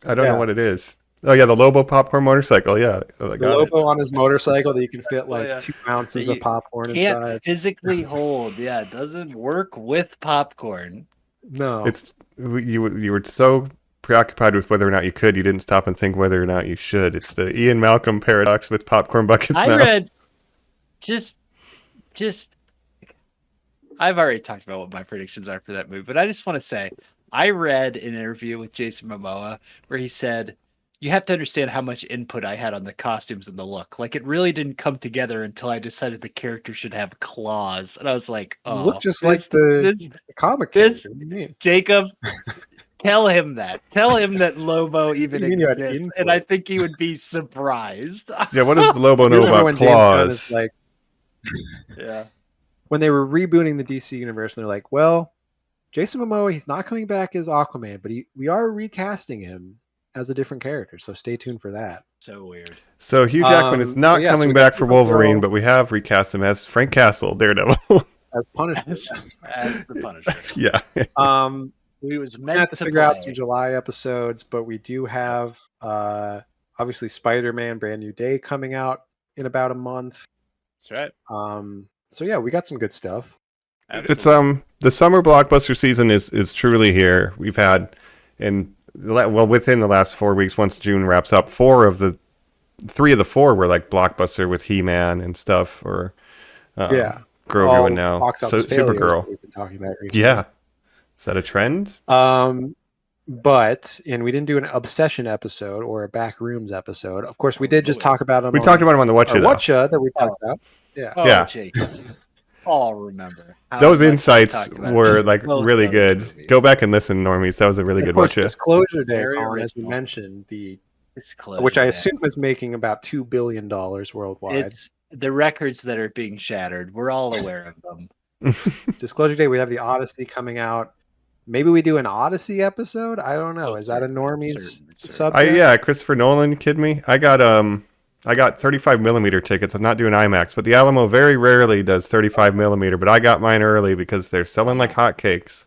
I don't know what it is. Oh yeah, the Lobo popcorn motorcycle. Yeah, the Lobo on his motorcycle that you can fit like 2 ounces of popcorn inside. Can't physically hold. Yeah, it doesn't work with popcorn. No, you were so preoccupied with whether or not you could, you didn't stop and think whether or not you should. It's the Ian Malcolm paradox with popcorn buckets. I read just. I've already talked about what my predictions are for that movie, but I just want to say I read an interview with Jason Momoa where he said, "You have to understand how much input I had on the costumes and the look. Like, it really didn't come together until I decided the character should have claws." And I was like, "Oh, look just like the comic character." Jacob, tell him that. Tell him that Lobo even exists, and I think he would be surprised. Yeah, what does Lobo know about claws? Yeah. When they were rebooting the DC universe, and they're like, "Well, Jason Momoa, he's not coming back as Aquaman, but we are recasting him as a different character, so stay tuned for that." So weird. So Hugh Jackman is not coming back for Wolverine, but we have recast him as Frank Castle, Daredevil, as Punisher. as the Punisher. Yeah. We was We meant have to figure out some July episodes, but we do have obviously Spider-Man Brand New Day coming out in about a month. That's right. So yeah, we got some good stuff. Absolutely. It's the summer blockbuster season is truly here. We've had within the last 4 weeks, once June wraps up, 3 of the 4 were like blockbuster with He-Man and stuff, or Grogu, and now Supergirl. We've been talking about recently. Yeah, is that a trend? But we didn't do an obsession episode or a back rooms episode. Of course, we did just talk about them. We talked about them on the Watcha that we talked about. Yeah. Oh, Jake. I'll remember. Those insights were like really good. Movies. Go back and listen, Normies. That was a really good watch. Disclosure Day, Colin, as we mentioned, which I assume is making about $2 billion worldwide. the records that are being shattered. We're all aware of them. Disclosure Day, we have the Odyssey coming out. Maybe we do an Odyssey episode? I don't know. Oh, Is that a certainly, Normies certainly. subject? Yeah, Christopher Nolan, you kidding me? I got 35 millimeter tickets. I'm not doing IMAX, but the Alamo very rarely does 35 millimeter. But I got mine early because they're selling like hotcakes.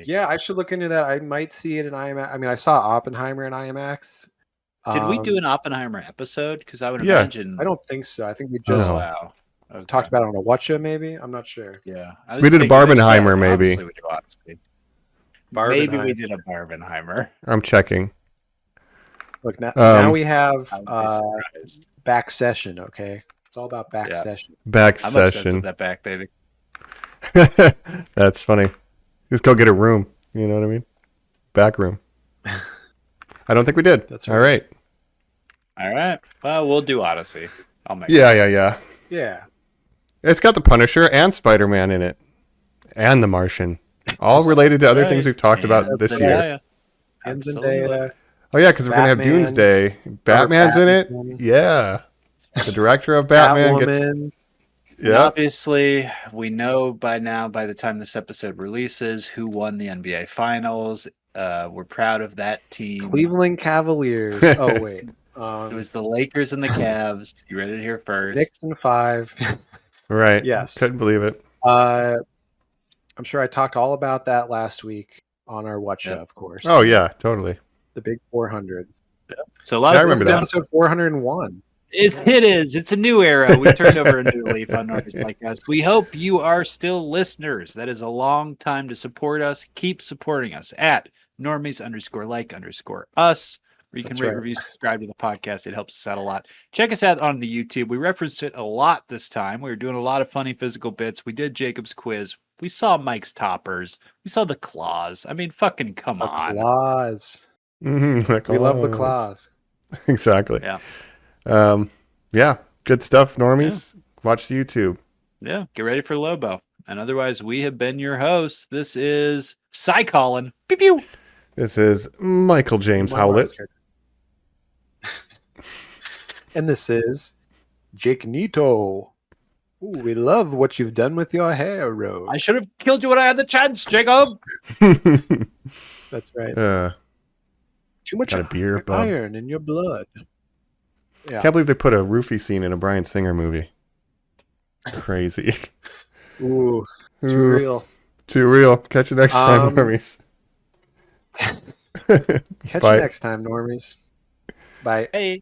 Yeah, I should look into that. I might see it in IMAX. I mean, I saw Oppenheimer in IMAX. Did we do an Oppenheimer episode? Because I would Yeah. imagine. I don't think so. I think we Oh. just Wow. Okay. talked about it on a Whatcha, maybe? I'm not sure. Yeah. I was We did a thinking, 'cause if so, Barbenheimer, maybe. obviously we do Odyssey. Maybe we Barbenheimer. did a Barbenheimer. I'm checking. Look, now Um, we have I would be surprised. back session, okay? It's all about back Yeah. session. Back I'm obsessed session. with that back, baby. That's funny. Just go get a room. You know what I mean? Back room. I don't think we did. That's All right. All right. Well, we'll do Odyssey. I'll make Yeah. Yeah. It's got the Punisher and Spider-Man in it. And the Martian. All related to other things we've talked about And this Zendaya. year. And Absolutely. Zendaya. Oh, yeah, because we're going to have Batman. Doomsday. Batman's in it. Pattinson. Yeah. The director of Batman gets... Catwoman. And obviously, we know by now, by the time this episode releases, who won the NBA Finals. We're proud of that team. Cleveland Cavaliers. Oh, wait. It was the Lakers and the Cavs. You read it here first. Knicks and 5. Right. Yes. Couldn't believe it. I'm sure I talked all about that last week on our Whatcha, Yep. of course. Oh, yeah, totally. The big 400. So a lot Yeah, I of remember This is that. episode 401. It is. It's a new era. We turned over a new leaf on Normies Like Us. We hope you are still listeners. That is a long time to support us. Keep supporting us at Normies_like_us. Where you can That's rate, right. review, subscribe to the podcast. It helps us out a lot. Check us out on the YouTube. We referenced it a lot this time. We were doing a lot of funny physical bits. We did Jacob's quiz. We saw Mike's toppers. We saw the claws. I mean, fucking come The on. claws. Mm-hmm. We love the claws. Exactly. Yeah. Yeah. Good stuff, normies. Watch the YouTube. Yeah, get ready for Lobo. And otherwise, we have been your hosts. This is Colin. Pew pew. This is Michael James One Howlett. last character. And this is Jake Nito. Ooh, we love what you've done with your hair, Rose. I should have killed you when I had the chance, Jacob. That's right. Too much got a beer, bub. iron in your blood. Yeah. Can't believe they put a roofie scene in a Bryan Singer movie. Crazy. Ooh, too Ooh, real. Too real. Catch you next time, normies. Catch Bye. you next time, normies. Bye. Hey.